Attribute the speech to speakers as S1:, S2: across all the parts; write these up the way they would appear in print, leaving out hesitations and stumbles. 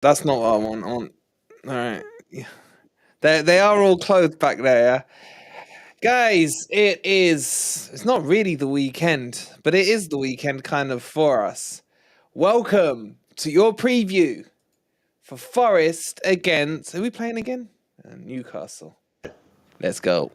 S1: That's not what I want. All right. Yeah. They are all clothed back there. Yeah? Guys, it's not really the weekend, but it is the weekend kind of for us. Welcome to your preview for Forest against, are we playing again? Newcastle. Let's go.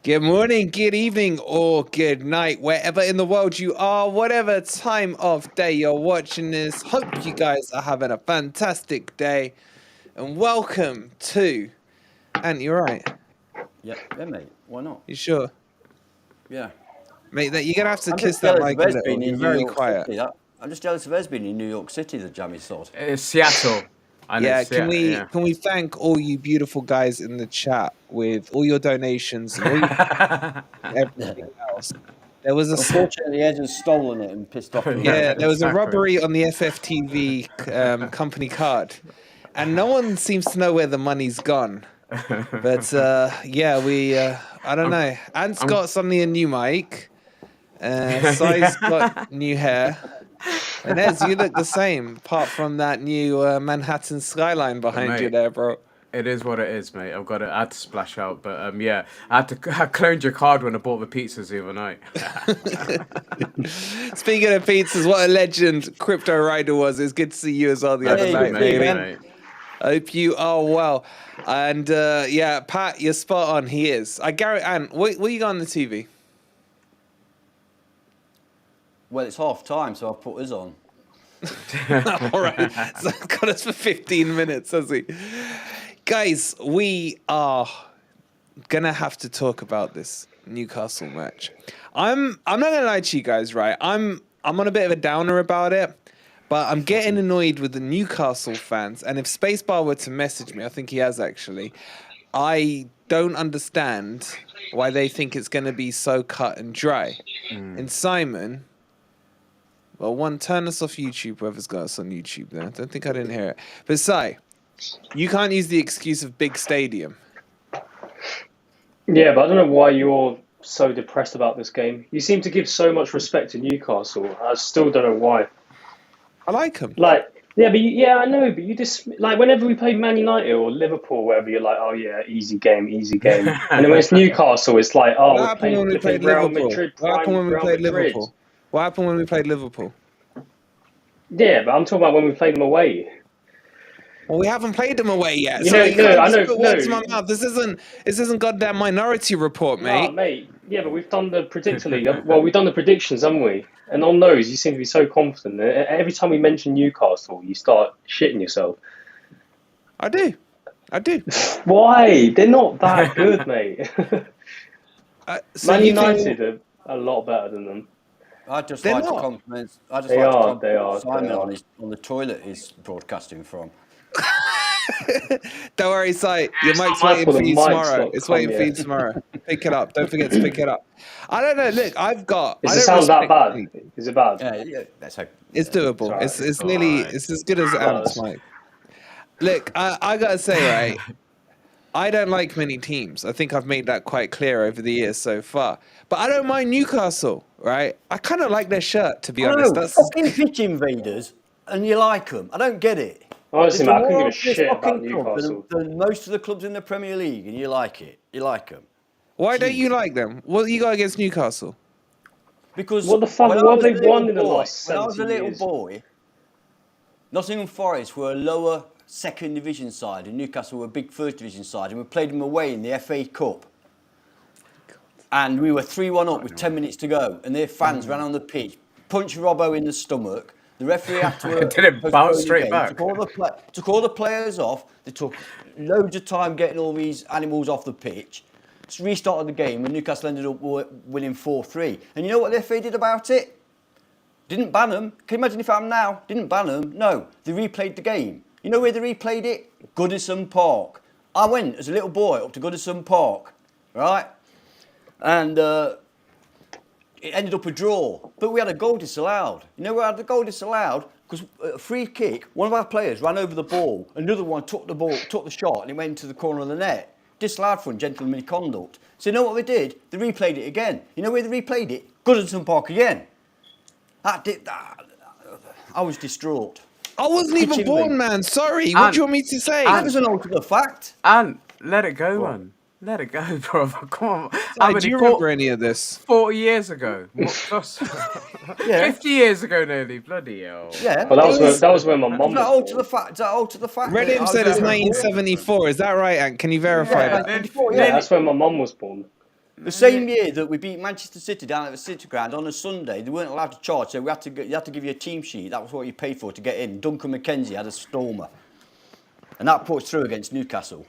S1: Good morning, good evening, or good night, wherever in the world you are, whatever time of day you're watching this. Hope you guys are having a fantastic day. And welcome to. Ant, you're right.
S2: Yeah, mate. Why not?
S1: You sure?
S2: Yeah.
S1: Mate, that you're gonna have to
S2: I'm
S1: kiss
S2: just
S1: that
S2: jealous
S1: mic
S2: of
S1: a
S2: us
S1: little.
S2: being
S1: You're
S2: in New
S1: very
S2: York
S1: quiet.
S2: City. I'm just jealous of us being in New York City, the jammy sod.
S3: It's Seattle. And
S1: Yeah,
S3: it's
S1: can we
S3: yeah.
S1: can we thank all you beautiful guys in the chat with all your donations and all your everything else? There was a
S2: Unfortunately, Ed has stolen it and pissed off.
S1: yeah, there was a
S3: exactly.
S1: robbery on the FFTV company card, and no one seems to know where the money's gone. But yeah, we I don't know. Ant's got suddenly a new mic. Sai's got new hair. And Ez, you look the same, apart from that new Manhattan skyline behind you
S3: Mate.
S1: there, bro.
S3: It is what it is, mate. I had to splash out, but yeah, I cloned your card when I bought the pizzas the other night.
S1: Speaking of pizzas, what a legend Crypto Rider was. It's good to see you as well the other
S2: Hey,
S1: night,
S2: good
S1: baby.
S2: mate.
S1: Hope you are well. And yeah, Pat, you're spot on. He is. Ant, what you got on the TV?
S2: Well, it's half time, so I've put us on.
S1: All right. So I've got us for 15 minutes, has he? Guys, we are gonna have to talk about this Newcastle match. I'm not gonna lie to you guys, right? I'm on a bit of a downer about it, but I'm getting annoyed with the Newcastle fans. And if Spacebar were to message me, I think he has actually. I don't understand why they think it's gonna be so cut and dry. And Simon, well, one, turn us off YouTube, whoever's got us on YouTube there. I don't think I didn't hear it. But Si, you can't use the excuse of big stadium.
S4: Yeah, but I don't know why you're so depressed about this game. You seem to give so much respect to Newcastle. I still don't know why.
S1: I like them.
S4: Like, yeah, I know, but you just like whenever we play Man United or Liverpool, or whatever, you're like, oh yeah, easy game, easy game. And then when it's Newcastle, it's like, oh,
S1: What happened when we played
S4: Real
S1: Liverpool?
S4: Madrid,
S1: What happened when we
S4: Real
S1: played
S4: Madrid.
S1: Liverpool? What happened when we played Liverpool?
S4: Yeah, but I'm talking about when we played them away.
S1: Well, we haven't played them away yet.
S4: You
S1: So
S4: know,
S1: you
S4: no,
S1: can't
S4: I
S1: just
S4: know,
S1: put
S4: no.
S1: words in my mouth. This isn't goddamn Minority Report, mate.
S4: Nah, mate. Yeah, but we've done the we've done the predictions, haven't we? And on those, you seem to be so confident. Every time we mention Newcastle, you start shitting yourself.
S1: I do.
S4: Why? They're not that good, mate.
S1: So
S4: Man
S1: you think-
S4: United are a lot better than them.
S2: I'd just
S1: They're
S2: like to
S1: not.
S2: compliment.
S4: They are.
S2: Simon on the toilet he's broadcasting from.
S1: Don't worry, Si. Your mic's
S4: not
S1: waiting
S4: for
S1: for
S4: the
S1: you
S4: mic's
S1: tomorrow.
S4: not
S1: It's
S4: come
S1: waiting for you
S4: yet.
S1: tomorrow. Pick it up. Don't forget to pick it up. I don't know. Look, I've got.
S4: Does
S1: I
S4: it
S1: don't
S4: sound that
S1: respect
S4: bad?
S1: people.
S4: Is it bad?
S2: Yeah, that's how.
S1: It's doable.
S4: Sorry.
S1: It's nearly.
S3: Alright.
S1: It's as good as Ant's mic. Look, I gotta say, right. I don't like many teams. I think I've made that quite clear over the years so far. But I don't mind Newcastle, right? I kind of like their shirt, to be honest.
S2: No, fucking pitch invaders, and you like them. I don't get it.
S4: Honestly,
S2: There's
S4: man, I couldn't give
S2: more
S4: a shit about
S2: fucking club
S4: Newcastle.
S2: than most of the clubs in the Premier League, and you like it. You like them.
S1: Why don't you like them? What you got against Newcastle?
S2: Because
S4: What the fuck?
S2: when I
S4: What
S2: was
S4: have
S2: a
S4: they won
S2: little
S4: in the
S2: boy-
S4: last
S2: When I was a
S4: 70
S2: little
S4: years?
S2: boy, Nottingham Forest were a lower second division side, and Newcastle were a big first division side, and we played them away in the FA Cup. And we were 3-1 up with 10 minutes to go, and their fans ran on the pitch, punched Robbo in the stomach. The referee had to
S3: Did it bounce
S2: postpone the
S3: straight
S2: game,
S3: back?
S2: took all the players off. They took loads of time getting all these animals off the pitch. Just restarted the game, and Newcastle ended up winning 4-3. And you know what the FA did about it? Didn't ban them. Can you imagine if I'm now? Didn't ban them. No, they replayed the game. You know where they replayed it? Goodison Park. I went as a little boy up to Goodison Park, right? And it ended up a draw. But we had a goal disallowed. You know why I had the goal disallowed? Because a free kick, one of our players ran over the ball, another one took the shot, and it went into the corner of the net. Disallowed for ungentlemanly conduct. So you know what they did? They replayed it again. You know where they replayed it? Goodison Park again. I was distraught.
S1: I wasn't even
S2: Kitchen
S1: born,
S2: ring.
S1: man. Sorry. What do you want me to say?
S2: That doesn't alter the fact.
S3: And let it go, man. Let it go, brother. Come on.
S1: Like, do you remember any of this?
S3: 40 years ago. Plus.
S2: Yeah.
S3: 50 years ago, nearly. Bloody hell.
S2: Yeah.
S4: Well, that was when my mum
S2: Does that
S4: was
S2: alter
S4: born.
S2: the fact? Does that alter the fact? that
S1: Redim
S2: I
S1: said
S2: was
S1: it's
S2: born?
S1: 1974. Is that right, Ant? Can you verify
S2: Yeah,
S1: that?
S2: 94,
S4: Yeah,
S2: yeah.
S4: that's when my mum was born.
S2: The same year that we beat Manchester City down at the City Ground on a Sunday, they weren't allowed to charge, so you had to give you a team sheet. That was what you paid for to get in. Duncan McKenzie had a stormer, and that put us through against Newcastle.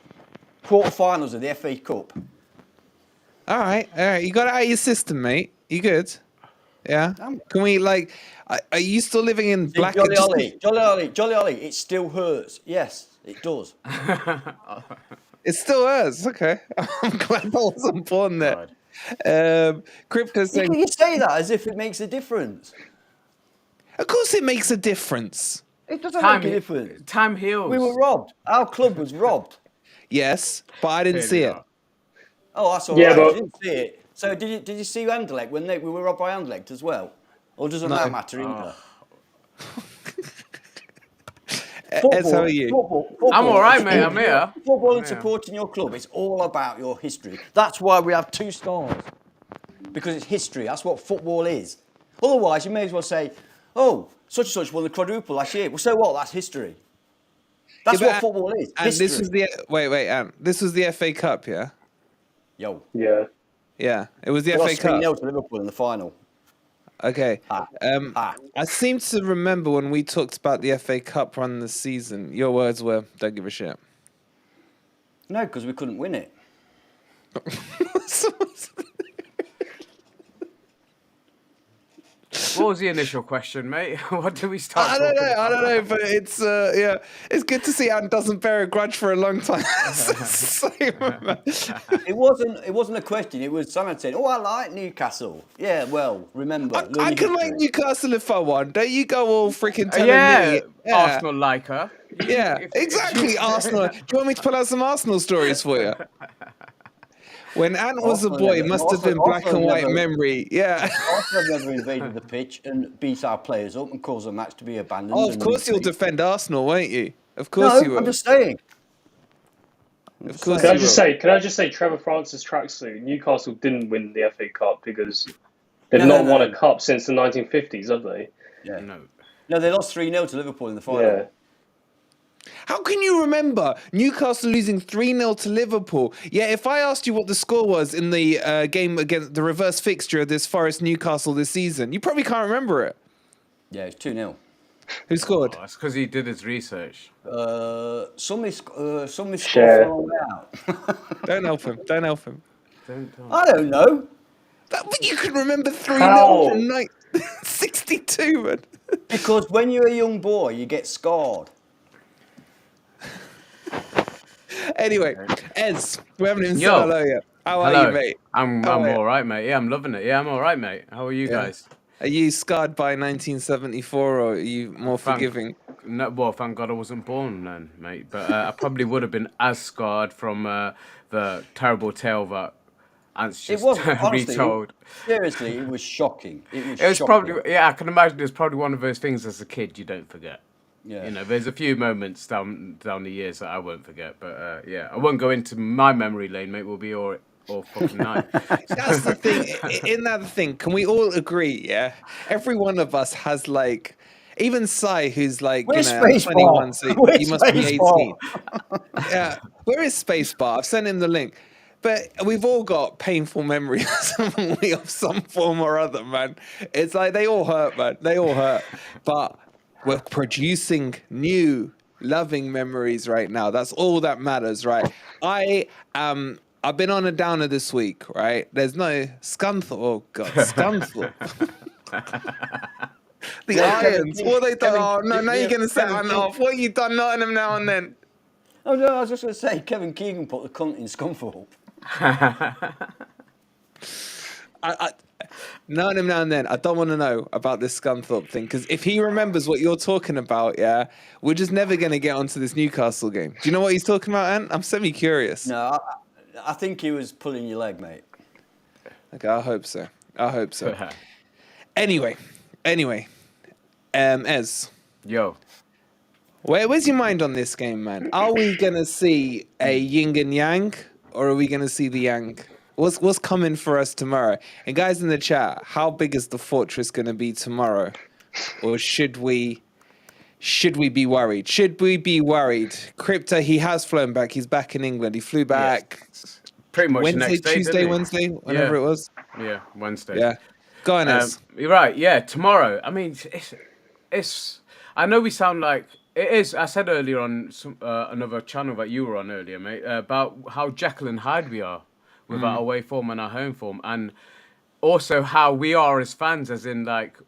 S2: Quarterfinals of the FA Cup.
S1: All right. You got it out of your system, mate. You good? Yeah. Can we Are you still living in Black?
S2: Jolly Ollie, it still hurts. Yes, it does.
S1: It still is. Okay. I'm glad I wasn't born there. Crypto saying,
S2: You say that as if it makes a difference.
S1: of course it makes a difference.
S2: It doesn't make a difference.
S3: Time heals.
S2: We were robbed. Our club was robbed.
S1: Yes, but I didn't see it.
S2: Oh, that's all
S4: Yeah,
S2: right.
S4: but-
S2: You didn't see it. So did you see Anderlecht when we were robbed by Anderlecht as well? Or doesn't that matter either?
S1: Ez, how are you?
S2: Football,
S3: I'm all right,
S2: is-
S3: mate. I'm here.
S2: Football and supporting your club, it's all about your history. That's why we have 2 stars. Because it's history. That's what football is. Otherwise, you may as well say, oh, such and such won the quadruple last year. Well, so what? That's history. That's
S1: Yeah,
S2: what
S1: but-
S2: football is.
S1: And
S2: History.
S1: this was this was the FA Cup, yeah?
S2: Yo.
S4: Yeah.
S1: Yeah, it was the
S2: We
S1: FA
S2: lost
S1: Cup.
S2: 3-0 to Liverpool in the final.
S1: Okay.
S2: Ah.
S1: I seem to remember when we talked about the FA Cup run this season, your words were, don't give a shit.
S2: No, because we couldn't win it.
S3: What was the initial question, mate? What did we start
S1: I don't
S3: talking
S1: know,
S3: about?
S1: but it's it's good to see Ant doesn't bear a grudge for a long time.
S2: It wasn't a question. It was someone saying, "Oh, I like Newcastle." Yeah, well, remember,
S1: I can like Newcastle if I want. Don't you go all freaking telling
S3: Yeah,
S1: me?
S3: Arsenal like her.
S1: Yeah, exactly. Arsenal. Do you want me to pull out some Arsenal stories for you? When Ant was a
S2: Arsenal
S1: boy, it
S2: never-
S1: must have been
S2: Arsenal
S1: black and white
S2: never-
S1: memory. Yeah.
S2: Arsenal have never invaded the pitch and beat our players up and caused the match to be abandoned.
S1: Oh, of
S2: and
S1: course you'll
S2: retreat.
S1: defend Arsenal, won't you? Of course
S2: No,
S1: you will.
S2: I'm just saying.
S1: Of course
S4: Can I
S1: you
S4: just
S1: will.
S4: say? Can I just say? Trevor Francis tracksuit. Newcastle didn't win the FA Cup because they've
S2: No,
S4: not
S2: no,
S4: won
S2: no.
S4: a cup since the 1950s, have they?
S2: Yeah.
S3: No.
S2: No, they lost 3-0 to Liverpool in the final.
S4: Yeah.
S1: How can you remember Newcastle losing 3-0 to Liverpool? Yeah, if I asked you what the score was in the game against the reverse fixture of this Forest Newcastle this season, you probably can't remember it.
S2: Yeah, it's 2-0.
S1: Who scored?
S3: Oh, that's because he did his research.
S2: Somebody
S4: Share.
S2: scored from out.
S1: Don't help him. Don't help him.
S3: Don't.
S2: I don't know.
S1: But you can remember 3-0
S4: How?
S1: from 62, man.
S2: Because when you're a young boy, you get scarred.
S1: Anyway, Ez, we haven't even said
S3: Yo.
S1: hello yet. How are
S3: Hello.
S1: you, mate?
S3: I'm
S1: How are you?
S3: all right, mate. Yeah, I'm loving it. Yeah, I'm all right, mate. How are you guys?
S1: Are you scarred by 1974 or are you more
S3: Thank-
S1: forgiving?
S3: No, well, thank God I wasn't born then, mate. But I probably would have been as scarred from the terrible tale that Ant's
S2: It
S3: just
S2: wasn't, honestly.
S3: retold.
S2: Seriously, it was shocking. It was
S3: It was
S2: shocking.
S3: probably, yeah, I can imagine it's probably one of those things as a kid you don't forget.
S2: Yeah.
S3: You know, there's a few moments down the years that I won't forget. But yeah, I won't go into my memory lane, mate. We'll be all fucking night.
S1: That's the thing. In that thing, can we all agree? Yeah, every one of us has like, even Sai, who's like,
S2: Where's
S1: you know, I'm
S2: Spacebar?
S1: 21, so he
S2: Where's
S1: must be
S2: Spacebar?
S1: 18. Yeah, where is Spacebar? I've sent him the link. But we've all got painful memories of some form or other, man. It's like they all hurt, man. They all hurt. But we're producing new loving memories right now. That's all that matters, right? I've been on a downer this week, right? There's no Scunthorpe. Oh God, Scunthorpe. The
S2: Yeah,
S1: Irons.
S2: Kevin-
S1: What they done?
S2: Kevin-
S1: Oh no, now
S2: yeah,
S1: you're gonna set
S2: Kevin
S1: one off. What you done Nottingham now and then?
S2: Oh no, I was just going to say, Kevin Keegan put the cunt in Scunthorpe.
S1: Nottingham now and then. I don't want to know about this Scunthorpe thing because if he remembers what you're talking about, yeah, we're just never gonna get onto this Newcastle game. Do you know what he's talking about, Ant? I'm semi-curious.
S2: No, I think he was pulling your leg, mate.
S1: Okay, I hope so. I hope so. Anyway, Ez,
S3: Yo,
S1: Where's your mind on this game, man? Are we gonna see a yin and yang, or are we gonna see the yang? What's coming for us tomorrow? And guys in the chat, how big is the fortress gonna be tomorrow? Or should we be worried? Should we be worried? Crypto, he has flown back. He's back in England. He flew back
S3: Pretty much
S1: Wednesday,
S3: next day,
S1: Tuesday,
S3: didn't he?
S1: Wednesday, whenever it was.
S3: Yeah, Wednesday.
S1: Yeah. Go on, Ez.
S3: You're right. Yeah, tomorrow. I mean, it's. I know we sound like it is. I said earlier on another channel that you were on earlier, mate, about how Jekyll and Hyde we are with our away form and our home form, and also how we are as fans, as in like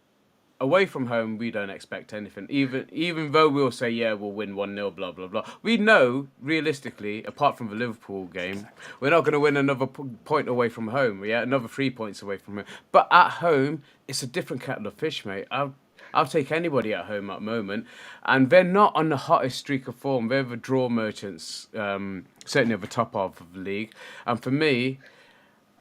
S3: away from home we don't expect anything. Even though we'll say we'll win 1-0, blah blah blah. We know realistically, apart from the Liverpool game, we're not going to win another point away from home. Yeah, another 3 points away from home. But at home, it's a different kettle of fish, mate. I'll take anybody at home at the moment, and they're not on the hottest streak of form. They're the draw merchants, certainly at the top of the league. And for me,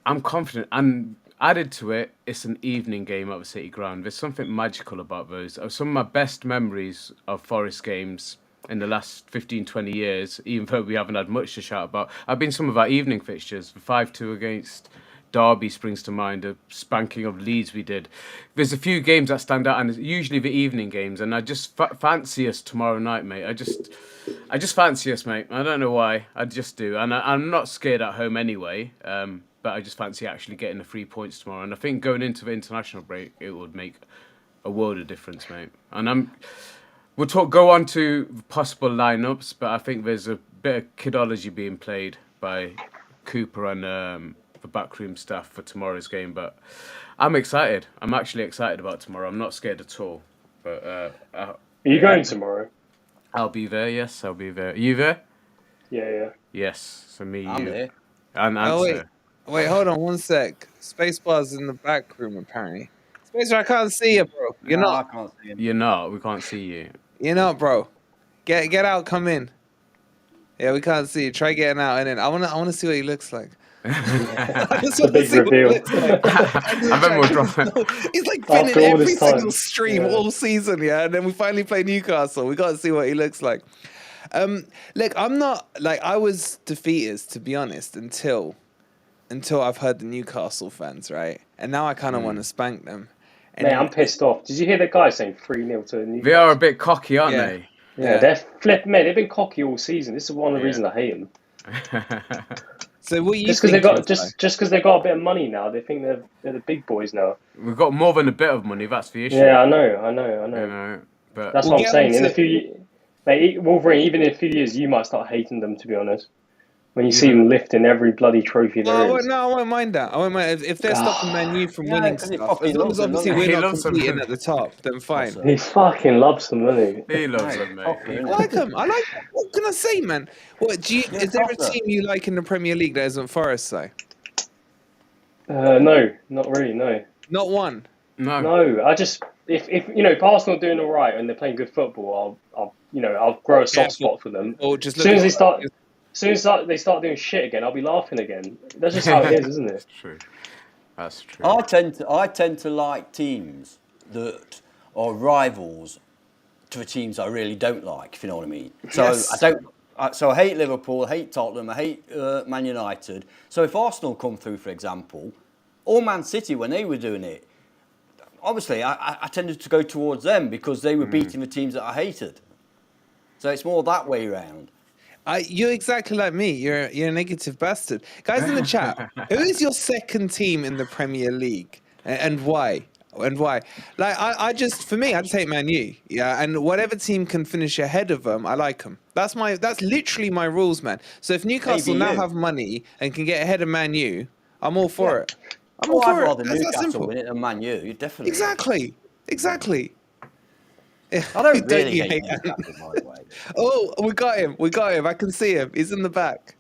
S3: I'm confident. And added to it, it's an evening game at the City Ground. There's something magical about those. Some of my best memories of Forest games in the last 15, 20 years, even though we haven't had much to shout about, have been some of our evening fixtures. The 5-2 against Derby springs to mind, a spanking of Leeds we did. There's a few games that stand out, and it's usually the evening games, and I just fancy us tomorrow night, mate. I just fancy us, mate. I don't know why. I just do. And I'm not scared at home anyway, but I just fancy actually getting the 3 points tomorrow. And I think going into the international break, it would make a world of difference, mate. And we'll go on to possible lineups, but I think there's a bit of kidology being played by Cooper and the backroom staff for tomorrow's game. But I'm excited. I'm actually excited about tomorrow. I'm not scared at all. But
S4: are you going tomorrow?
S3: I'll be there. Yes, I'll be there. Are you there?
S4: Yeah.
S3: Yes. So me,
S2: I'm
S3: you,
S2: there.
S3: and answer.
S1: Wait, hold on one sec. Spacebar's in the back room, apparently. Spacebar, I can't see you, bro. You're
S2: No,
S1: not.
S2: I can't see him.
S3: You're not. We can't see you.
S1: You're not, bro. Get out, come in. Yeah, we can't see you. Try getting out, and then I wanna see what he looks like. I just want to
S4: big
S1: see what he
S4: reveal.
S1: looks like.
S3: I bet we'll drop.
S1: He's like been in
S4: After all
S1: every
S4: this time.
S1: single stream all season, yeah. And then we finally play Newcastle. We got to see what he looks like. Look, I'm not like I was defeatist, to be honest, until I've heard the Newcastle fans, right? And now I kind of want to spank them. And
S4: Mate, I'm pissed off. Did you hear that guy saying 3-0 to Newcastle?
S3: They are a bit cocky, aren't
S1: Yeah.
S3: they?
S4: Yeah, they're flipping. Mate, they've been cocky all season. This is one of the
S3: Yeah.
S4: reasons I hate them.
S1: So what you
S4: Just because they
S1: think?
S4: got just because they got a bit of money now, they think they're the big boys now.
S3: We've got more than a bit of money. That's the issue.
S4: Yeah, I know.
S3: You know, but
S4: That's
S1: We'll
S4: what I'm
S1: get
S4: saying. In
S1: onto-
S4: a few, mate, Wolverine. Even in a few years, you might start hating them. To be honest, when you see them lifting every bloody trophy there is.
S1: No, I won't mind that. I won't mind if they're stopping Man U from
S2: Yeah,
S1: winning
S2: 'cause he
S1: stuff.
S2: fucking
S1: As long as
S2: loves them,
S1: obviously
S2: doesn't
S1: we're
S3: he?
S1: not
S3: He loves them.
S1: competing at the top, then fine.
S2: Awesome.
S4: He fucking loves them, doesn't he?
S3: he loves
S2: Mate,
S3: them, mate.
S2: cocky,
S1: I
S2: innit?
S1: like them. I like. What can I say, man? What do you?
S2: Yeah,
S1: Is there a
S2: proper.
S1: team you like in the Premier League that isn't Forest? Say,
S4: No, not really. No.
S1: not one.
S3: No.
S4: I just if Arsenal are doing all right and they're playing good football, I'll grow a soft spot for them.
S1: Or just
S4: As soon as
S1: look
S4: they start doing shit again, I'll be laughing again. That's just how it is, isn't it?
S3: That's true.
S2: I tend to like teams that are rivals to the teams I really don't like, if you know what I mean. So
S1: Yes.
S2: I hate Liverpool, I hate Tottenham, I hate Man United. So if Arsenal come through, for example, or Man City when they were doing it, obviously I tended to go towards them because they were beating the teams that I hated. So it's more that way round.
S1: you're exactly like me. You're a negative bastard. Guys in the chat, who is your second team in the Premier League and why? And why? Like I just hate Man U. Yeah, and whatever team can finish ahead of them, I like them. That's literally my rules, man. So if Newcastle now
S2: ABU.
S1: have money and can get ahead of Man U, I'm all for it. I'm all
S2: I'd
S1: for it.
S2: rather
S1: That's that
S2: Newcastle
S1: simple.
S2: win it than Man U, definitely.
S1: Exactly.
S2: I don't really
S1: you
S2: hate
S1: hate
S2: Newcastle, by the way.
S1: Oh, we got him. I can see him. He's in the back.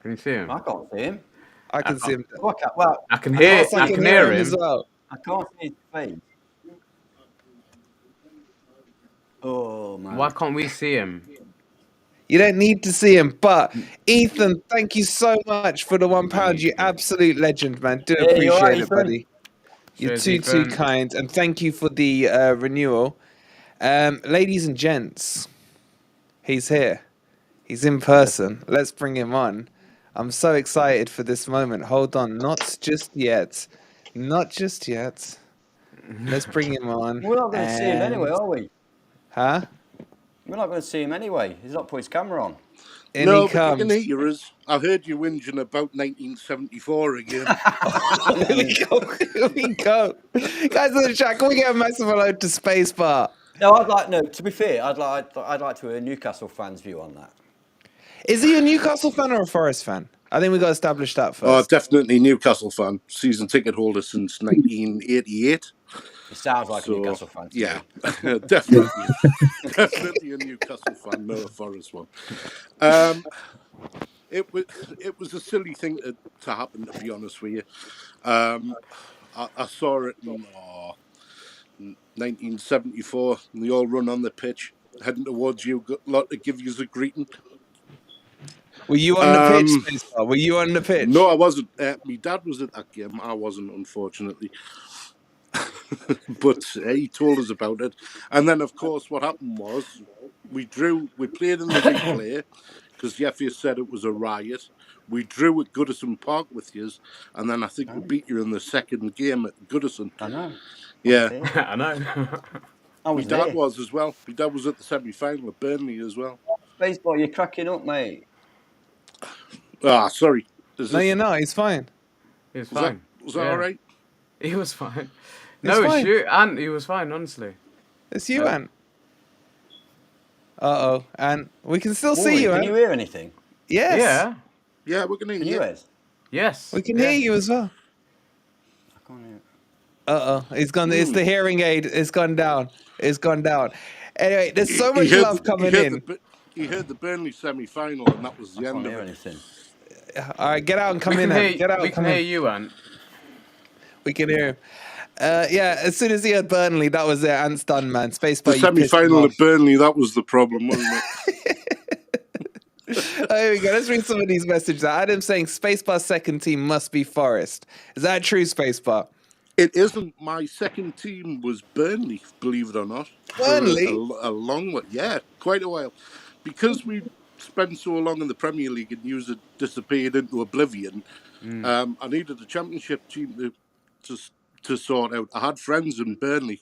S3: Can you see him?
S2: I can't see him.
S1: I can see him.
S2: Well,
S3: I can hear.
S1: I
S3: I can hear him.
S1: as well.
S2: I can't see his face. Oh, man.
S3: Why can't we see him?
S1: You don't need to see him, but Ethan, thank you so much for the £1. You absolute legend, man. Do
S2: Yeah, you're
S1: appreciate
S2: right,
S1: it,
S2: Ethan.
S1: buddy. You're
S3: Cheers,
S1: too
S3: Ethan.
S1: kind, and thank you for the renewal. Ladies and gents, he's here. He's in person. Let's bring him on. I'm so excited for this moment. Hold on. Not just yet. Not just yet. Let's bring him on.
S2: We're not going to see him anyway,
S1: And-
S2: are we?
S1: Huh?
S2: We're not going to see him anyway. He's not put his camera on.
S1: In
S5: No,
S1: he
S5: but you
S1: comes.
S5: can hear us. I heard you whinging about 1974 again.
S1: Here we go. Here we go. Guys in the chat, can we get a massive hello to Spacebar?
S2: No, to be fair, I'd like to hear Newcastle fans' view on that.
S1: Is he a Newcastle fan or a Forest fan? I think we got to establish that
S5: Oh,
S1: first.
S5: definitely Newcastle fan. Season ticket holder since 1988.
S2: It sounds like a Newcastle fan to
S5: Yeah,
S2: me.
S5: definitely. Definitely a Newcastle fan, not a Forest one. It was a silly thing to happen, to be honest with you. I saw it in 1974, and they all run on the pitch, heading towards you, got a lot to give you a greeting.
S1: Were you on the pitch, Spacebar? Were you on the pitch?
S5: No, I wasn't. My dad was at that game. I wasn't, unfortunately. But he told us about it. And then, of course, what happened was we played in the replay because Jeffy said it was a riot. We drew at Goodison Park with you, and then I think we beat you in the second game at Goodison.
S2: I know.
S5: Yeah.
S3: I know.
S2: I
S5: My
S2: was
S5: dad
S2: there.
S5: was as well. My dad was at the semi-final at Burnley as well.
S2: Baseball, you're cracking up, mate.
S5: Ah, sorry.
S1: No, you're not. He's fine.
S3: He was
S5: Was that,
S3: fine.
S5: was that all right?
S3: He was fine.
S1: It's
S3: No, it's
S1: fine.
S3: you. And he was fine, honestly.
S1: It's you,
S3: Oh.
S1: Ant. Uh-oh. And we can still
S2: Warren,
S1: see you,
S2: can
S1: Ant.
S2: you hear anything?
S1: Yes.
S3: Yeah.
S5: Yeah, we're going to
S2: Can
S5: hear
S2: you
S5: you.
S2: hear?
S3: Yes.
S1: We can
S3: yeah.
S1: hear you as well.
S2: I can't hear.
S1: Uh-oh. It's gone. It's the hearing aid. It's gone down. It's gone down. Anyway, there's so much love coming in.
S5: He heard the Burnley semi-final, and that was the
S2: I
S5: end
S2: can't
S5: of
S2: hear
S5: it.
S2: anything.
S1: All right, get out and come
S3: We
S1: in,
S3: can
S1: Ant.
S3: hear,
S1: Get out
S3: we
S1: and
S3: can
S1: come
S3: hear
S1: in.
S3: you, Ant.
S1: We can hear him. Yeah, as soon as he had Burnley, that was it. Ant's done, man.
S5: The
S1: Spacebar, you pissed him
S5: semi-final
S1: off.
S5: at Burnley, that was the problem, wasn't it?
S1: Oh, here we go. Let's read some of these messages. Adam's saying Spacebar's second team must be Forest. Is that true, Spacebar?
S5: It isn't. My second team was Burnley, believe it or not.
S1: Burnley?
S5: For a long one. Yeah, quite a while. Because we spent so long in the Premier League and used it disappeared into oblivion, I needed a championship team to sort out. I had friends in Burnley,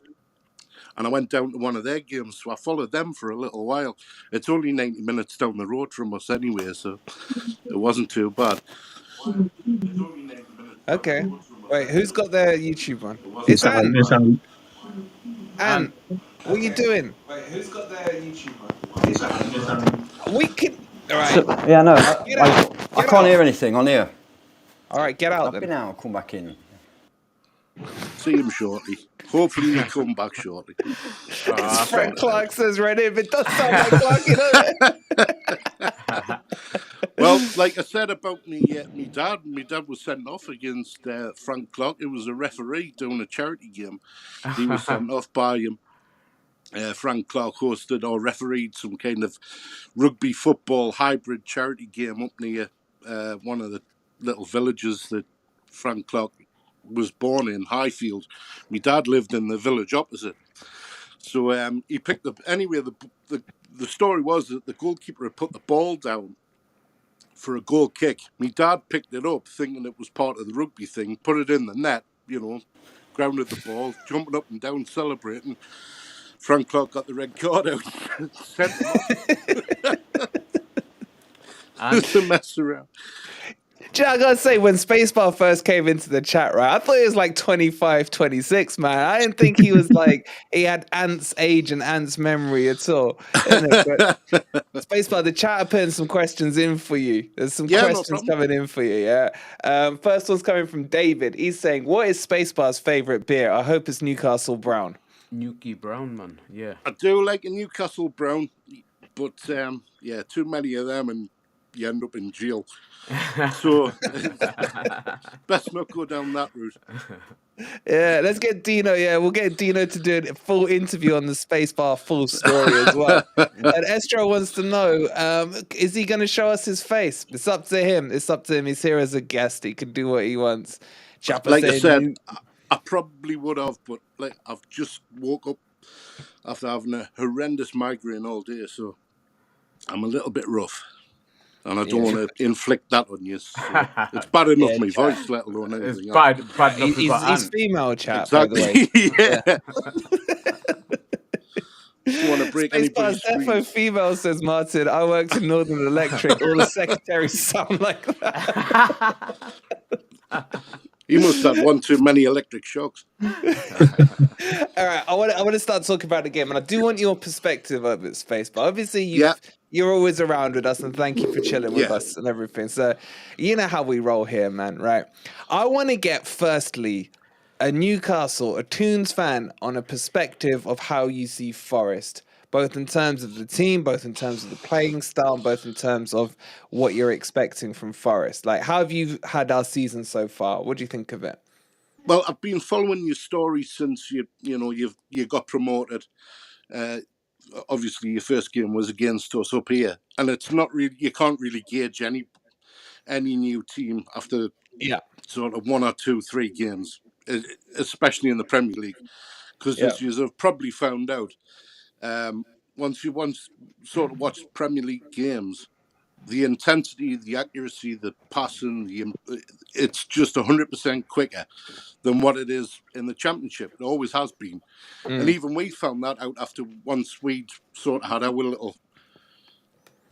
S5: and I went down to one of their games, so I followed them for a little while. It's only 90 minutes down the road from us anyway, so it wasn't too bad.
S1: Okay. Wait, who's got their YouTube on? It's Ant.
S6: It's
S1: Ant, what are you doing? Wait, who's got their YouTube on? We can. All right.
S2: Yeah, no,
S1: Get out.
S2: I
S1: Get
S2: can't
S1: out.
S2: hear anything on here.
S1: All right, get out
S2: I've been
S1: then.
S2: out, come back in.
S5: See him shortly. Hopefully he'll come back shortly.
S1: Frank Clark says right here, but it does sound like Clark, you know?
S5: Well, like I said about me dad was sent off against Frank Clark. It was a referee doing a charity game. He was sent off by him. Frank Clark hosted or refereed some kind of rugby football hybrid charity game up near one of the little villages that Frank Clark was born in, Highfield. My dad lived in the village opposite. So he picked up. Anyway, the story was that the goalkeeper had put the ball down for a goal kick. My dad picked it up thinking it was part of the rugby thing, put it in the net, grounded the ball, jumping up and down, celebrating. Frank Clark got the red card out, sent him off. Just to mess around.
S1: Do you know, I gotta say, when Spacebar first came into the chat, right, I thought he was like 25, 26, man. I didn't think he was like, he had Ant's age and Ant's memory at all. Spacebar, the chat are putting some questions in for you. There's some questions coming in for you, yeah? First one's coming from David. He's saying, what is Spacebar's favourite beer? I hope it's Newcastle Brown.
S3: Newcastle Brown, man. Yeah.
S5: I do like a Newcastle Brown, but yeah, too many of them and you end up in jail. So best not go down that route.
S1: Yeah, let's get Dino. Yeah, we'll get Dino to do a full interview on the Spacebar full story as well. And Estro wants to know, is he going to show us his face? It's up to him. It's up to him. He's here as a guest. He can do what he wants.
S5: Like I said, I probably would have, but like I've just woke up after having a horrendous migraine all day, so I'm a little bit rough. And I don't want to inflict that on you. So it's bad enough my voice, let alone
S3: It's
S5: anything else.
S3: bad enough we got
S1: He's
S3: Ant.
S1: female chat, by the way.
S5: Exactly. Yeah. Don't want to break anybody's
S1: Spacebar's defo
S5: screens.
S1: female, says Martin. I worked in Northern Electric. All the secretaries sound like that.
S5: He must have one too many electric shocks.
S1: All right, I want to start talking about the game, and I do want your perspective of it, Spacebar. Obviously, you're always around with us, and thank you for chilling with us and everything. So, you know how we roll here, man, right? I want to get, firstly, a Newcastle, a Toons fan, on a perspective of how you see Forest, both in terms of the team, both in terms of the playing style, both in terms of what you're expecting from Forest. Like, how have you had our season so far? What do you think of it?
S5: Well, I've been following your story since you got promoted. Obviously, your first game was against us up here, and it's not really, you can't really gauge any new team after sort of 1 or 2, 3 games, especially in the Premier League, because as you have probably found out, once you sort of watch Premier League games, the intensity, the accuracy, the passing, it's just 100% quicker than what it is in the Championship. It always has been. And even we found that out after once we'd sort of had our little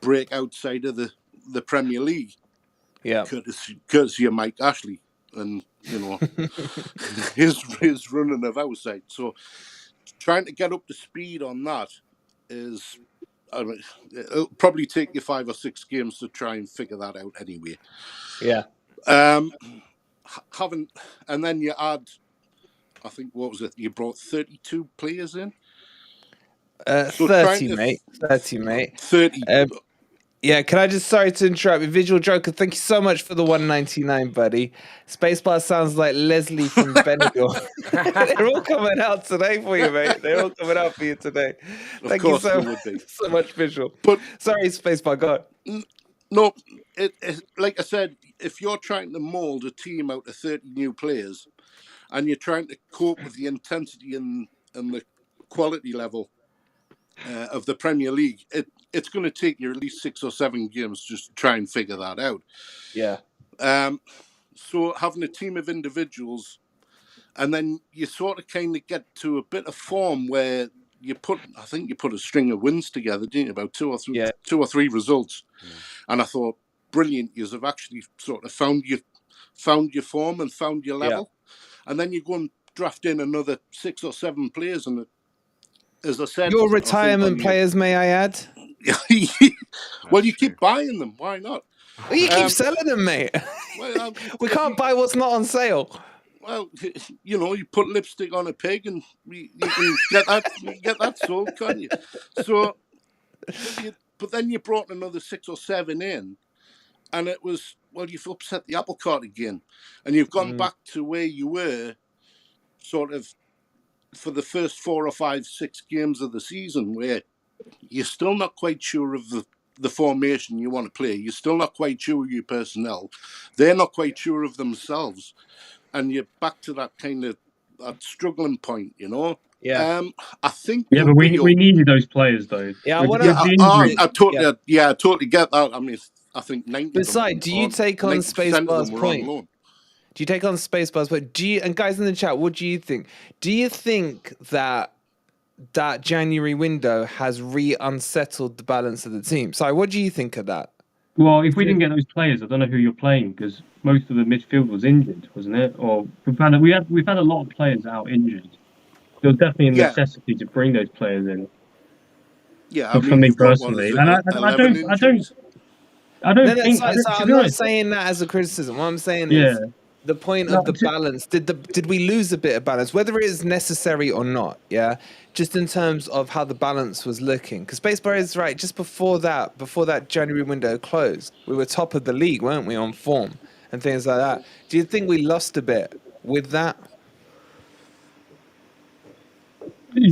S5: break outside of the Premier League.
S1: Yeah.
S5: Courtesy of Mike Ashley and, his running of our side. So trying to get up to speed on that is... it'll probably take you 5 or 6 games to try and figure that out anyway.
S1: Yeah.
S5: And then you add, I think, what was it? You brought 32 players in?
S1: 30, mate. 30.
S5: 30.
S1: Yeah, can I just, sorry to interrupt you, Visual Joker, thank you so much for the 199, buddy. Spacebar sounds like Leslie from Benidorm. They're all coming out today for you, mate. They're all coming out for you today. Thank you so much, Visual.
S5: But
S1: sorry, Spacebar, go on.
S5: No, it like I said, if you're trying to mould a team out of 30 new players and you're trying to cope with the intensity and the quality level of the Premier League, it's going to take you at least 6 or 7 games just to try and figure that out.
S1: Yeah.
S5: So having a team of individuals, and then you sort of kind of get to a bit of form where I think you put a string of wins together, didn't you? About 2 or 3 results. And I thought, brilliant, you have actually sort of found your form and found your level. And then you go and draft in another 6 or 7 players, and as I said,
S1: your retirement players, may I add?
S5: Well, you keep buying them. Why not?
S1: Well, you keep selling them, mate.
S5: Well,
S1: we can't buy what's not on sale.
S5: Well, you put lipstick on a pig, and you can get that sold, can't you? So, but then you brought another 6 or 7 in, and it was, well, you've upset the apple cart again, and you've gone back to where you were, sort of, for the first 4 or 5, 6 games of the season, where you're still not quite sure of the formation you want to play. You're still not quite sure of your personnel. They're not quite sure of themselves. And you're back to that kind of that struggling point,
S1: Yeah.
S5: I think.
S6: Yeah, but we needed those players, though.
S1: Yeah,
S5: I totally get that. I mean, I think 90.
S1: Besides, do you take on Spacebar's point? Do you take on Spacebar's point? And guys in the chat, what do you think? Do you think that January window has unsettled the balance of the team? So, what do you think of that?
S6: Well, if we didn't get those players, I don't know who you're playing, because most of the midfield was injured, wasn't it? Or we've had a lot of players out injured. There was definitely a necessity to bring those players in.
S5: Yeah, I mean,
S6: for me personally, and I don't think.
S1: I'm not saying that as a criticism. What I'm saying is the point of the balance. Did we lose a bit of balance, whether it is necessary or not? Yeah, just in terms of how the balance was looking. Because Spacebar is right. Just before that January window closed, we were top of the league, weren't we, on form and things like that? Do you think we lost a bit with that?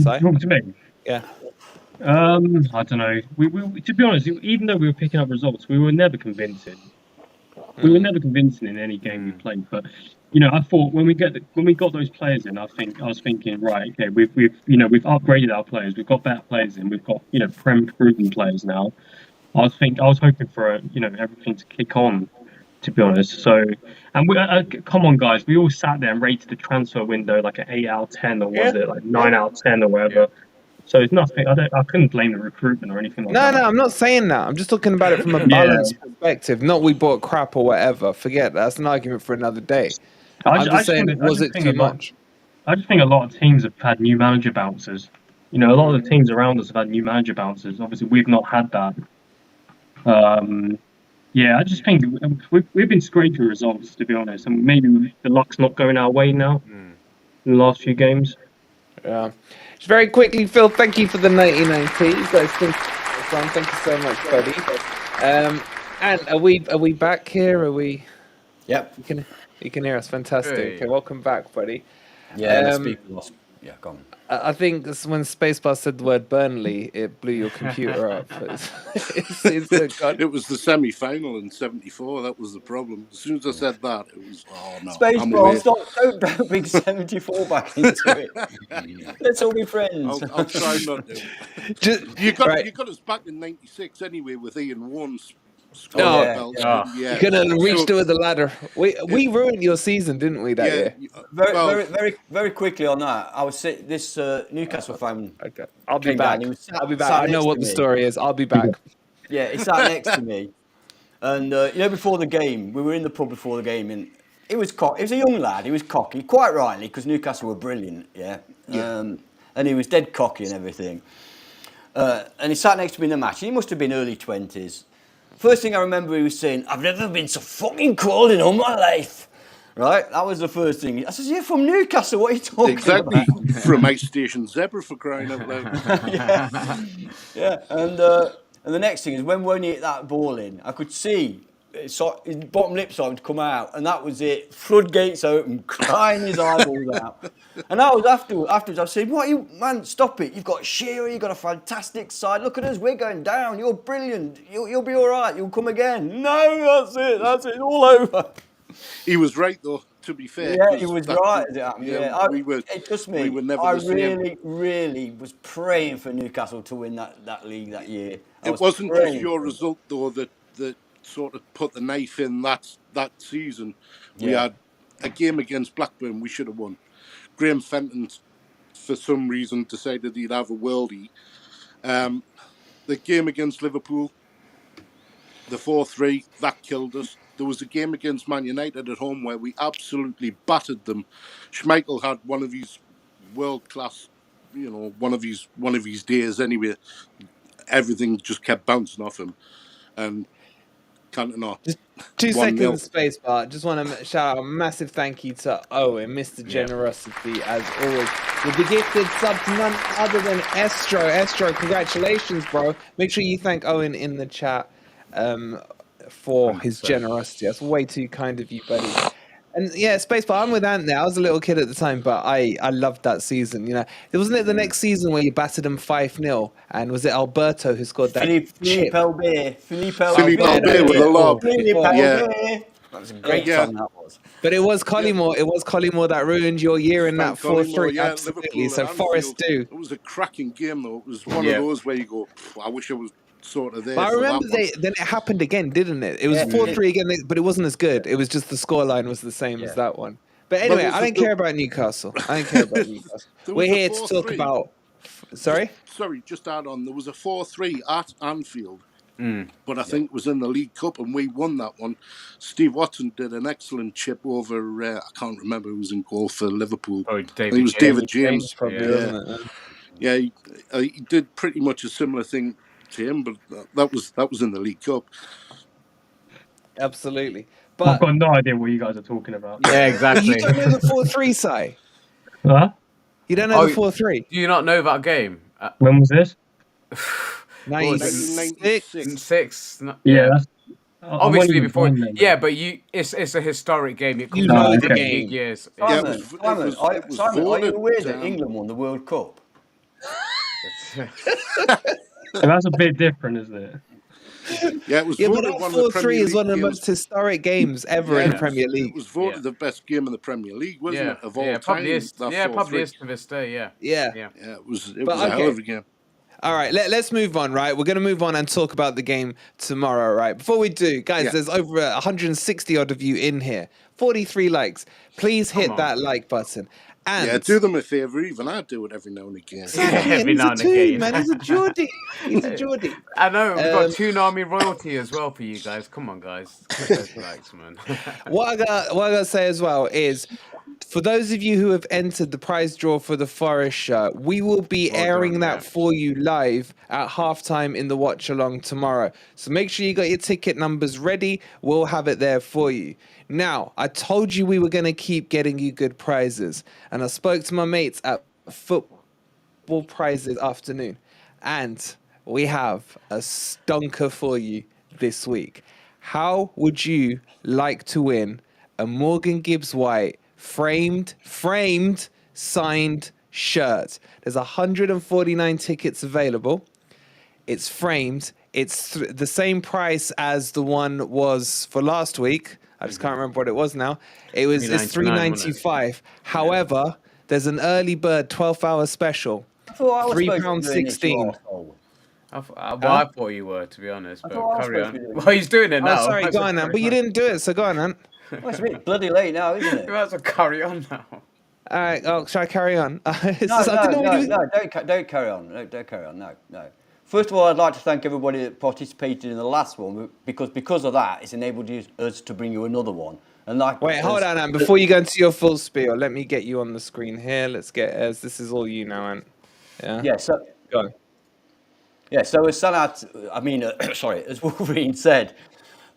S6: Talk to me.
S1: Yeah.
S6: I don't know. We to be honest, even though we were picking up results, we were never convincing. We were never convincing in any game we played. But I thought when we got those players in, I was thinking, right, okay, we've upgraded our players, we've got better players in, we've got Prem proven players now. I was hoping for everything to kick on, to be honest. So, and come on, guys, we all sat there and rated the transfer window like an 8 out of 10, or was it like 9 out of 10 or whatever.
S3: Yeah.
S6: So it's nothing. I couldn't blame the recruitment or anything like
S1: No,
S6: that.
S1: I'm not saying that. I'm just talking about it from a balanced perspective. Not we bought crap or whatever. Forget that. That's an argument for another day. I'm just saying, was it too much?
S6: I just think a lot of teams have had new manager bounces. A lot of the teams around us have had new manager bounces. Obviously, we've not had that. I just think we've been scraping results, to be honest, and maybe the luck's not going our way now in the last few games.
S1: Yeah. Just very quickly, Phil, thank you for the 99p. You guys think thank you so much, buddy. And are we back here? Are we?
S2: Yep.
S1: You can hear us. Fantastic.
S3: Hey.
S1: Okay, welcome back, buddy.
S2: Yeah, the speaker lost. Yeah, go on.
S1: I think when Spacebar said the word Burnley, it blew your computer up.
S5: It was the semi-final in '74. That was the problem. As soon as I said that, it was no.
S2: Spacebar, don't bring 74 back into it. Let's all be friends.
S5: I'll try not to. You got us back in '96 anyway with Ian Warren's.
S1: You're gonna reach to the ladder. We ruined your season, didn't we? That year.
S2: Very quickly on that. I was this Newcastle fan.
S1: Okay, I'll be back. I'll be back. I know what the story is. I'll be back.
S2: Yeah, he sat next to me, and before the game, we were in the pub before the game, and he was cocky. He was a young lad. He was cocky, quite rightly, because Newcastle were brilliant. Yeah. And he was dead cocky and everything. And he sat next to me in the match. He must have been early 20s. First thing I remember he was saying, I've never been so fucking cold in all my life. Right? That was the first thing. I said, you're from Newcastle, what are you talking about?
S5: Exactly. From Ice Station Zebra, for crying out loud.
S2: Yeah. And the next thing is when he hit that ball in, I could see his bottom lip started to come out, and that was it. Floodgates open, crying his eyeballs out. And that was afterwards I said, man, stop it. You've got Shearer, you've got a fantastic side. Look at us, we're going down. You're brilliant. You'll be all right. You'll come again. No, that's it, all over.
S5: He was right, though, to be fair.
S2: Yeah, he was right as it happened. Trust me,
S5: we were never
S2: I
S5: the same.
S2: really was praying for Newcastle to win that league that year.
S5: It wasn't just your result, though, that sort of put the knife in that season. We had a game against Blackburn we should have won. Graham Fenton, for some reason, decided he'd have a worldie. The game against Liverpool, the 4-3, that killed us. There was a game against Man United at home where we absolutely battered them. Schmeichel had one of his world-class, one of his days anyway. Everything just kept bouncing off him. And Cantona.
S1: Just 2 seconds space bar. Just want to shout out a massive thank you to Owen, Mr. Generosity, as always. With the gifted sub to none other than Estro. Estro, congratulations, bro. Make sure you thank Owen in the chat for his generosity. That's way too kind of you, buddy. And yeah, Spacebar, I'm with Ant there. I was a little kid at the time, but I loved that season. Wasn't it the next season where you battered them 5-0? And was it Alberto who scored that?
S2: Philippe Albert.
S5: Philippe Albert with a lob.
S2: That was a great song, that was.
S1: But it was Collymore. It was Collymore that ruined your year in that 4-3.
S5: Yeah,
S1: absolutely. So Forest do.
S5: It was a cracking game, though. It was one of those where you go, I wish I was sort of there.
S1: But I remember then it happened again, didn't it? It was 4-3 again, but it wasn't as good. It was just the scoreline was the same as that one. But anyway, I don't care about Newcastle. We're here to talk about... Sorry,
S5: just add on. There was a 4-3 at Anfield, but I think it was in the League Cup, and we won that one. Steve Watson did an excellent chip over, I can't remember who was in goal for Liverpool.
S3: Oh,
S5: it was David James.
S1: Probably, wasn't it?
S5: Yeah, he did pretty much a similar thing to him, but that was in the League Cup.
S1: Absolutely. But
S6: I've got no idea what you guys are talking about.
S3: Yeah, exactly.
S1: You don't know the 4-3, Si?
S6: Huh?
S1: You don't know the 4-3?
S3: Do you not know that game?
S6: When was this?
S1: 96.
S6: Yeah, that's
S3: obviously before. Yeah, but it's a historic game. It
S1: You know the
S3: game.
S1: game.
S3: Years.
S2: Simon, are you aware that England won the World Cup?
S6: So that's a bit different, isn't it?
S5: Yeah, it was
S1: Yeah, but
S5: voted
S1: that
S5: one of the
S1: 4-3
S5: Premier
S1: is
S5: League
S1: one of the
S5: games.
S1: most historic games ever in the
S5: it
S1: Premier
S5: was,
S1: League.
S5: it was voted the best game in the Premier League, wasn't it, of all
S3: probably
S5: time?
S3: is.
S5: That
S3: Yeah, probably
S5: 4-3.
S3: is to this day. Yeah,
S1: Yeah.
S3: yeah.
S5: Yeah, it was
S1: But
S5: a hell
S1: okay.
S5: of a game.
S1: All right, let's move on, right? We're going to move on and talk about the game tomorrow, right? Before we do, guys,
S5: Yeah.
S1: there's over 160 odd of you in here. 43 likes. Please hit
S3: on.
S1: that like button. And
S5: Yeah, do them a favour. Even I do it every now and again.
S1: exactly, and
S3: Every
S1: he's
S3: now
S1: a
S3: and
S1: two,
S3: again.
S1: man. He's a Geordie. He's a Geordie.
S3: I know we've got
S1: Um,
S3: Toon Army royalty as well for you guys. Come on, guys, click those likes, man.
S1: what I gotta say as well is, for those of you who have entered the prize draw for the Forest shirt, we will be
S3: Well
S1: airing
S3: done,
S1: that
S3: yeah.
S1: for you live at halftime in the watch along tomorrow. So make sure you got your ticket numbers ready. We'll have it there for you. Now, I told you we were going to keep getting you good prizes, and I spoke to my mates at Football Prizes afternoon, and we have a stonker for you this week. How would you like to win a Morgan Gibbs White framed, signed shirt? There's 149 tickets available. It's framed. It's the same price as the one was for last week. I just can't remember what it was now. It's $3.95. However, there's an early bird 12-hour special.
S2: I thought I was supposed to be doing this, you
S1: £3.16.
S2: arsehole.
S3: I thought you were, to be honest.
S2: I
S3: But
S2: thought I was
S3: carry
S2: supposed to be
S3: on.
S2: doing
S3: Well, he's doing it now.
S1: Oh, sorry, go on, Ant. But you didn't do it, so go on, Ant.
S2: Well, it's a bit bloody late now, isn't it?
S3: You might as well carry on now.
S1: All right, shall I carry on?
S2: No, don't carry on. Don't carry on. No. First of all, I'd like to thank everybody that participated in the last one because of that, it's enabled us to bring you another one. And
S1: Wait, hold on, Ant. Before you go into your full spiel, let me get you on the screen here. Let's get as this is all you now, Ant. Yeah.
S2: Yeah. So
S1: Go on.
S2: yeah. So as as Wolverine said,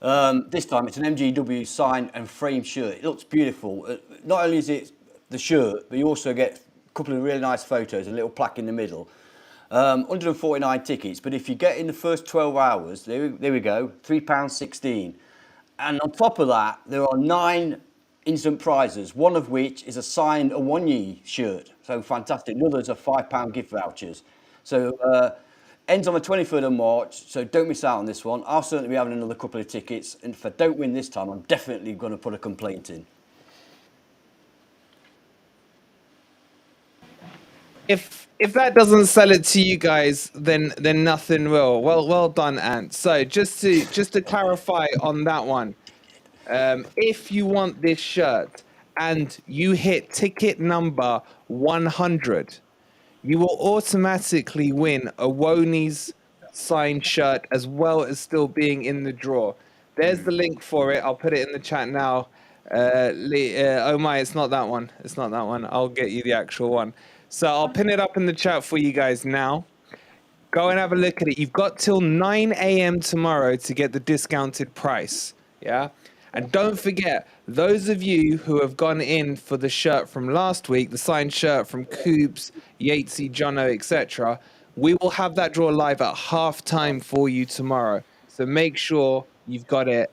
S2: this time it's an MGW signed and framed shirt. It looks beautiful. Not only is it the shirt, but you also get a couple of really nice photos, a little plaque in the middle. 149 tickets, but if you get in the first 12 hours, there we go, £3.16. And on top of that, there are 9 instant prizes, one of which is a signed Awonyi shirt. So fantastic. The others are £5 gift vouchers. So ends on the 23rd of March, so don't miss out on this one. I'll certainly be having another couple of tickets, and if I don't win this time, I'm definitely going to put a complaint in.
S1: If that doesn't sell it to you guys, then nothing will. Well done, Ant. So just to clarify on that one, if you want this shirt and you hit ticket number 100, you will automatically win a Woni's signed shirt as well as still being in the draw. There's the link for it. I'll put it in the chat now. Oh my, it's not that one. It's not that one. I'll get you the actual one. So I'll pin it up in the chat for you guys now. Go and have a look at it. You've got till 9 a.m. tomorrow to get the discounted price. Yeah? And don't forget, those of you who have gone in for the shirt from last week, the signed shirt from Coops, Yatesy, Jono, etc., we will have that draw live at halftime for you tomorrow. So make sure you've got it,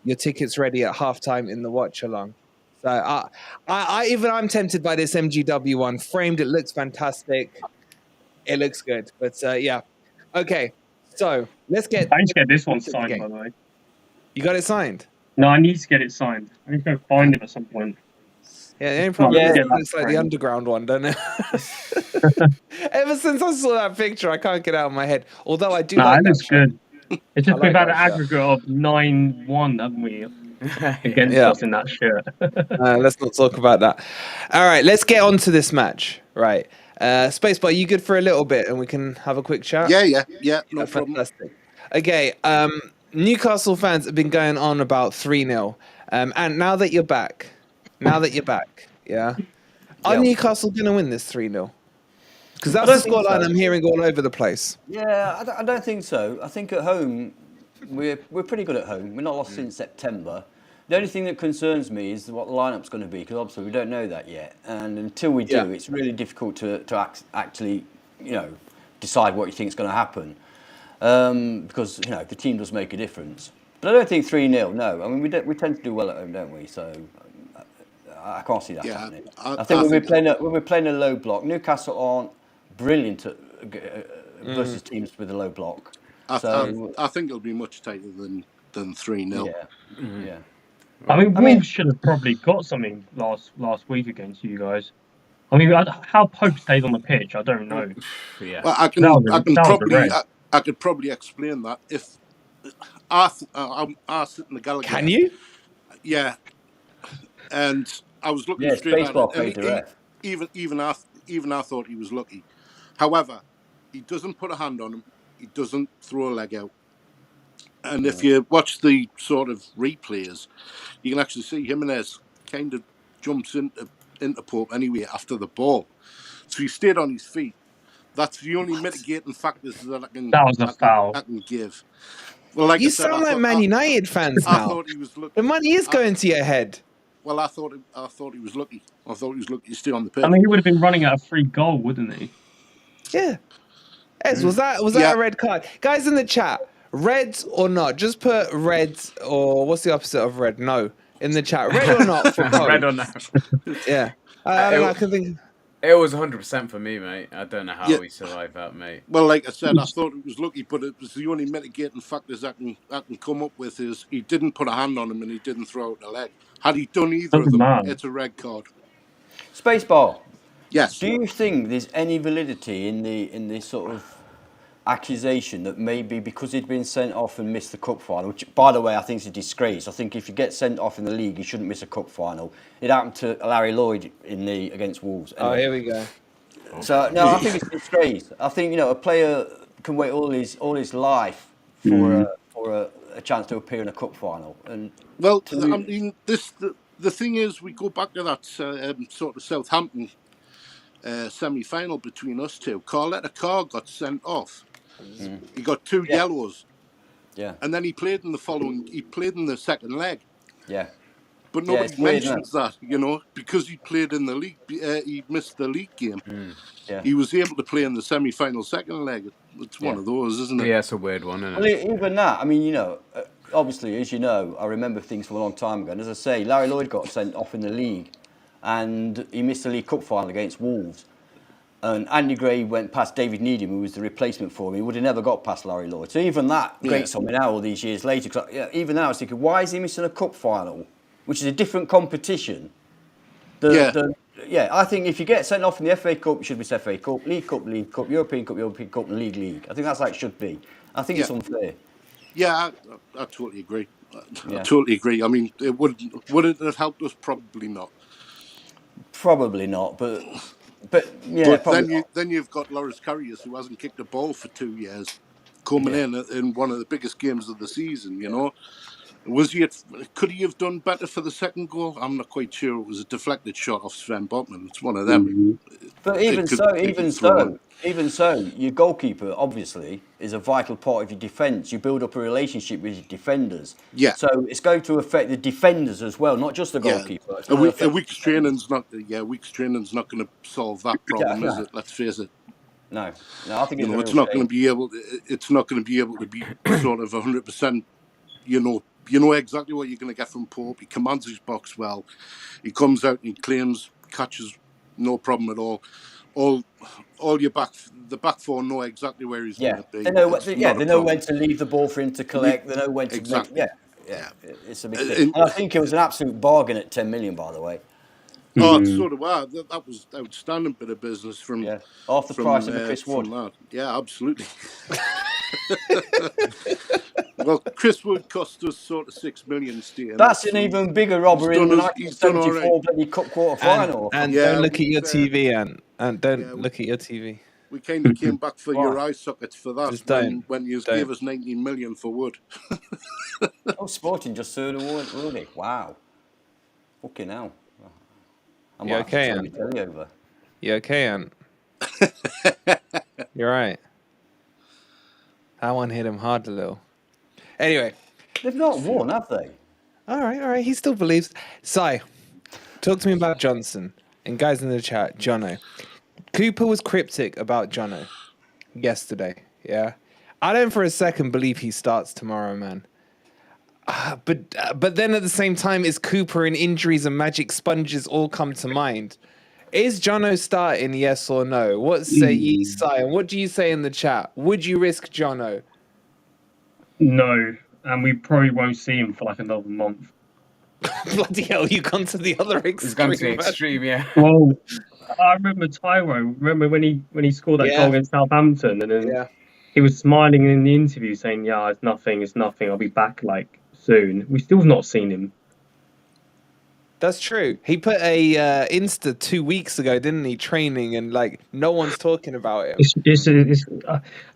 S1: your tickets ready at halftime in the watch along. So I'm tempted by this MGW one. Framed, it looks fantastic. It looks good. But yeah. Okay. So let's get.
S6: I need to get this one
S1: into the
S6: signed,
S1: game.
S6: by the way.
S1: You got it signed?
S6: No, I need to get it signed. I need to go find it at some point.
S1: Yeah, the only problem
S2: Yeah.
S1: is it looks like the underground one, doesn't it? Ever since I saw that picture, I can't get it out of my head. Although I do
S6: Nah,
S1: like
S6: it
S1: that
S6: looks
S1: shirt.
S6: good. It's just
S1: I like
S6: we've had an
S1: that shirt.
S6: aggregate of 9-1, haven't we? Against
S1: Yeah.
S6: us in that shirt.
S1: Let's not talk about that. All right, let's get on to this match. Right. Spacebar, you good for a little bit and we can have a quick chat?
S5: Yeah, no problem.
S1: Fantastic. Okay, Newcastle fans have been going on about 3-0. And now that you're back, yeah, are
S2: Yeah.
S1: Newcastle going to win this 3-0? Because that's the
S2: don't think
S1: scoreline
S2: so.
S1: I'm hearing all over the place.
S2: Yeah, I don't think so. I think at home, we're pretty good at home. We're not lost since September. The only thing that concerns me is what the lineup's going to be, because obviously we don't know that yet. And until we do,
S1: Yeah.
S2: it's really difficult to actually, decide what you think is going to happen. Because the team does make a difference. But I don't think 3-0. No, I mean we tend to do well at home, don't we? So I can't see that
S5: Yeah,
S2: happening.
S5: I
S2: I think when
S5: think
S2: we're playing a low block, Newcastle aren't brilliant at, versus teams with a low block.
S5: I think it'll be much tighter than 3-0.
S2: Yeah, yeah.
S6: I mean, Wolves should have probably got something last week against you guys. I mean, how Pope stayed on the pitch, I don't know.
S3: Yeah.
S5: Well, I could probably explain that if I sit in the Gallagher.
S1: Can you?
S5: Yeah, and I was looking
S2: Yeah,
S5: straight at
S2: Spacebar
S5: it,
S2: paid the ref.
S5: even I thought he was lucky. However, he doesn't put a hand on him. He doesn't throw a leg out. And if you watch the sort of replays, you can actually see Jimenez kind of jumps into Pope anyway after the ball. So he stayed on his feet. That's the only mitigating factors that
S6: That was a foul.
S5: I can give. Well, like
S1: You
S5: I said,
S1: sound like Man United fans
S5: I
S1: now.
S5: thought he was lucky.
S1: The money is going to your head.
S5: Well, I thought he was lucky. I thought he was lucky to stay on the pitch.
S6: I mean, he would have been running at a free goal, wouldn't he?
S1: Yeah. Ez, was that a red card? Guys in the chat, red or not? Just put red or what's the opposite of red? No. In the chat. Red or not for Pope?
S3: Red or no?
S1: Yeah. I can think.
S3: It was 100% for me, mate. I don't know how we survived that, mate.
S5: Well, like I said, I thought it was lucky, but it was the only mitigating factors I can come up with is he didn't put a hand on him and he didn't throw out the leg. Had he done either of them, it's a red card.
S2: Spacebar.
S5: Yes.
S2: Do you think there's any validity in this sort of accusation that maybe because he'd been sent off and missed the cup final, which by the way I think is a disgrace. I think if you get sent off in the league, you shouldn't miss a cup final. It happened to Larry Lloyd against Wolves.
S1: Anyway. Oh, here we go.
S2: So no, I think it's a disgrace. I think a player can wait all his life for a chance to appear in a cup final. And
S5: well, I mean, the thing is, we go back to that sort of Southampton semi-final between us two. Carletta Carr got sent off. He got 2 yellows.
S2: Yeah.
S5: And then he played in the second leg.
S2: Yeah.
S5: But nobody mentions that, because he played in the league. He missed the league game.
S2: Yeah.
S5: He was able to play in the semi-final second leg. It's one of those, isn't it?
S3: Yeah, it's a weird one, isn't it?
S2: Well, even that, I mean, obviously, as you know, I remember things from a long time ago. And as I say, Larry Lloyd got sent off in the league and he missed the League Cup final against Wolves. And Andy Gray went past David Needham, who was the replacement for him. He would have never got past Larry Lloyd. So even that grates on me now all these years later. Cause even now I was thinking, why is he missing a cup final, which is a different competition? I think if you get sent off in the FA Cup, it should be FA Cup, League Cup, European Cup, and League. I think that's how it should be. I think it's unfair.
S5: Yeah, I totally agree. I totally agree. I mean, would it have helped us? Probably not.
S2: Probably not, but
S5: then you've got Loris Karius, who hasn't kicked a ball for 2 years, coming in one of the biggest games of the season. Could he have done better for the second goal? I'm not quite sure. It was a deflected shot off Sven Botman. It's one of them.
S2: But even so, your goalkeeper obviously is a vital part of your defence. You build up a relationship with your defenders.
S5: Yeah.
S2: So it's going to affect the defenders as well, not just the goalkeeper.
S5: A week's training's not going to solve that problem, is it? Let's face it.
S2: No, I think
S5: it's not going to be able. It's not going to be able to be sort of 100%. You know exactly what you're going to get from Pope. He commands his box well. He comes out and he claims, catches, no problem at all. All your the back four know exactly where he's going to be.
S2: They know when to leave the ball for him to collect. They know when to
S5: exactly.
S2: It's a big thing. And I think it was an absolute bargain at 10 million, by the way.
S5: Oh, so do I. That was outstanding bit of business from
S2: half the price of a Chris Wood.
S5: Yeah, absolutely. Well, Chris Wood cost us sort of 6 million.
S2: That's an even bigger robbery than the 1974 bloody cup quarter final.
S1: And don't look at your TV, and don't look at your TV.
S5: We kind of came back for your eye sockets for that when you gave us 19 million for Wood.
S2: Sporting just threw the Wood, really? Wow. Fucking hell.
S1: You okay, Ant? You okay, Ant? You're right. That one hit him hard a little. Anyway.
S2: They've not won, have they?
S1: All right. He still believes. Si, talk to me about Johnson. And guys in the chat, Jono. Cooper was cryptic about Jono yesterday, yeah? I don't for a second believe he starts tomorrow, man. But then at the same time, is Cooper and injuries and magic sponges all come to mind? Is Jono starting, yes or no? What say ye, Si? And what do you say in the chat? Would you risk Jono?
S6: No, and we probably won't see him for like another month.
S1: Bloody hell, you gone to the other extreme.
S3: He's gone to the
S1: man.
S3: extreme, yeah.
S6: Well, I remember Tyro. Remember when he scored that
S1: Yeah.
S6: goal against Southampton, and then
S1: Yeah.
S6: he was smiling in the interview, saying, "Yeah, it's nothing. It's nothing. I'll be back like soon." We still have not seen him.
S1: That's true. He put a Insta 2 weeks ago, didn't he? Training, and like no one's talking about it.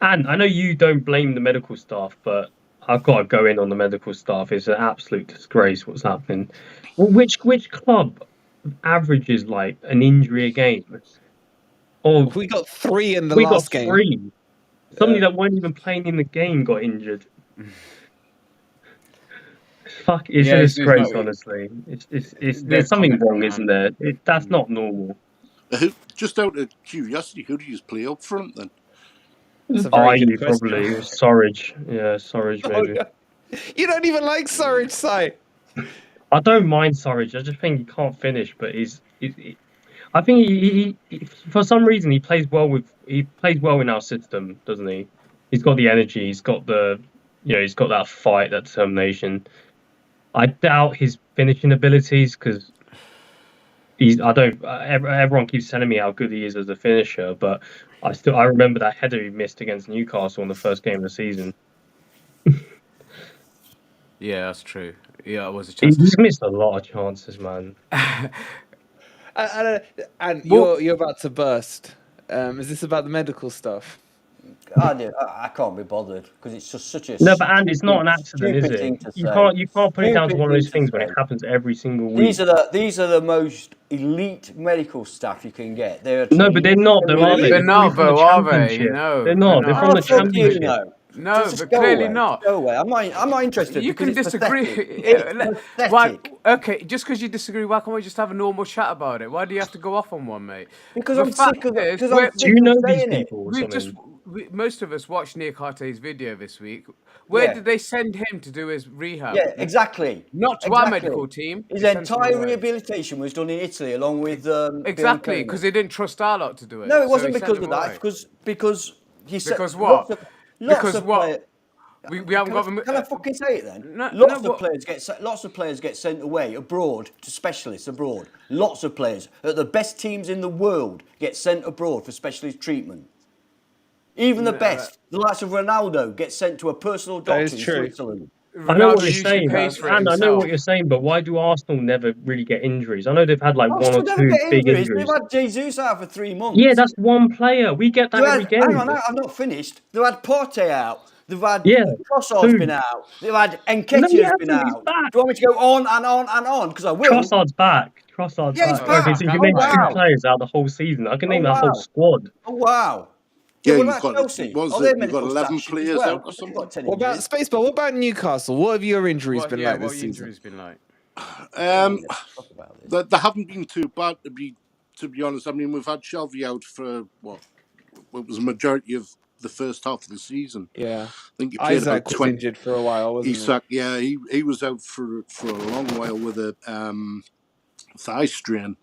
S6: And I know you don't blame the medical staff, but I've got to go in on the medical staff. It's an absolute disgrace what's happening. Well, which club averages like an injury a game? Or
S1: We got 3 in the
S6: we
S1: last
S6: got
S1: game.
S6: 3. Somebody that weren't even playing in the game got injured. Fuck, it's
S3: Yeah,
S6: a
S3: it's
S6: disgrace,
S3: not-
S6: honestly. There's something wrong, isn't there? That's not normal.
S5: Just out of curiosity, who do you play up front then?
S1: That's a very good
S6: You
S1: question.
S6: probably Surridge. Yeah, Surridge
S1: Oh,
S6: maybe.
S1: yeah. You don't even like Surridge, Si.
S6: I don't mind Surridge. I just think he can't finish, but I think he for some reason he plays well in our system, doesn't he? He's got the energy. He's got he's got that fight, that determination. I doubt his finishing abilities because everyone keeps telling me how good he is as a finisher, but I remember that header he missed against Newcastle in the first game of the season.
S3: Yeah, that's true. Yeah, it was a chance.
S6: He's missed a lot of chances, man.
S1: And
S3: Well-
S1: you're about to burst. Is this about the medical stuff?
S2: I can't be bothered because it's just such a
S6: No, but and it's not an accident, is
S2: stupid thing
S6: it?
S2: to
S6: You
S2: say.
S6: can't put it down to
S2: Stupid
S6: one of those
S2: thing
S6: things
S2: to
S6: when it
S2: say.
S6: happens every single week.
S2: These are the most elite medical staff you can get. They're
S6: No, but they're not, though, are they?
S3: They're not,
S6: from the
S3: though, are they?
S6: Championship.
S3: No,
S6: They're not. They're from the
S2: fuck you,
S6: Championship.
S2: no.
S3: No,
S2: Just
S3: but
S2: go
S3: clearly
S2: away.
S3: not.
S2: Go away. I'm not interested.
S3: You can
S2: because it's
S3: disagree.
S2: pathetic.
S3: Yeah,
S2: It's pathetic.
S3: why? Okay, just because you disagree, why can't we just have a normal chat about it? Why do you have to go off on one, mate?
S2: Because
S3: The
S2: I'm
S3: fact
S2: sick of it.
S3: is,
S2: Because
S3: we're-
S2: I'm
S6: Do
S2: sick
S6: you
S2: of
S6: know these
S2: saying it.
S6: people or
S3: We
S6: something?
S3: most of us watched Nick Carte's video this week. Where
S2: Yeah.
S3: did they send him to do his rehab?
S2: Yeah, exactly.
S3: Not to our
S2: Exactly.
S3: medical team.
S2: His
S3: They sent him
S2: entire
S3: away.
S2: rehabilitation was done in Italy, along with
S3: Exactly, because they didn't trust our lot to do it.
S2: No, it
S3: so
S2: wasn't
S3: he sent
S2: because
S3: them
S2: of that.
S3: away.
S2: Because he said
S3: Because what?
S2: Lots
S3: Because
S2: of
S3: what?
S2: players-
S3: We haven't got them.
S2: Can I fucking say it then?
S3: No,
S2: lots
S3: no,
S2: of players get sent away abroad to specialists abroad. Lots of players at the best teams in the world get sent abroad for specialist treatment. Even the best, the likes of Ronaldo, get sent to a personal doctor
S1: is
S2: in
S1: true.
S2: Switzerland.
S6: I know what
S3: Ronaldo
S6: you're
S3: usually
S6: saying,
S3: pays for it
S6: and I know
S3: himself.
S6: what you're saying, but why do Arsenal never really get injuries? I know they've had like one or
S2: Arsenal never
S6: two
S2: get
S6: big
S2: injuries.
S6: injuries.
S2: They've had Jesus out for 3 months.
S6: Yeah, that's one player. We get that every game.
S2: Hang on, I'm not finished. They've had Partey out. They've had
S6: Yeah,
S2: Trossard's
S6: who?
S2: been out. They've had
S6: No,
S2: Nketiah's
S6: he
S2: been
S6: hasn't, he's
S2: out.
S6: back.
S2: Do you want me to go on and on and on? Because I will.
S6: Trossard's back. Trossard's
S2: Yeah, he's
S6: back. Okay,
S2: back.
S6: so you can
S3: Oh,
S6: name
S3: wow.
S6: 2 players out of the whole season. I can name that whole
S2: wow.
S6: squad.
S2: Oh, wow.
S5: Yeah,
S2: what
S5: you've
S2: about
S5: got
S2: Chelsea?
S5: was
S2: Oh,
S5: it?
S2: they're
S5: You've got
S2: medical
S5: 11
S2: staff as
S5: players
S2: well.
S5: out or
S2: They've
S5: something.
S2: got 10
S1: What about
S2: injuries.
S1: Spacebar? What about Newcastle? What have your injuries been like
S3: what
S1: this
S3: have
S1: season?
S3: injuries been like?
S2: Talk about this.
S5: They haven't been too bad to be honest. I mean, we've had Shelby out for what was the majority of the first half of the season.
S1: Yeah.
S5: I think he played
S1: Isaac
S5: about
S1: was
S5: 20.
S1: injured for a while, wasn't
S5: Isak, yeah, he was out for a long while with a thigh strain.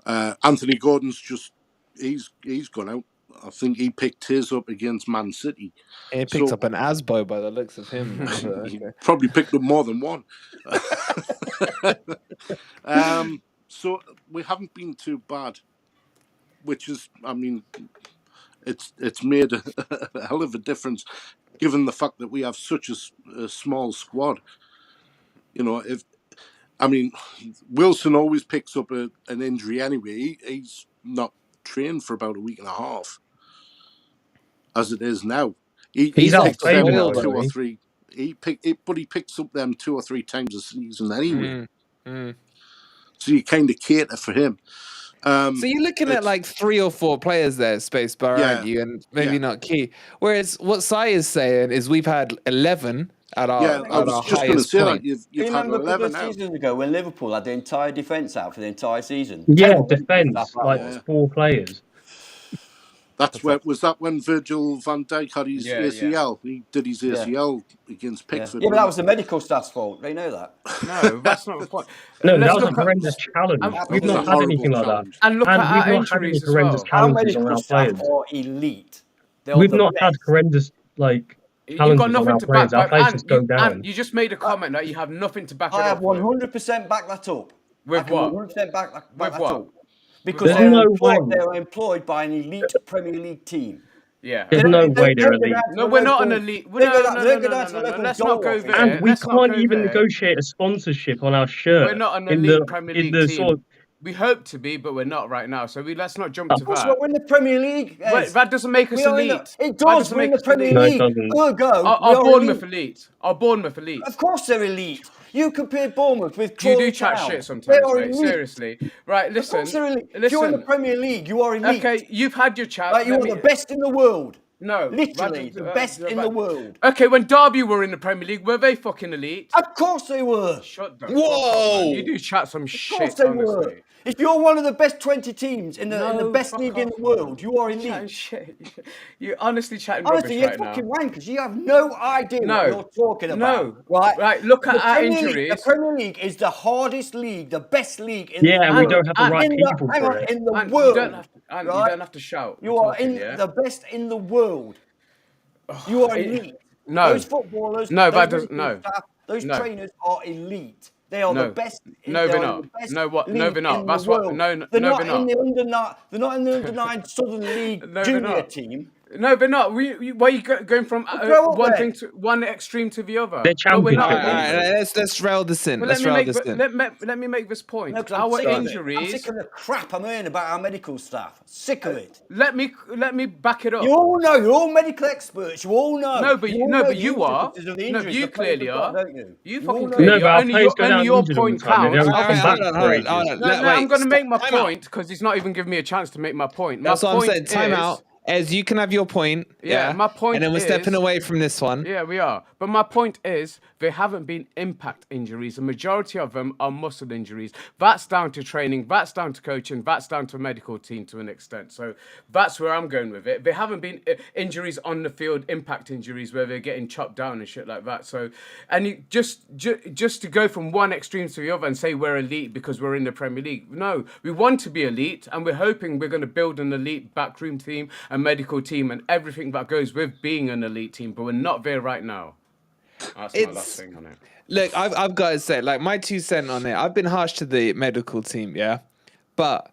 S5: Anthony Gordon's he's gone out. I think he picked his up against Man City.
S1: he? He picked
S5: So-
S1: up an Asbo by the looks of him. So,
S5: He
S1: okay.
S5: probably picked up more than one. So we haven't been too bad, which is, I mean, it's made a hell of a difference, given the fact that we have such a small squad. You know, Wilson always picks up an injury anyway. He's not trained for about a week and a half, as it is now.
S6: He's out
S1: like
S6: of favour
S1: Seville,
S6: now,
S5: two
S1: though,
S5: or
S6: isn't he?
S5: three. But he picks up them 2 or 3 times a season anyway. So you kind of cater for him.
S1: So you're looking at
S5: it's-
S1: like 3 or 4 players there, Spacebar,
S5: Yeah.
S1: aren't you? And maybe
S5: Yeah.
S1: not key. Whereas what Sai is saying is we've had 11 at our,
S5: Yeah, I
S1: at
S5: was
S1: our
S5: just going to
S1: highest
S5: say
S1: point.
S5: that you've
S2: Do you
S5: had
S2: remember a couple
S5: 11
S2: of
S5: out.
S2: seasons ago when Liverpool had the entire defence out for the entire season?
S6: Yeah,
S2: Terrible
S6: defence,
S2: stuff that
S6: like
S2: was.
S6: 4 players.
S5: Was that when Virgil van Dijk had his
S3: Yeah,
S5: ACL? He did his ACL against
S2: Yeah.
S5: Pickford.
S2: Yeah, but that was the medical staff's fault. They know that.
S3: No, that's not the point.
S6: No,
S3: Let's
S6: that was a
S3: look at-
S6: horrendous challenge. We've
S2: It was
S6: not
S2: a
S6: had anything like that.
S5: challenge.
S3: And look
S6: And
S3: at
S6: we've
S3: our
S6: not had any
S3: injuries as
S6: horrendous
S3: well.
S2: Our
S6: challenges on
S2: medical
S6: our
S2: staff
S6: players.
S2: are elite. They're
S6: We've
S2: the
S6: not had
S2: best.
S6: horrendous, like,
S3: You
S6: challenges
S3: got
S6: on
S3: nothing
S6: our
S3: to
S6: players.
S3: back.
S6: Our
S3: But
S6: players just go down.
S3: Ant, you just made a comment that you have nothing to back it
S2: I have
S3: up with.
S2: 100% back that up.
S3: With
S2: I can
S3: what?
S2: 100% back
S3: With
S2: that
S3: what?
S2: up. Because
S6: There's
S2: they're,
S6: no
S2: employed,
S6: way.
S2: they're employed by an elite Premier League team.
S3: Yeah.
S6: There's
S3: okay.
S6: no way they're
S2: They're gonna
S6: elite.
S2: have
S3: No,
S2: the
S3: we're not an
S2: local-
S3: elite.
S2: they're
S3: No,
S2: gonna-
S3: no,
S2: they're
S3: no,
S2: gonna
S3: no,
S2: have
S3: no,
S2: the
S3: no.
S2: local
S3: Let's not
S2: dole
S3: go
S2: office.
S3: there.
S6: And we
S3: Let's not
S6: can't
S3: go
S6: even
S3: there.
S6: negotiate a sponsorship on our shirt.
S3: We're not an
S6: in
S3: elite
S6: the,
S3: Premier
S6: in
S3: League
S6: the
S3: team.
S6: sort of,
S3: We hope to be, but we're not right now. So let's not jump to
S2: That's
S3: that.
S2: what we're in the Premier League.
S3: Wait, that doesn't make us
S2: We are in the-
S3: elite.
S2: It
S3: That
S2: does.
S3: doesn't
S2: We're in
S3: make
S2: the
S3: us
S2: Premier
S3: elite.
S6: No, it
S2: League.
S6: doesn't.
S2: Ergo, we
S3: Are
S2: are
S3: Bournemouth
S2: elite.
S3: elite? Are Bournemouth elite?
S2: Of course they're elite. You compare Bournemouth with
S3: You do
S2: Crawley
S3: chat
S2: Town.
S3: shit
S2: They
S3: sometimes,
S2: are
S3: mate.
S2: elite.
S3: Seriously. Right,
S2: Of
S3: listen.
S2: course they're elite. If you're in the
S3: Listen.
S2: Premier League, you are elite.
S3: Okay, you've had your chat.
S2: Right, you
S3: Let
S2: are
S3: me-
S2: the best in the world.
S3: No.
S2: Literally, the best in the world.
S3: Okay, when Derby were in the Premier League, were they fucking elite?
S2: Of course they were.
S3: Shut the
S1: Whoa!
S3: fuck up, man. You do chat some
S2: Of course
S3: shit,
S2: they
S3: honestly.
S2: were. If you're one of the best 20 teams in the
S3: No,
S2: best
S3: fuck
S2: league in
S3: off,
S2: the world, you are
S3: You're chatting
S2: elite.
S3: shit. You're honestly chatting
S2: Honestly,
S3: rubbish
S2: you're
S3: right
S2: fucking
S3: now.
S2: wankers. You have no idea
S3: No.
S2: what you're talking about.
S3: No.
S2: Right?
S3: Right, look at
S2: The
S3: our
S2: Premier League-
S3: injuries.
S2: The Premier League is the hardest league, the best league in
S6: Yeah,
S2: the
S6: and
S2: world.
S6: we don't have the right
S2: In the-
S6: people
S2: hang
S6: for
S2: on,
S6: it.
S2: in the
S3: And
S2: world.
S3: you don't have to shout.
S2: You
S3: We're
S2: are
S3: talking,
S2: in
S3: yeah?
S2: the best in the world. You are elite.
S3: No.
S2: Those footballers,
S3: No,
S2: those
S3: that doesn't-
S2: medical
S3: no.
S2: staff, those
S3: No.
S2: trainers are elite. They are
S3: No.
S2: the best.
S3: No,
S2: they
S3: they're
S2: are
S3: not.
S2: the best
S3: No, what? No,
S2: league
S3: they're not.
S2: in
S3: That's
S2: the
S3: what-
S2: world.
S3: no,
S2: They're
S3: no,
S2: not
S3: they're
S2: in
S3: not.
S2: the under. They're not in the under-9 Southern League
S3: No, they're
S2: junior
S3: not.
S2: team.
S3: No, they're not. Why are you going from
S2: grow up
S3: one
S2: then.
S3: thing to one extreme to the other?
S6: They're
S3: But we're not
S6: championship
S1: All
S3: elite.
S1: right, let's rail this in.
S3: But
S1: Let's rail this in.
S3: let me make this point.
S2: No, 'cause I'm
S3: Our
S2: sick of it. I'm
S3: injuries.
S2: sick of the crap I'm hearing about our medical staff. Sick of it.
S3: Let me back it up.
S2: You all know. You're all medical experts. You all know.
S3: No, but
S2: all
S3: you
S2: know the
S3: you are.
S2: intricacies of the
S3: No,
S2: injuries
S3: you
S2: the players
S3: clearly
S2: have got,
S3: are.
S2: don't you?
S3: You
S2: all
S3: fucking
S2: know
S3: clearly
S6: No,
S2: it.
S6: but
S3: are.
S6: our
S3: Only
S6: players
S3: your,
S6: go down
S3: only your
S6: injured all the
S3: point
S6: time. They
S3: counts.
S6: don't
S1: All
S6: come
S1: right,
S6: back
S1: hold
S6: for
S1: on.
S6: ages.
S3: No, I'm going to make my point because he's not even giving me a chance to make my point.
S1: That's
S3: My
S1: what I'm
S3: point
S1: saying. Time
S3: is-
S1: out. Ez, you can have your point.
S3: Yeah, my point
S1: And then we're stepping
S3: is-
S1: away from this one.
S3: Yeah, we are. But my point is, they haven't been impact injuries. The majority of them are muscle injuries. That's down to training, that's down to coaching, that's down to a medical team to an extent. So that's where I'm going with it. They haven't been injuries on the field, impact injuries where they're getting chopped down and shit like that. So, and you just to go from one extreme to the other and say we're elite because we're in the Premier League. No, we want to be elite, and we're hoping we're going to build an elite backroom team, a medical team, and everything that goes with being an elite team. But we're not there right now. That's my last thing on it.
S1: Look, I've got to say, like, my 2 cents on it. I've been harsh to the medical team, yeah, but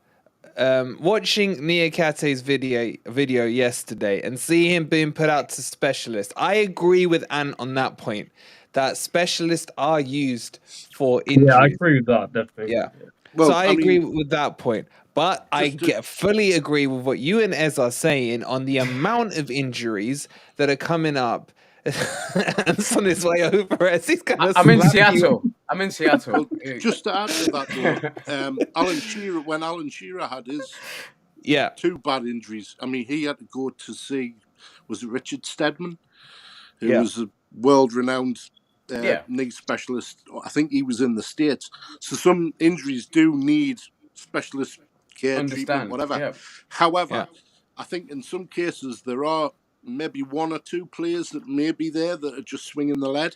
S1: watching Niakate's video yesterday and see him being put out to specialists, I agree with Ant on that point. That specialists are used for injuries.
S6: Yeah, I agree with that, definitely.
S1: Yeah.
S5: Well,
S1: So I
S5: I
S1: agree
S5: mean-
S1: with that point. But I fully agree with what you and Ez are saying on the amount of injuries that are coming up. And on his way over, as he's gonna
S3: I'm in
S1: slap you.
S3: Seattle. I'm in Seattle.
S5: Just to add to that, though, Alan Shearer, when Alan Shearer had his
S1: Yeah.
S5: 2 bad injuries, I mean, he had to go to see, was it Richard Stedman, who
S1: Yeah.
S5: was a world-renowned
S3: Yeah.
S5: knee specialist. I think he was in the States. So some injuries do need specialist care, treatment,
S3: Understand.
S5: whatever.
S3: Yeah.
S5: However, I think in some cases there are maybe 1 or 2 players that may be there that are just swinging the lead.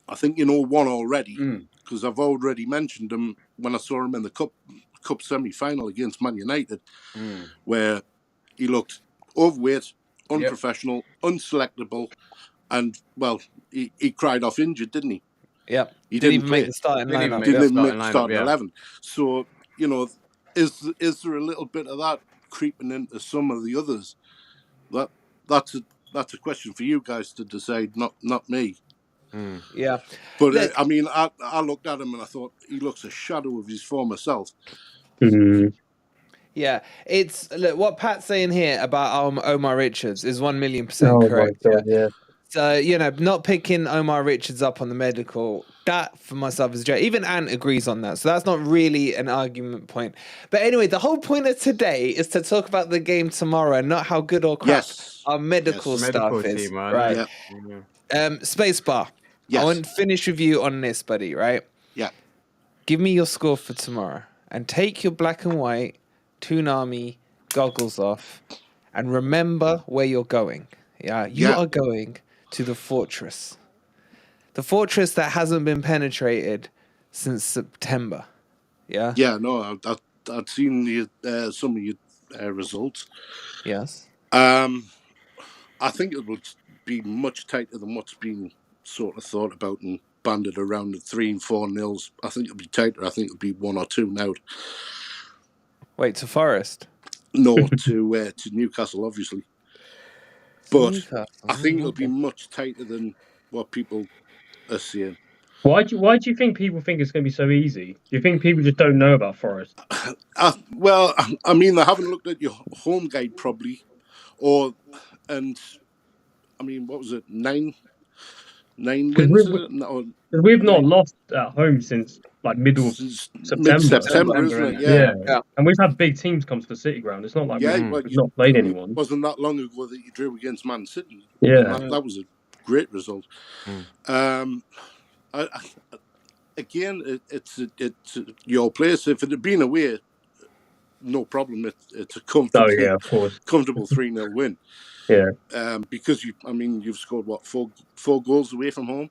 S5: I think you know one already because I've already mentioned him when I saw him in the cup semi-final against Man United, where he looked overweight, unprofessional, unselectable, and well, he cried off injured, didn't he?
S1: Yeah.
S5: He
S1: Didn't
S5: didn't
S1: even
S5: play.
S1: make the starting
S3: Didn't even
S1: lineup.
S3: make
S5: Didn't
S3: the
S5: even make
S3: starting
S5: the
S3: lineup,
S5: starting
S3: yeah.
S5: 11. So is there a little bit of that creeping into some of the others? That's a question for you guys to decide, not me.
S1: Yeah.
S5: But
S1: Look-
S5: I mean, I looked at him and I thought he looks a shadow of his former self.
S6: Mm.
S1: Yeah. It's look what Pat's saying here about Omar Richards is 1,000,000% correct.
S6: Oh my God, yeah.
S1: So, not picking Omar Richards up on the medical, that for myself is joke. Even Ant agrees on that. So that's not really an argument point. But anyway, the whole point of today is to talk about the game tomorrow and not how good or crap
S5: Yes.
S1: our medical
S5: Yes.
S1: stuff
S3: Medical
S1: is.
S3: team, man.
S1: Right.
S5: Yeah.
S1: Spacebar.
S5: Yes.
S1: I want to finish with you on this, buddy, right?
S5: Yeah.
S1: Give me your score for tomorrow and take your black and white Toonami goggles off and remember where you're going. Yeah. You
S5: Yeah.
S1: are going to the fortress. The fortress that hasn't been penetrated since September. Yeah?
S5: Yeah, no, I'd seen some of your results.
S1: Yes.
S5: I think it will be much tighter than what's been sort of thought about and banded around at 3 and 4 nils. I think it'll be tighter. I think it'll be 1 or 2 now.
S1: Wait, to Forest.
S5: No, to Newcastle, obviously. But
S1: Newcastle,
S5: I think it'll be
S1: okay.
S5: much tighter than what people are saying.
S6: Why do you think people think it's going to be so easy? Do you think people just don't know about Forest?
S5: Well, I mean, they haven't looked at your home guide probably, and I mean, what was it, 9 wins?
S6: We've not lost at home since like middle of September.
S5: Mid-September, isn't it?
S1: Yeah.
S6: And we've had big teams come to the City Ground. It's not like we've not played anyone.
S5: It wasn't that long ago that you drew against Man City.
S6: Yeah.
S5: That was a great result. Again, it's your place. If it had been away, no problem. It's a comfortable,
S6: of course.
S5: comfortable 3-0 win.
S6: Yeah.
S5: Because you've scored what, four goals away from home.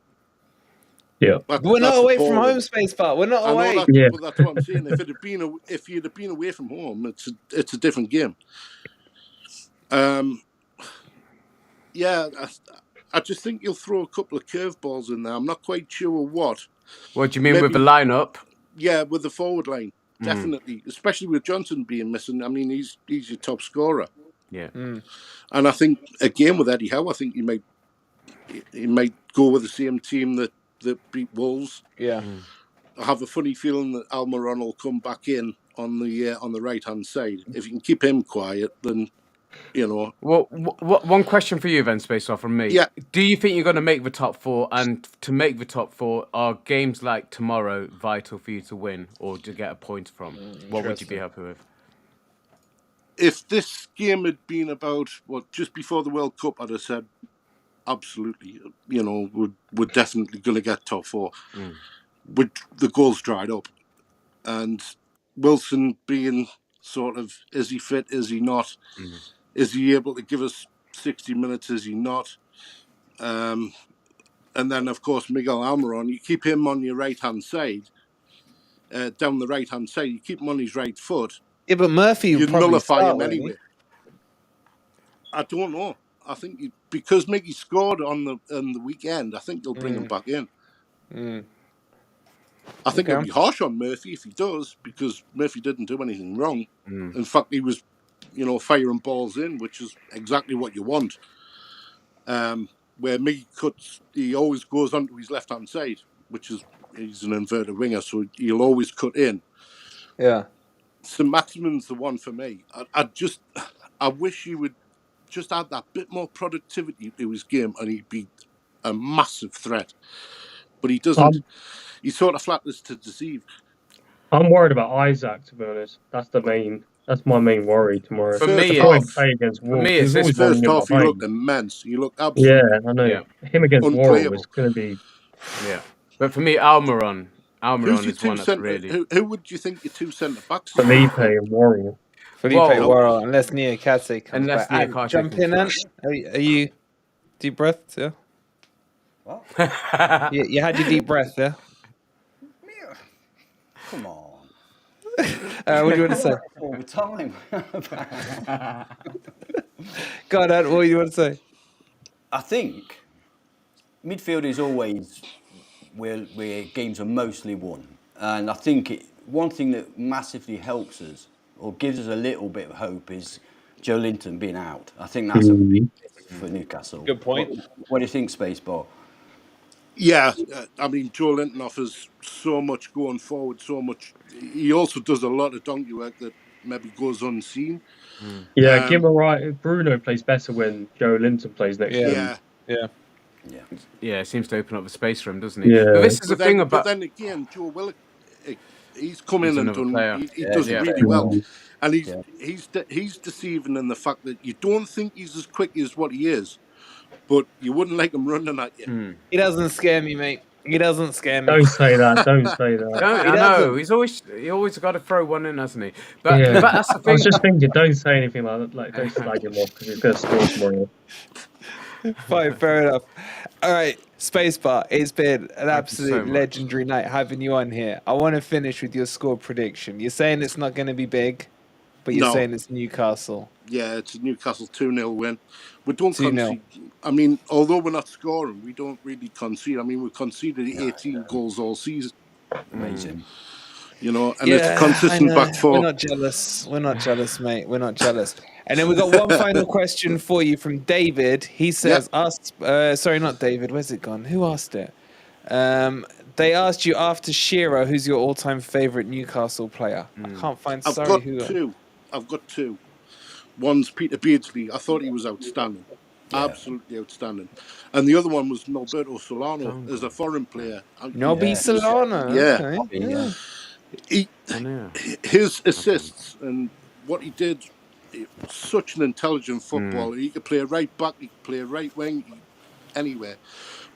S6: Yeah.
S1: We're not away from home, Spacebar. We're not away.
S5: But that's what I'm saying. If you'd have been away from home, it's a different game. I just think you'll throw a couple of curveballs in there. I'm not quite sure what.
S3: What do you mean with the lineup?
S5: Yeah, with the forward line, definitely, especially with Johnson being missing. I mean, he's your top scorer.
S3: Yeah.
S5: And I think again with Eddie Howe, I think he might go with the same team that beat Wolves.
S1: Yeah.
S5: I have a funny feeling that Almiron will come back in on the right hand side. If you can keep him quiet, then Well,
S3: one question for you then, Space Off, from me.
S5: Yeah.
S3: Do you think you're going to make the top 4? And to make the top 4, are games like tomorrow vital for you to win or to get a point from? What would you be happy with?
S5: If this game had been about just before the World Cup, I'd have said absolutely. We're definitely going to get top 4. With the goals dried up, and Wilson being sort of, is he fit? Is he not? Is he able to give us 60 minutes? Is he not? And then, of course, Miguel Almiron, you keep him on your right-hand side, down the right-hand side, you keep him on his right foot.
S1: Yeah, but Murphy
S5: you
S1: probably
S5: nullify
S1: start,
S5: him anyway. I don't know. I think because Miggy scored on the weekend, I think they'll bring him back in. I think it'll be harsh on Murphy if he does, because Murphy didn't do anything wrong. In fact, he was, firing balls in, which is exactly what you want. Where Miggy cuts, he always goes onto his left-hand side, which is, he's an inverted winger, so he'll always cut in.
S1: Yeah.
S5: St. Maximin's the one for me. I wish he would just add that bit more productivity to his game, and he'd be a massive threat. But he doesn't. He's sort of flatters to deceive.
S6: I'm worried about Isaac, to be honest. That's my main worry tomorrow.
S3: For me,
S6: play against Wolves.
S3: For me, it's this
S5: first half. You looked immense. You looked absolutely.
S6: Yeah, I know. Yeah. Him against Warren was going to be.
S3: Yeah, but for me, Almiron is one that's really.
S5: Who would you think your 2 centre backs?
S6: Felipe and Warren.
S1: Felipe Warren, unless Niakate comes back.
S3: Niakate
S1: jump in, Ant. Are you deep breath? Yeah.
S2: What?
S1: You had your deep breath, yeah.
S2: Come on.
S1: What do you want to say?
S2: All the time.
S1: Go on, Ant, what do you want to say?
S2: I think midfield is always where games are mostly won. And I think one thing that massively helps us or gives us a little bit of hope is Joe Linton being out. I think that's a big thing for Newcastle.
S1: Good point.
S2: What do you think, Spacebar?
S5: Yeah, I mean, Joe Linton offers so much going forward, so much. He also does a lot of donkey work that maybe goes unseen.
S6: Yeah, give him a right. Bruno plays better when Joe Linton plays next to him.
S3: Yeah, it seems to open up the space for him, doesn't he?
S6: Yeah.
S3: But this is the thing about.
S5: But then again, Joe Willock, he's come in and done. He does
S2: yeah,
S5: really well, and he's deceiving in the fact that you don't think he's as quick as what he is, but you wouldn't like him running at you.
S1: He doesn't scare me, mate. He doesn't scare me.
S6: Don't say that. Don't say that.
S3: I know he always got to throw one in, hasn't he? But,
S6: Yeah.
S3: but that's the
S6: I
S3: thing.
S6: was just thinking, don't say anything like that. Like, don't slag him off because he's going to score tomorrow.
S1: Fine, fair enough. All right, Spacebar, it's been an
S3: Thank you
S1: absolute
S3: so much.
S1: legendary night having you on here. I want to finish with your score prediction. You're saying it's not going to be big, but you're
S5: No.
S1: saying it's Newcastle.
S5: Yeah, it's a Newcastle 2-0 win. We don't
S1: 2-0.
S5: concede. I mean, although we're not scoring, we don't really concede. I mean, we've conceded 18 goals all season.
S2: Amazing.
S5: You know, and it's consistent back
S1: We're
S5: four.
S1: not jealous. We're not jealous, mate. We're not jealous. And then we got one final question for you from David. He says, sorry, not David. Where's it gone? Who asked it? They asked you after Shearer, who's your all-time favourite Newcastle player? I can't find.
S5: I've got two. One's Peter Beardsley. I thought he was outstanding. Absolutely outstanding. And the other one was Norberto Solano as a foreign player.
S1: Nobby Solano.
S5: Yeah.
S1: Okay.
S5: His assists and what he did, such an intelligent footballer. He could play right back, he could play right wing, anywhere.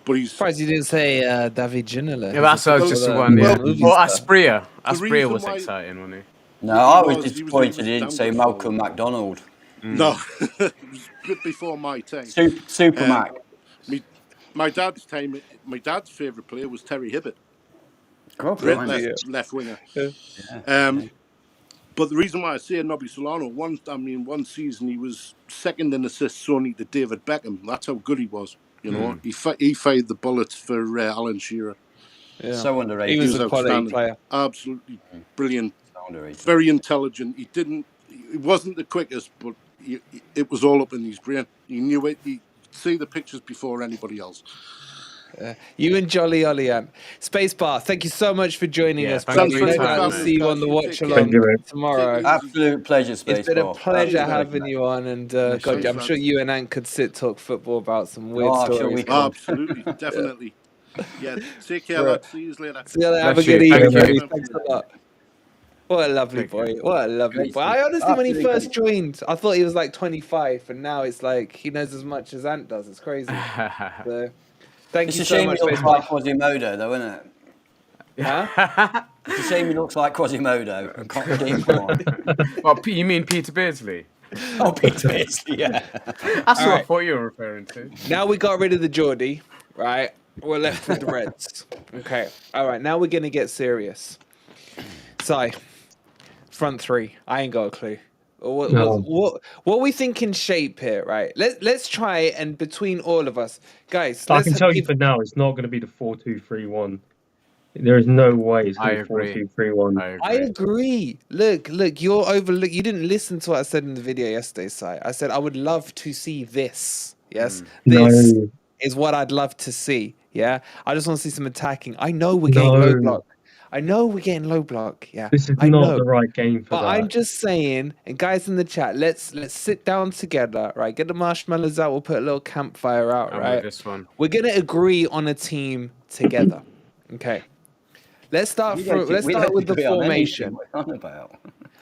S5: But he's
S1: surprised you didn't say David Ginola.
S3: Yeah, that's just the one.
S5: well,
S3: Or Aspria. Aspria
S5: reason
S3: was
S5: why-
S3: exciting, wasn't he?
S2: No, I was
S5: he was
S2: disappointed he
S5: damn
S2: didn't say
S5: good
S2: Malcolm
S5: forward.
S2: MacDonald.
S5: No, it was a bit before my time.
S2: Super Mac.
S5: My dad's favourite player was Terry Hibbert,
S2: Oh,
S5: great
S2: blimey.
S5: left winger. But the reason why I say Nobby Solano, one season he was second in assists only to David Beckham. That's how good he was. You know, he fired the bullets for Alan Shearer.
S1: Yeah.
S2: So underrated.
S1: He was
S5: He
S1: a
S5: was
S1: quality
S5: outstanding.
S1: player.
S5: Absolutely brilliant.
S2: So underrated.
S5: Very intelligent. He wasn't the quickest, but it was all up in his brain. He knew it. He could see the pictures before anybody else.
S1: You and Jolly Olian. Spacebar, thank you so much for joining us.
S3: thank
S1: buddy.
S3: you.
S1: No doubt we'll
S3: Thank
S1: see you
S5: you.
S1: on the watch
S5: Take
S1: along
S6: care.
S1: tomorrow.
S2: Absolute pleasure, Space.
S1: It's been a pleasure
S2: Absolute
S1: having you on, and God, I'm sure you and Ant could sit talk football about some weird
S2: I'm sure
S1: stories.
S2: we could.
S5: Absolutely, definitely. Yeah, take care, lads. See you later.
S1: See you later. Have a
S3: Bless
S1: good
S3: you.
S1: evening.
S3: Thank
S1: buddy.
S5: you.
S1: Thanks a lot. What a lovely boy. What a lovely
S2: Great
S1: boy.
S2: stuff.
S1: I honestly, when he
S2: Absolutely
S1: first joined, I thought he was like 25, and now it's like he knows as much as Ant does. It's crazy. So, thank
S2: It's
S1: you
S2: a
S1: so
S2: shame
S1: much.
S2: he looks
S1: Spacebar.
S2: like Quasimodo, though, isn't it?
S1: Huh?
S2: It's a shame he looks like Quasimodo. I can't redeem him on.
S3: Well, you mean Peter Beardsley?
S2: Oh, Peter Beardsley, yeah.
S3: That's what I
S1: right.
S3: thought you were referring to.
S1: Now we got rid of the Geordie, right? We're left with the Reds. Okay. All right. Now we're going to get serious. Si, front three. I ain't got a clue. What we think in shape here, right? Let's try it, and between all of us, guys,
S6: I
S1: let's
S6: can tell you
S1: give-
S6: for now, it's not going to be the 4-2-3-1. There is no way it's going
S3: I
S6: to be
S3: agree.
S6: 4-2-3-1.
S1: I agree. Look, you're overlook. You didn't listen to what I said in the video yesterday, Si. I said I would love to see this. Yes, this
S6: No.
S1: is what I'd love to see. Yeah, I just want to see some attacking. I know we're getting low
S6: No.
S1: block. I know we're getting low block. Yeah,
S6: This is
S1: I
S6: not
S1: know.
S6: the right game for
S1: But
S6: that.
S1: I'm just saying, and guys in the chat, let's sit down together, right? Get the marshmallows out. We'll put a little campfire out,
S3: I'm
S1: right?
S3: with this one.
S1: We're gonna agree on a team together. Okay. Let's start with the formation.
S2: What are you on about?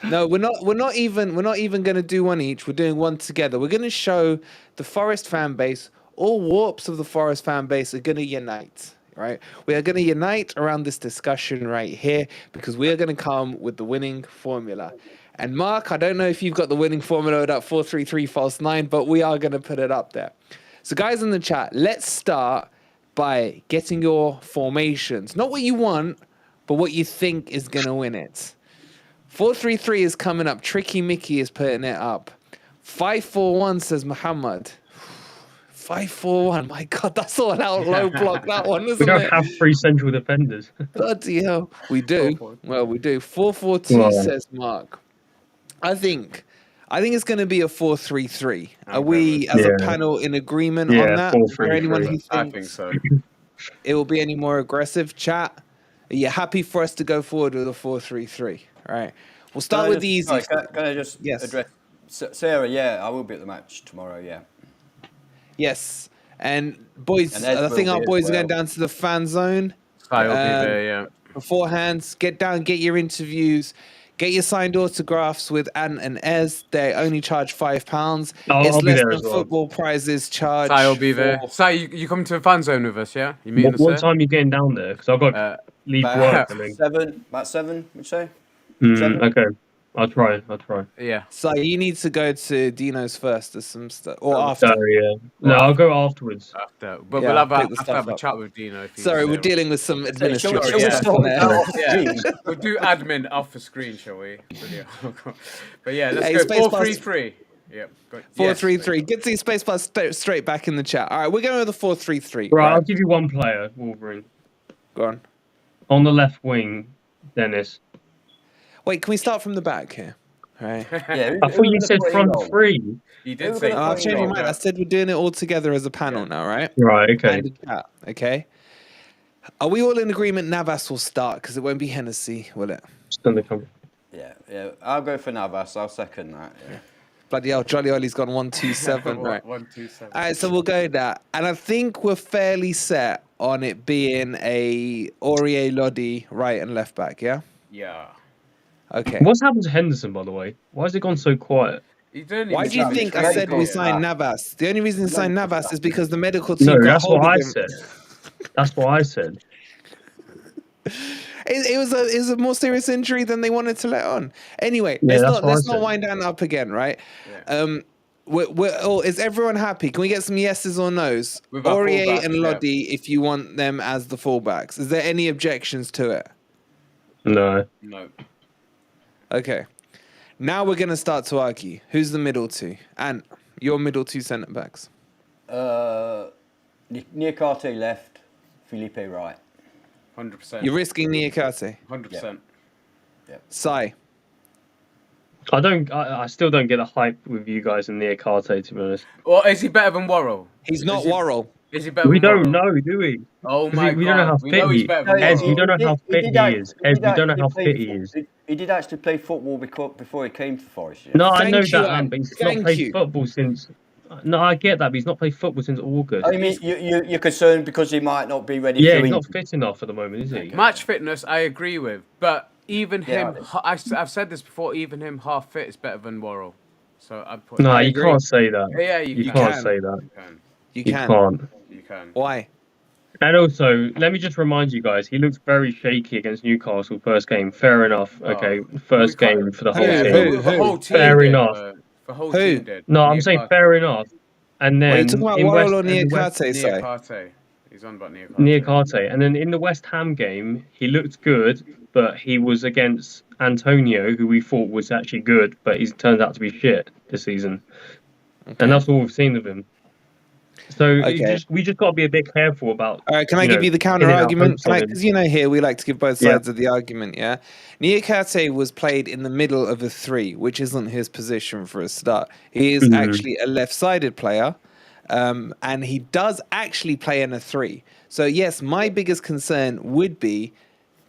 S1: No, we're not even gonna do one each. We're doing one together. We're gonna show the Forest fan base, all warps of the Forest fan base are gonna unite. Right? We are going to unite around this discussion right here because we are going to come with the winning formula. And Mark, I don't know if you've got the winning formula with that 4-3-3 false 9, but we are going to put it up there. So guys in the chat, let's start by getting your formations. Not what you want, but what you think is going to win it. 4-3-3 is coming up. Tricky Mickey is putting it up. 5-4-1 says Muhammad. 5-4-1. My God, that's all out low block, that one, isn't
S6: we don't
S1: it?
S6: have three central defenders.
S1: Bloody hell. We do. Well, we do. 4-4-2
S6: Well.
S1: says Mark. I think it's going to be a 4-3-3. Are we, as a
S6: Yeah.
S1: panel, in agreement
S6: Yeah,
S1: on that?
S6: 4-3-3.
S1: Is there anyone who
S3: I think
S1: thinks
S3: so.
S1: it will be any more aggressive? Chat, are you happy for us to go forward with a 4-3-3? All right. We'll start with the easy.
S2: Can I just
S1: Yes.
S2: address Sarah? Yeah, I will be at the match tomorrow. Yeah.
S1: Yes. And boys,
S2: And Ed
S1: I think
S2: will
S1: our
S2: be as
S1: boys are going
S2: well.
S1: down to the fan zone.
S3: I'll be there, yeah.
S1: Beforehand, get down, get your interviews, get your signed autographs with Ant and Ez. They only charge £5. It's
S6: I'll be
S1: less
S6: there
S1: than
S6: as well.
S1: football prizes charge.
S3: Sai will be there.
S1: for-
S3: Sai, you come to the fan zone with us, yeah? You meeting us
S6: What
S3: there?
S6: time are you getting down there? Because I've got to leave work. I mean.
S2: About 7, would you say?
S6: Okay. I'll try.
S3: Yeah.
S1: So you need to go to Dino's first. There's some stuff, or after.
S6: Yeah. No, I'll go afterwards.
S3: After. But
S1: Yeah,
S3: we'll have,
S1: pick the
S3: have to
S1: stuff
S3: have a
S1: up.
S3: chat with Dino. If he's
S1: Sorry, we're
S3: there.
S1: dealing with some administrative
S2: shall we
S1: stuff.
S2: sort
S1: there.
S2: it out?
S3: Yeah. We'll do admin off the screen, shall we? But yeah, let's
S1: Hey,
S3: go
S1: Space
S3: 4-3-3. Yep. Good.
S1: 4-3-3. Get these space bars straight back in the chat. All right, we're going with the 4-3-3.
S6: Right, I'll give you one player, Wolverine.
S1: Go on.
S6: On the left wing, Dennis.
S1: Wait, can we start from the back here? All right.
S2: Yeah,
S6: I thought you said front three.
S3: You did
S2: Who
S3: say.
S2: were gonna
S1: I've
S2: put
S1: changed my
S2: in
S1: mind. I said we're doing it all together as a panel now, right?
S6: Right, okay.
S1: And the chat, okay? Are we all in agreement Navas will start? Because it won't be Hennessy, will it?
S6: Just on the cover.
S2: Yeah. I'll go for Navas. I'll second that. Yeah.
S1: Bloody hell, Jolly Ollie's gone 1-2-7, right?
S3: 1-2-7.
S1: All right, so we'll go with that. And I think we're fairly set on it being a Aurier Lodi right and left back, yeah?
S3: Yeah.
S1: Okay.
S6: What's happened to Henderson, by the way? Why has it gone so quiet?
S1: Why do you think I said we signed Navas? The only reason we signed Navas is because the medical team
S6: No,
S1: got
S6: that's
S1: hold
S6: what
S1: of
S6: I
S1: him.
S6: said. That's what I said.
S1: It was a more serious injury than they wanted to let on. Anyway,
S6: Yeah,
S1: let's
S6: I
S1: not
S6: said.
S1: wind down up again, right?
S3: Yeah.
S1: Is everyone happy? Can we get some yeses or nos?
S3: With our
S1: Aurier
S3: fullbacks,
S1: and
S3: yeah.
S1: Lodi, if you want them as the fullbacks. Is there any objections to it?
S6: No.
S3: No.
S1: Okay. Now we're going to start to argue. Who's the middle two? And your middle two centre backs.
S2: Niakate left, Felipe right.
S3: 100%.
S1: You're risking Niakate.
S3: 100%.
S1: Sai.
S6: I still don't get the hype with you guys and Niakate, to be honest.
S3: Or is he better than Worrell?
S1: He's not Worrell.
S3: Is he better
S6: We
S3: than
S6: don't
S3: Worrell?
S6: know, do we?
S3: Oh
S6: 'Cause
S3: my
S6: we
S3: God.
S6: don't know how
S3: We
S6: fit
S3: know he's
S6: he
S3: better than
S6: Ez, we
S3: Worrell.
S6: don't know how fit he is. Ez, we don't know how fit he is.
S2: He did actually play football before he came to Forest. Yeah?
S6: No, I
S1: Thank
S6: know
S1: you,
S6: that,
S1: Anne.
S6: but he's
S1: Thank
S6: not played
S1: you.
S6: football since... No, I get that, but he's not played football since August.
S2: I mean, you're concerned because he might not be ready
S6: Yeah,
S2: to
S6: he's not fit enough at the moment, is he?
S3: Match fitness, I agree with. But even
S2: Yeah,
S3: him, I've said this before, even him half fit is better than Worrell. So I'd put...
S6: No,
S1: I
S6: you
S1: agree.
S6: can't say that.
S3: Yeah,
S6: You
S3: you
S6: can't
S1: can.
S6: say that.
S3: can.
S1: You
S6: You
S1: can.
S6: can't.
S3: You can.
S1: Why?
S6: And also, let me just remind you guys, he looked very shaky against Newcastle first game. Fair enough. Okay, first
S3: We can't-
S6: game for the whole
S1: Yeah,
S6: team.
S3: The whole team
S6: Fair
S3: did,
S6: enough.
S3: The whole
S1: Who?
S3: team did.
S6: No, I'm saying fair enough. And
S1: Are you
S6: then
S1: talking about
S6: in
S1: Worrell or
S6: and the West-
S1: Niakate, Sai?
S3: Niakate. He's on about Niakate.
S6: Niakate. And then in the West Ham game, he looked good, but he was against Antonio, who we thought was actually good, but he's turned out to be shit this season. And that's all we've seen of him. So we just got to be a bit careful about.
S1: All right, can I give you the counter
S6: pinning our
S1: argument?
S6: hopes on him.
S1: Because here we like to give both sides of the argument. Yeah, Niakate was played in the middle of a three, which isn't his position for a start. He is actually a left-sided player, and he does actually play in a three. So yes, my biggest concern would be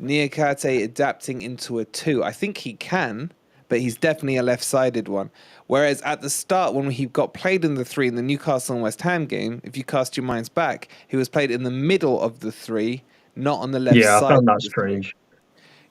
S1: Niakate adapting into a two. I think he can, but he's definitely a left-sided one. Whereas at the start, when he got played in the three in the Newcastle and West Ham game, if you cast your minds back, he was played in the middle of the three, not on the left
S6: Yeah,
S1: side.
S6: I found that
S1: of the three.
S6: strange.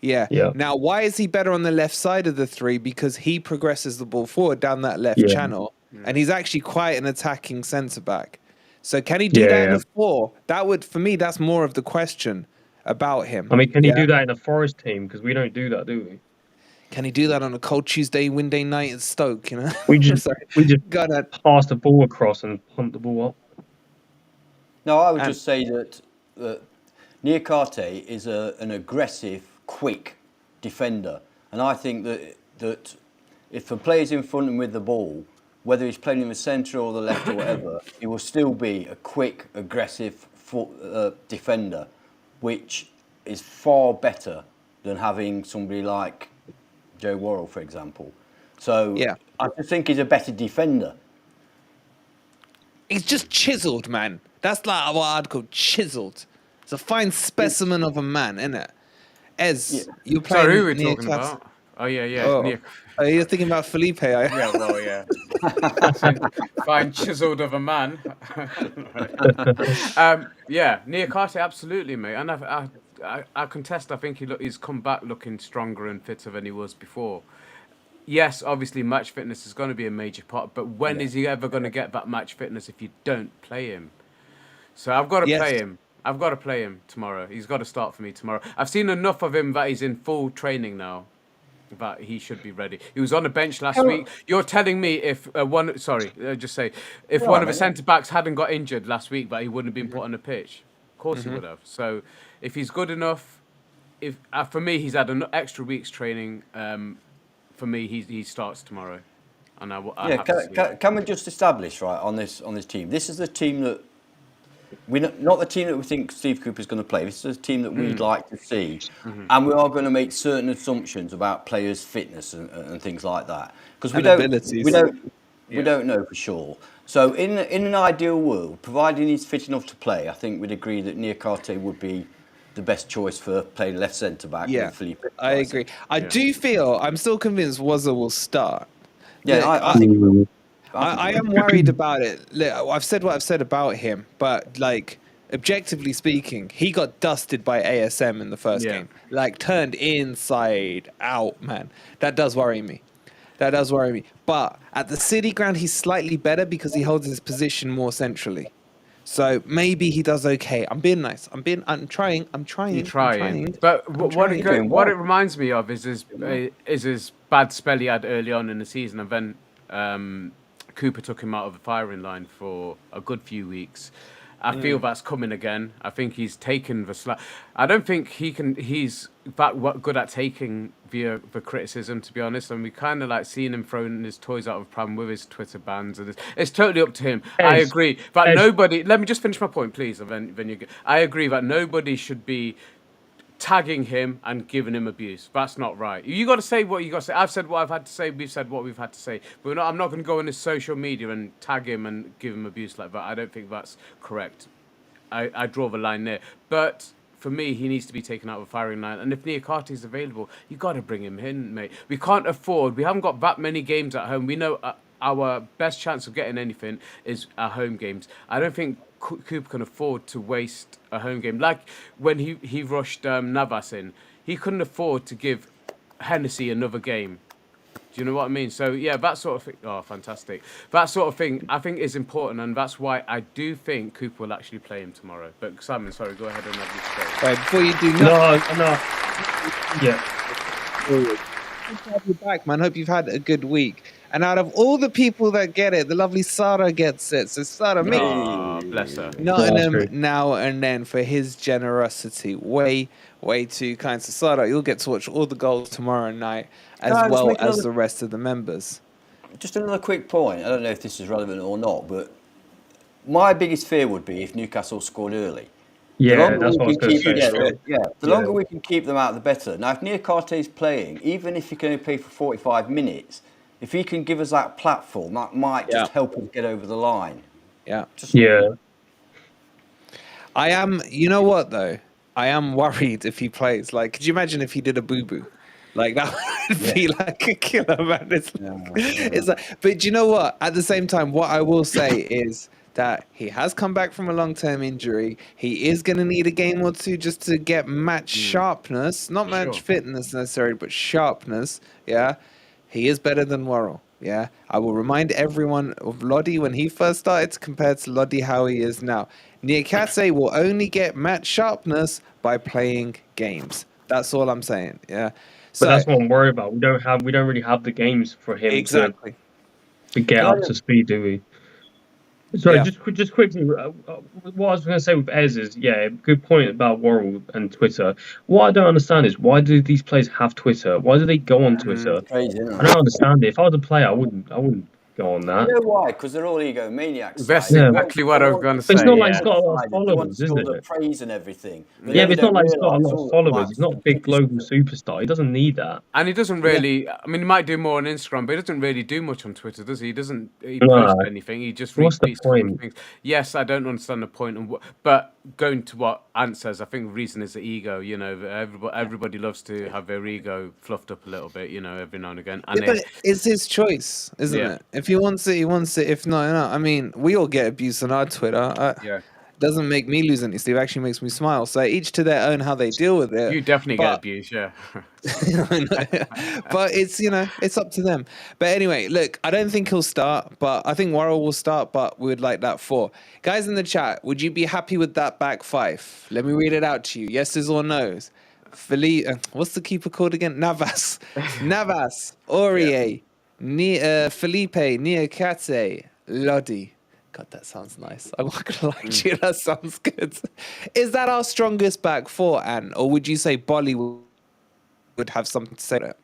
S1: Yeah.
S6: Yeah.
S1: Now, why is he better on the left side of the three? Because he progresses the ball forward down that left channel, and he's actually quite an attacking centre back. So can he do that in a four? That would, for me, that's more of the question about him.
S6: I mean, can he do that in a Forest team? Because we don't do that, do we?
S1: Can he do that on a cold Tuesday, windy night at Stoke? You know,
S6: We just
S1: got it.
S6: pass the ball across and punt the ball up.
S2: No, I would just say that Niakate is an aggressive, quick defender, and I think that if a player's in front of him with the ball, whether he's playing in the centre or the left or whatever, he will still be a quick, aggressive defender, which is far better than having somebody like Joe Worrell, for example. So I just think he's a better defender.
S1: He's just chiseled, man. That's like what I'd call chiseled. It's a fine specimen of a man, isn't it? Ez, you're playing.
S3: Sorry, who are we talking about? Oh, yeah.
S1: Oh, you're thinking about Felipe, are you?
S3: Yeah, well, yeah. Fine chiseled of a man. Yeah, Niakate, absolutely, mate. And I contest. I think he's come back looking stronger and fitter than he was before. Yes, obviously, match fitness is going to be a major part, but when is he ever going to get that match fitness if you don't play him? So I've got to play him. I've got to play him tomorrow. He's got to start for me tomorrow. I've seen enough of him that he's in full training now. That he should be ready. He was on the bench last week. You're telling me if one of the centre backs hadn't got injured last week, that he wouldn't have been put on the pitch. Of course he would have. So if he's good enough, for me he's had an extra week's training. For me, he starts tomorrow. and I
S2: Yeah,
S3: have to see it.
S2: can we just establish right on this team? This is the team that not the team that we think Steve Cooper's going to play. This is a team that we'd like to see, and we are going to make certain assumptions about players' fitness and things like that because
S1: And abilities.
S2: we don't know for sure. So in an ideal world, providing he's fit enough to play, I think we'd agree that Niakate would be the best choice for playing left centre back.
S1: Yeah,
S2: with Felipe.
S1: I agree. I do feel I'm still convinced Wazza will start.
S2: Yeah,
S1: Look,
S2: I think.
S1: I am worried about it. Look, I've said what I've said about him, but like objectively speaking, he got dusted by ASM in the first game. Like turned inside out, man. That does worry me. But at the City ground, he's slightly better because he holds his position more centrally. So maybe he does okay. I'm being nice. I'm trying.
S3: You're trying. But what it reminds me of is his bad spell he had early on in the season, and then Cooper took him out of the firing line for a good few weeks. I feel that's coming again. I think he's taken the slack. I don't think he's that good at taking the criticism, to be honest. And we kind of like seeing him throwing his toys out of pram with his Twitter bans, and it's totally up to him. I agree, but nobody. Let me just finish my point, please, and then you. I agree that nobody should be tagging him and giving him abuse. That's not right. You got to say what you got to say. I've said what I've had to say. We've said what we've had to say. But I'm not going to go on his social media and tag him and give him abuse like that. I don't think that's correct. I draw the line there. But for me, he needs to be taken out of the firing line. And if Niakate is available, you got to bring him in, mate. We can't afford. We haven't got that many games at home. We know our best chance of getting anything is our home games. I don't think Cooper can afford to waste a home game. Like when he rushed Navas in, he couldn't afford to give Hennessy another game. Do you know what I mean? So yeah, that sort of thing. Oh, fantastic! That sort of thing I think is important, and that's why I do think Cooper will actually play him tomorrow. But Simon, sorry, go ahead and have your say.
S1: Right, before you do
S6: Yeah.
S1: Good to have you back, man. Hope you've had a good week. And out of all the people that get it, the lovely Sarah gets it. So Sarah, me,
S3: Bless her.
S1: Nottingham now and then for his generosity. Way too kind. So Sarah, you'll get to watch all the goals tomorrow night, as well as the rest of the members.
S2: Just another quick point. I don't know if this is relevant or not, but my biggest fear would be if Newcastle scored early.
S6: Yeah, that's what I was going to say.
S2: The longer we can keep them out, the better. Now, if Niakate is playing, even if he can only play for 45 minutes, if he can give us that platform, that might just help us get over the line.
S1: Yeah. I am, you know what, though? I am worried if he plays. Like, could you imagine if he did a boo-boo? Like, that would be like a killer, man. It's like, but you know what? At the same time, what I will say is that he has come back from a long-term injury. He is going to need a game or two just to get match sharpness, not match fitness necessarily, but sharpness. Yeah. He is better than Worrell. Yeah. I will remind everyone of Lodi when he first started compared to Lodi how he is now. Niakate will only get match sharpness by playing games. That's all I'm saying. Yeah.
S6: But that's what I'm worried about. We don't really have the games for him to get up to speed, do we? Sorry, just quickly, what I was going to say with Ez is, good point about Worrell and Twitter. What I don't understand is, why do these players have Twitter? Why do they go on Twitter?
S2: Crazy, isn't it?
S6: I don't understand it. If I was a player, I wouldn't go on that.
S2: You know why? Because they're all egomaniacs.
S3: That's exactly what I was going to say.
S6: It's not like he's got a lot of followers, is
S2: the
S6: it?
S2: praise and everything.
S6: But it's not like he's got a lot of followers. He's not a big global superstar. He doesn't need that.
S3: And he doesn't really. I mean, he might do more on Instagram, but he doesn't really do much on Twitter, does he? He doesn't post anything. He just retweets things. Yes, I don't understand the point, but going to what Ant says, I think the reason is the ego. You know, everybody loves to have their ego fluffed up a little bit. You know, every now and again. And
S1: but it's his choice, isn't it? If he wants it, he wants it. If not, no. I mean, we all get abuse on our Twitter. Doesn't make me lose any sleep. Actually makes me smile. So each to their own how they deal with it.
S3: You definitely get abuse, yeah.
S1: But it's, it's up to them. But anyway, look, I don't think he'll start, but I think Worrell will start, but we would like that 4. Guys in the chat, would you be happy with that back 5? Let me read it out to you. Yeses or nos? What's the keeper called again? Navas, Aurier, Felipe, Niakate, Lodi. God, that sounds nice. I'm not going to lie to you. That sounds good. Is that our strongest back 4, Anne? Or would you say Bolly would have something to say to it?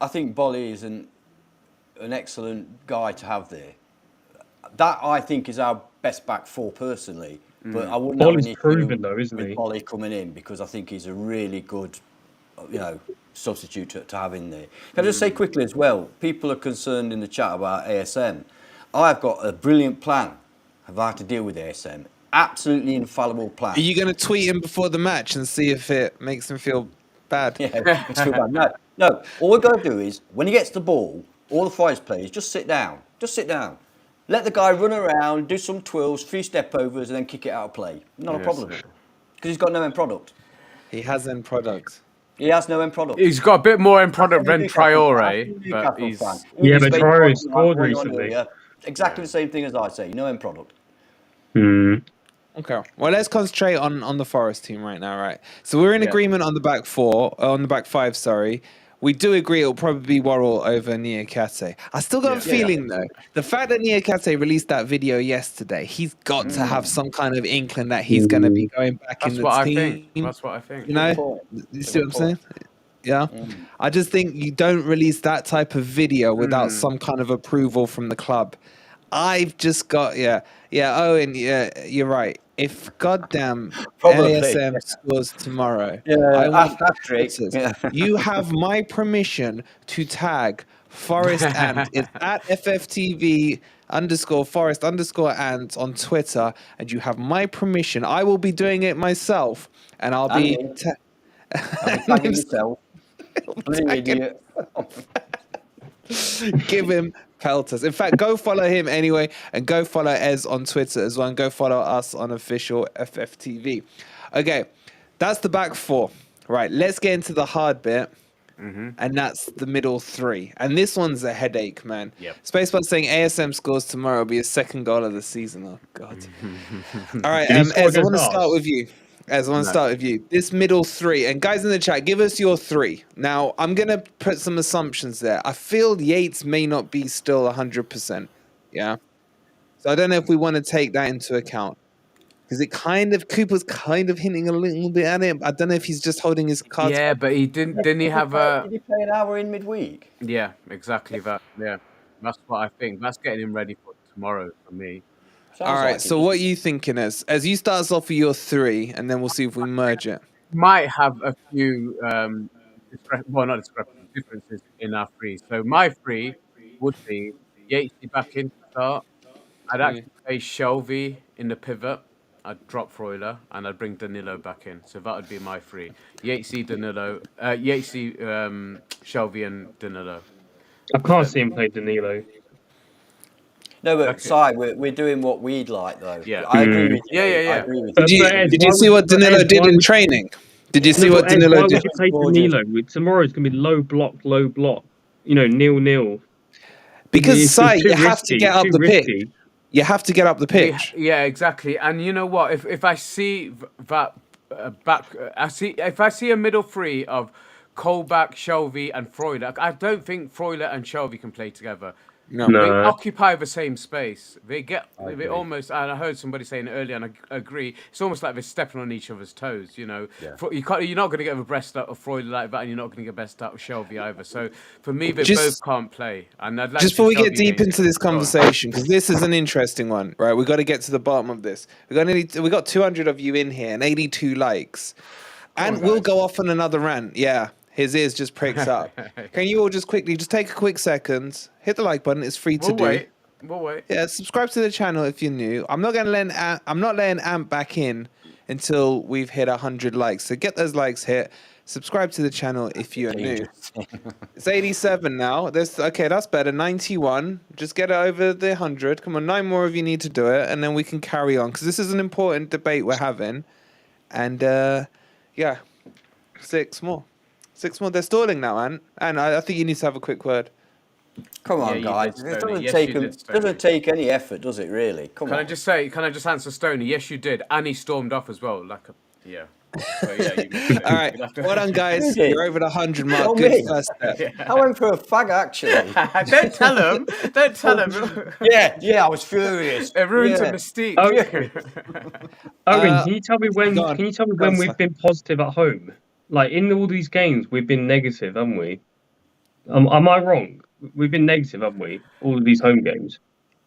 S2: I think Bolly isn't an excellent guy to have there. That I think is our best back four personally. But I wouldn't have
S6: Bolly's
S2: an issue
S6: proven though, isn't
S2: with
S6: he?
S2: Bolly coming in because I think he's a really good, substitute to have in there. Can I just say quickly as well? People are concerned in the chat about ASM. I've got a brilliant plan of how to deal with ASM. Absolutely infallible plan.
S1: Are you going to tweet him before the match and see if it makes him feel bad?
S2: Yeah, it's too bad. No. All we've got to do is when he gets the ball, all the Forest players just sit down. Just sit down. Let the guy run around, do some twirls, 3 step overs, and then kick it out of play. Not a problem. Because he's got no end product.
S1: He has end product.
S2: He has no end product.
S3: He's got a bit more end product than
S2: Newcastle
S3: Traore,
S2: fan.
S3: but he's...
S6: Yeah, but
S2: He's
S6: Traore
S2: based
S6: scored
S2: on
S6: recently.
S2: earlier. Exactly the same thing as I say. No end product.
S1: Okay. Well, let's concentrate on the Forest team right now, right? So we're in agreement on the back five, sorry. We do agree it'll probably be Worrell over Niakate. I still got a feeling, though, the fact that Niakate released that video yesterday, he's got to have some kind of inkling that he's going to be going back in the team.
S3: That's what I think.
S1: You know? You see what I'm saying? Yeah. I just think you don't release that type of video without some kind of approval from the club. I've just got, Owen, you're right. If goddamn ASM scores tomorrow, I want you have my permission to tag Forest Ant. It's at FFTV _Forest _Ant on Twitter, and you have my permission. I will be doing it myself, and I'll be
S2: tagging yourself.
S1: Give him pelters. In fact, go follow him anyway, and go follow Ez on Twitter as well, and go follow us on official FFTV. Okay, that's the back four. Right, let's get into the hard bit, and that's the middle three. And this one's a headache, man. Spacebar saying ASM scores tomorrow will be his second goal of the season. Oh, God. All right, Ez, I want to start with you. This middle three, and guys in the chat, give us your three. Now, I'm going to put some assumptions there. I feel Yates may not be still 100%. Yeah. So I don't know if we want to take that into account. Because Cooper's kind of hinting a little bit at it. I don't know if he's just holding his cards.
S3: Yeah, but didn't he have a...
S2: Did he play an hour in midweek?
S3: Yeah, exactly that. Yeah, that's what I think. That's getting him ready for tomorrow for me.
S1: All right, so what are you thinking as you start us off with your three, and then we'll see if we merge it.
S3: Might have a few, differences in our three. So my three would be Yatesy back in to start. I'd actually play Shelvey in the pivot. I'd drop Freuler, and I'd bring Danilo back in. So that would be my three. Yatesy, Shelvey, and Danilo.
S6: I can't see him play Danilo.
S2: No, but Si, we're doing what we'd like, though.
S3: Yeah.
S2: I agree with you.
S3: Yeah.
S2: I agree with you.
S1: Did you see what Danilo did in training? Did you see what Danilo did?
S6: Why would you play Danilo? Tomorrow's going to be low block. 0-0.
S1: Because Si, you have to get up the pitch. You have to get up the pitch.
S3: Yeah, exactly. And you know what? If I see that if I see a middle three of Colback, Shelvey, and Freuler, I don't think Freuler and Shelvey can play together.
S1: No.
S3: They occupy the same space. They almost, and I heard somebody saying it earlier, and I agree. It's almost like they're stepping on each other's toes. You know, you're not going to get the best out of Freud like that, and you're not going to get the best out of Shelvey either. So for me, they both can't play. And I'd like
S1: just before we get deep into this conversation, because this is an interesting one, right? We got to get to the bottom of this. We got 200 of you in here and 82 likes, and we'll go off on another rant. Yeah. His ears just pricks up. Can you all just quickly take a quick second, hit the like button? It's free to do.
S3: We'll wait.
S1: Yeah, subscribe to the channel if you're new. I'm not letting Amp back in until we've hit 100 likes. So get those likes hit. Subscribe to the channel if you're new. It's 87 now. That's better. 91. Just get it over the 100. Come on, 9 more of you need to do it, and then we can carry on because this is an important debate we're having. And 6 more. 6 more. They're stalling now, Ant. And I think you need to have a quick word.
S2: Come on, guys. It doesn't take any effort, does it, really? Can I just
S3: answer Stoney? Yes, you did. And he stormed off as well. So,
S1: all right. Well done, guys. You're over the 100 mark. Good first step.
S2: I went for a fag, actually.
S3: Don't tell him. Don't tell him.
S2: Yeah, I was furious.
S3: It ruins the mystique.
S6: Owen, can you tell me when we've been positive at home? Like, in all these games, we've been negative, haven't we? Am I wrong? we've been negative, haven't we? All of these home games.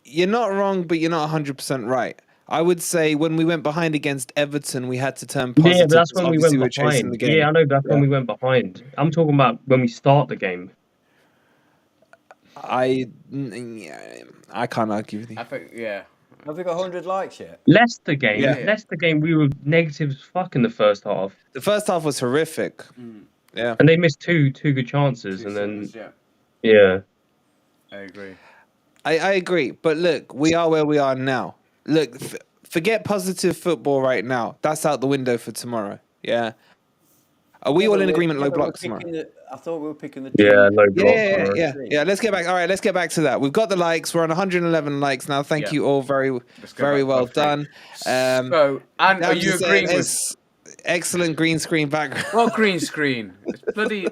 S1: You're not wrong, but you're not 100% right. I would say when we went behind against Everton, we had to turn positive.
S6: Yeah, but that's
S1: 'cause
S6: when we
S1: obviously
S6: went
S1: were chasing
S6: behind.
S1: the game.
S6: Yeah, I know that's when
S1: Yeah.
S6: we went behind. I'm talking about when we start the game.
S1: I can't argue with you.
S3: I think, yeah.
S2: Have we got 100 likes yet?
S6: Leicester game.
S1: Yeah.
S6: Leicester game. We were negative as fuck in the first half,
S1: The first half was horrific. Yeah.
S6: and they missed two good chances, and then
S3: Yeah,
S6: yeah.
S3: I agree.
S1: I agree, but look, we are where we are now. Look, forget positive football right now. That's out the window for tomorrow. Yeah. Are we all in agreement? Low block tomorrow.
S2: I thought we were picking the
S6: Yeah, low block.
S1: Yeah. Let's get back. All right, let's get back to that. We've got the likes. We're on 111 likes now. Thank
S3: Yeah.
S1: you all. Very well done.
S3: So, and are you agreeing with
S1: excellent green screen background?
S3: what green screen? It's bloody.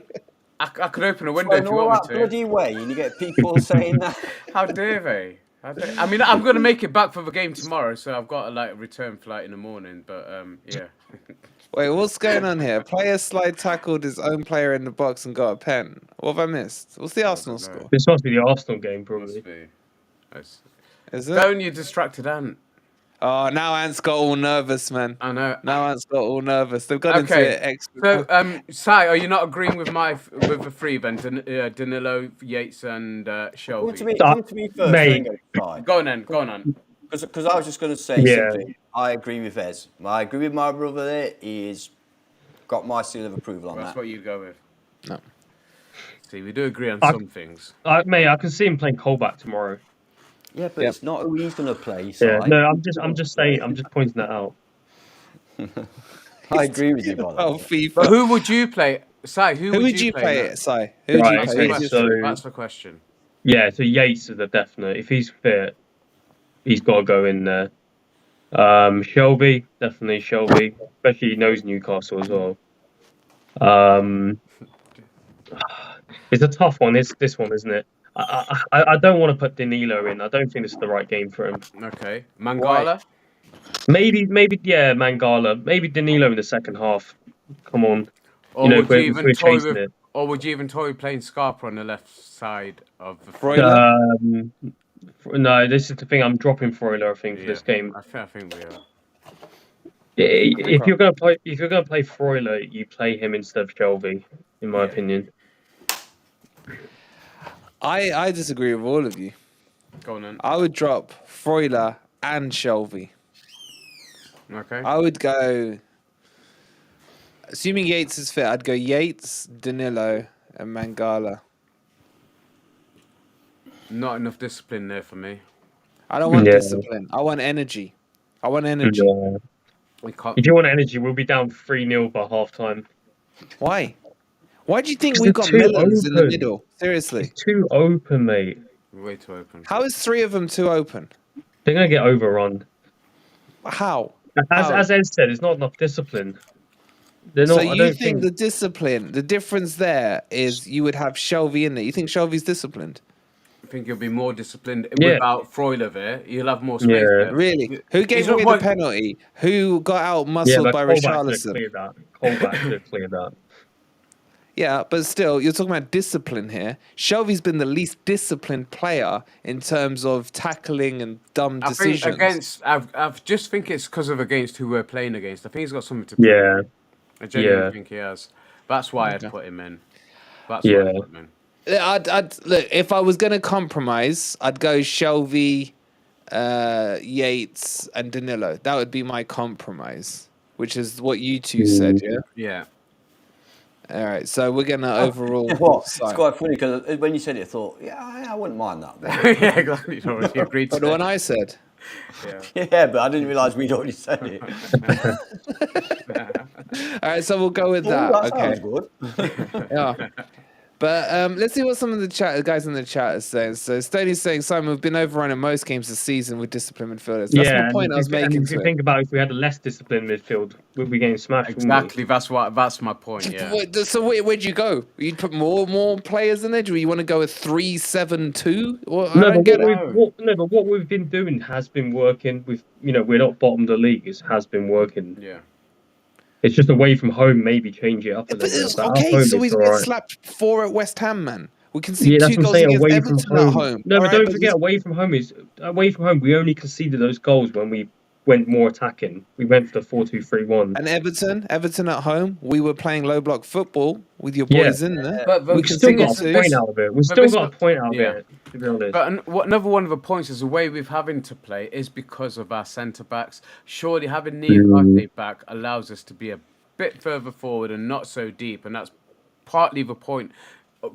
S3: I could open a window
S2: Going
S3: if you
S2: all
S3: want
S2: that
S3: me to.
S2: bloody way, and you get people saying that.
S3: How dare they? I mean, I'm going to make it back for the game tomorrow, so I've got a return flight in the morning. But yeah.
S1: Wait, what's going on here? Player slide tackled his own player in the box and got a pen. What have I missed? What's the Arsenal
S3: know.
S1: score?
S6: This must be the Arsenal game,
S3: Must
S6: probably.
S3: be. Nice.
S1: Is it?
S3: Don't you distracted Ant?
S1: Oh, now Ant's got all nervous, man.
S3: I know.
S1: Now Ant's got all nervous. They've got into
S3: Okay.
S1: it extra.
S3: So, Sai, are you not agreeing with with the three then? Danilo, Yates, and
S2: Come
S3: Shelby.
S2: to me first,
S6: Mate.
S2: then go to
S3: Go on.
S2: Because I was just going to say
S6: Yeah.
S2: something. I agree with Ez. I agree with my brother there. He's got my seal of approval on
S3: That's
S2: that.
S3: what you go with.
S1: No.
S3: See, we do agree on
S6: I-
S3: some things.
S6: Mate, I can see him playing Colback tomorrow.
S2: Yeah, but
S1: Yep.
S2: it's not who he's going to play.
S6: Yeah,
S2: Si.
S6: no, I'm just saying, I'm just pointing that out.
S2: I agree with you, by the
S1: Oh,
S2: way.
S1: FIFA.
S3: But who would you play? Sai, who
S1: Who
S3: would
S1: would you
S3: play?
S1: play
S3: now?
S1: it, Si? Who would
S6: Right,
S1: you
S3: That's
S1: play?
S3: the
S6: okay,
S1: Who's
S3: question.
S6: so-
S3: That's the question.
S6: Yeah, so Yates is a definite. If he's fit, he's got to go in there. Shelby, definitely Shelby, especially he knows Newcastle as well. It's a tough one. It's this one, isn't it? I don't want to put Danilo in. I don't think this is the right game for him.
S3: Okay. Mangala?
S6: Maybe, yeah, Mangala. Maybe Danilo in the second half. Come on.
S3: Or
S6: You know,
S3: would you
S6: if
S3: even
S6: we're
S3: toy
S6: chasing
S3: with,
S6: it.
S3: or would you even toy with playing Scarpa on the left side of the
S1: Freuler?
S6: No, this is the thing. I'm dropping Freuler, I think, for this game.
S3: I think we are.
S6: If you're gonna play Freuler, you play him instead of Shelby, in my opinion.
S1: I disagree with all of you.
S3: Go on then.
S1: I would drop Freuler and Shelby.
S3: Okay.
S1: I would go, assuming Yates is fit, I'd go Yates, Danilo, and Mangala.
S3: Not enough discipline there for me.
S1: I don't want
S6: Yeah.
S1: discipline. I want energy.
S6: Yeah.
S3: We can't.
S6: If you want energy, we'll be down 3-0 by half time.
S1: Why? Why do you think
S6: 'Cause
S1: we've
S6: they're
S1: got
S6: too
S1: Millers in the
S6: open.
S1: middle? Seriously.
S6: It's too open, mate.
S3: Way too open.
S1: How is three of them too open?
S6: They're gonna get overrun.
S1: How?
S6: As Ed said, it's not enough discipline. They're not.
S1: So
S6: I
S1: you
S6: don't
S1: think the discipline, the difference there is you would have Shelby in there. You think Shelby's disciplined?
S3: I think you'll be more disciplined
S6: Yeah.
S3: without Freuler there. You'll have more space
S6: Yeah.
S3: there.
S1: Really? Who gave
S3: He's not
S1: away the
S3: one-
S1: penalty? Who got out
S6: Yeah,
S1: muscled
S6: but
S1: by
S6: Colback could have
S1: Richarlison?
S6: cleared that. Colback could have cleared that.
S1: Yeah, but still, you're talking about discipline here. Shelby's been the least disciplined player in terms of tackling and dumb
S3: I think
S1: decisions.
S3: I just think it's because of against who we're playing against. I think he's got something to prove.
S6: Yeah.
S3: I genuinely
S6: Yeah.
S3: think he has. That's why I'd put him in. That's
S6: Yeah.
S3: why I'd put him in.
S1: I'd look, if I was going to compromise, I'd go Shelby, Yates, and Danilo. That would be my compromise, which is what you two said, yeah?
S3: Yeah.
S1: All right, so we're going to overall...
S2: Well, it's
S1: side.
S2: quite funny because when you said it, I thought, yeah, I wouldn't mind that one.
S3: Yeah, glad you already agreed to
S1: But the one
S3: that.
S1: I said...
S3: Yeah.
S2: Yeah, but I didn't realise we'd already said it.
S1: All right, so we'll go with
S2: Oh,
S1: that.
S2: that
S1: Okay.
S2: sounds good.
S1: Yeah. But let's see what some of the guys in the chat are saying. So Stoney's saying, Simon, we've been overrun in most games this season with disciplined midfielders. That's
S6: Yeah,
S1: the point I was making.
S6: if you think about it, if we had a less disciplined midfield, we'd be getting smashed. wouldn't we?
S3: Exactly. That's my point. Yeah.
S1: So where'd you go? You'd put more players in there? Do you want to go with 3-7-2? Or, I
S6: No,
S1: don't
S6: but
S1: get it.
S6: what we've been doing has been working. We're not bottom of the league. It has been working.
S3: Yeah.
S6: It's just away from home. Maybe change it up a
S1: But
S6: little bit.
S1: it's,
S6: But at
S1: okay,
S6: home,
S1: so
S6: it's
S1: we've
S6: all
S1: been
S6: right.
S1: slapped 4 at West Ham, man. We conceded
S6: Yeah, that's
S1: 2
S6: what I'm
S1: goals
S6: saying.
S1: against
S6: Away from
S1: Everton at
S6: home.
S1: home.
S6: No,
S1: All
S6: but
S1: right,
S6: don't
S1: but
S6: forget, away from home. We only conceded those goals when we went more attacking. We went for the 4-2-3-1.
S1: and Everton at home, we were playing low block football with your
S6: Yeah,
S1: boys in there.
S3: But
S1: We
S6: we still
S1: conceded
S6: got a
S1: 2.
S6: point out of it. We
S3: but
S6: still
S3: this-
S6: got a point out of
S3: yeah.
S6: it. To be honest.
S3: But another one of the points is the way we've having to play is because of our centre backs. Surely having Niakate back allows us to be a bit further forward and not so deep, and that's partly the point.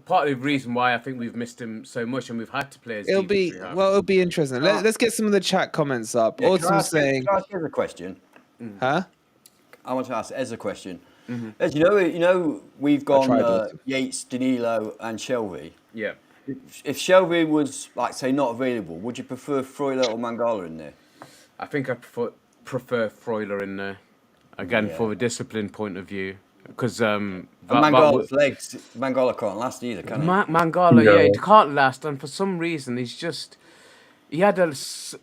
S3: Partly the reason why I think we've missed him so much, and we've had to play as
S1: It'll
S3: deep
S1: be
S3: as we have.
S1: it'll be interesting. Let's get some of the chat comments up.
S2: Yeah,
S1: Autumn saying,
S2: can I ask you a question?
S1: huh?
S2: I want to ask Ez a question.
S1: Mm-hmm.
S2: Ez, you know, we've gone
S1: tried, Autumn.
S2: Yates, Danilo, and Shelby.
S3: Yeah.
S2: If Shelby was, like, say, not available, would you prefer Freuler or Mangala in there?
S3: I think I prefer Freuler in there, again,
S2: Yeah.
S3: for a discipline point of view. Because
S2: And Mangala's legs, Mangala can't last either, can he?
S3: Mangala,
S6: No.
S3: yeah, he can't last, and for some reason he had a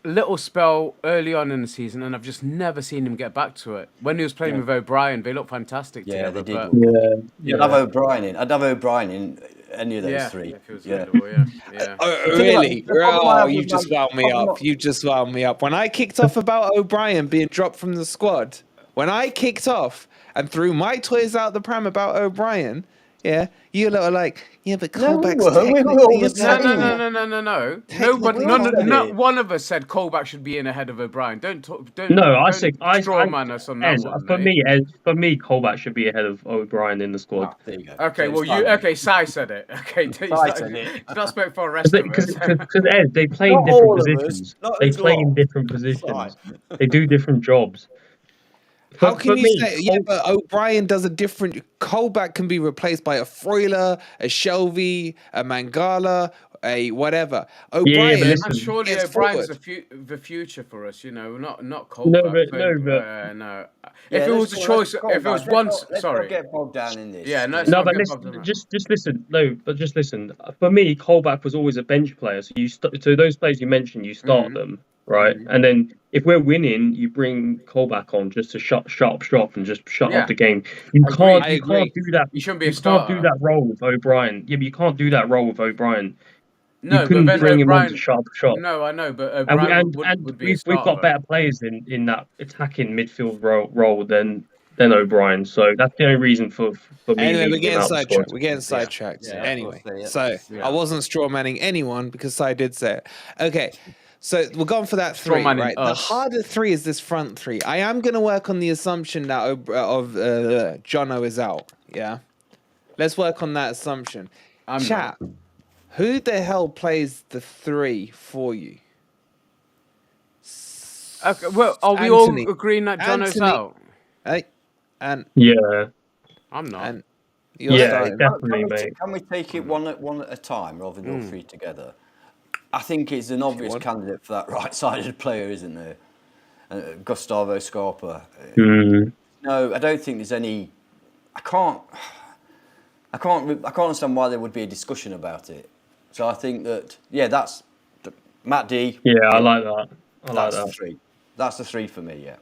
S3: little spell early on in the season, and I've just never seen him get back to it. When he was playing with O'Brien, they looked fantastic
S2: Yeah,
S3: together.
S2: they did.
S3: But,
S6: Yeah.
S2: I'd have O'Brien in. I'd have O'Brien in any of those
S3: yeah,
S2: three.
S3: if he was
S2: Yeah.
S3: available, yeah.
S1: Oh,
S2: about-
S1: really?
S2: the problem I have
S1: Oh,
S2: with
S1: you just
S2: Man-
S1: wound me
S2: problem
S1: up.
S2: I-
S1: You just wound me up. When I kicked off about O'Brien being dropped from the squad, when I kicked off and threw my toys out the pram about O'Brien, yeah, you lot are like, yeah, but
S2: No, we
S1: Colback's
S2: weren't. We were
S1: technically
S2: all
S1: a
S2: the
S3: No,
S2: same.
S3: no.
S1: Technically,
S3: Not one of us said Colback should be in ahead of O'Brien. Don't
S6: No, I
S3: don't
S6: say
S3: straw man us on that
S6: Ez,
S3: one.
S6: for
S3: mate.
S6: me, Colback should be ahead of O'Brien in the squad.
S2: Ah, there you go.
S3: Okay,
S2: So
S3: well,
S2: it's fine.
S3: okay, Sai said it. Okay,
S2: said it.
S3: He's not spoke for the rest of us.
S6: Because Ed, they play in
S2: Not
S6: different
S2: all of us,
S6: positions.
S2: not
S6: They
S2: us
S6: play in
S2: lot.
S6: different positions. They do different jobs.
S1: How
S6: For
S1: can you
S6: me,
S1: say? Yeah, but O'Brien does a different. Colback can be replaced by a Freuler, a Shelby, a Mangala, a whatever. O'Brien,
S6: but listen-
S3: And surely
S1: gets
S3: O'Brien's
S1: forward.
S3: the future for us, not Colback.
S6: No, but-
S3: no.
S2: Yeah,
S3: If it was
S2: let's
S3: a
S2: go-
S3: choice,
S2: let's go
S3: if it
S2: back.
S3: was
S2: Let's
S3: once,
S2: not
S3: sorry.
S2: get bogged down in this.
S3: Yeah, no, it's
S6: No,
S3: not
S6: but
S3: get
S6: listen,
S3: bogged down.
S6: just listen. No, but just listen. For me, Colback was always a bench player. So so those players you mentioned, you start them, right? And then if we're winning, you bring Colback on just to shut up shop and just shut
S3: Yeah.
S6: up the game. You
S3: Agreed.
S6: can't
S3: I
S6: you
S1: agree.
S6: can't do that.
S3: You shouldn't be a
S6: You can't do
S3: starter.
S6: that role with O'Brien. Yeah, but you can't do that role with O'Brien.
S3: No,
S6: you couldn't
S3: but then
S6: bring him on
S3: O'Brien.
S6: to shut up shop.
S3: No, I know, but
S6: And,
S3: O'Brien
S6: and
S3: would be a
S6: we've
S3: starter.
S6: got better players in that attacking midfield role than O'Brien. So that's the only reason for me
S1: Anyway, we're
S6: leaving him
S1: getting
S6: out the
S1: sidetracked.
S6: squad.
S1: We're getting sidetracked.
S2: Yeah,
S1: Anyway,
S2: of course,
S1: so
S3: yeah.
S1: I wasn't straw manning anyone because I did say it. Okay, so we're going for that
S3: Straw
S1: three,
S3: manning
S1: right? The
S3: us.
S1: harder three is this front three. I am going to work on the assumption that Jono is out. Yeah, let's work on that assumption.
S3: I'm
S1: Chat. Who the hell plays the three for you?
S3: Okay, well, are we
S1: Anthony.
S3: all agreeing that Jono's
S1: Anthony.
S3: out?
S1: Hey, and
S6: Yeah,
S3: I'm not.
S1: and you're
S6: yeah,
S1: starting.
S6: definitely, mate.
S2: Can we take it one at a time rather than all three together? I think it's an obvious
S1: want.
S2: candidate for that right-sided player, isn't there? Gustavo Scarpa.
S6: Mm.
S2: No, I don't think there's any. I can't understand why there would be a discussion about it. So I think that that's Matt D.
S6: Yeah, I like that. I like
S2: That's the
S6: that.
S2: three. That's the three for me. Yeah.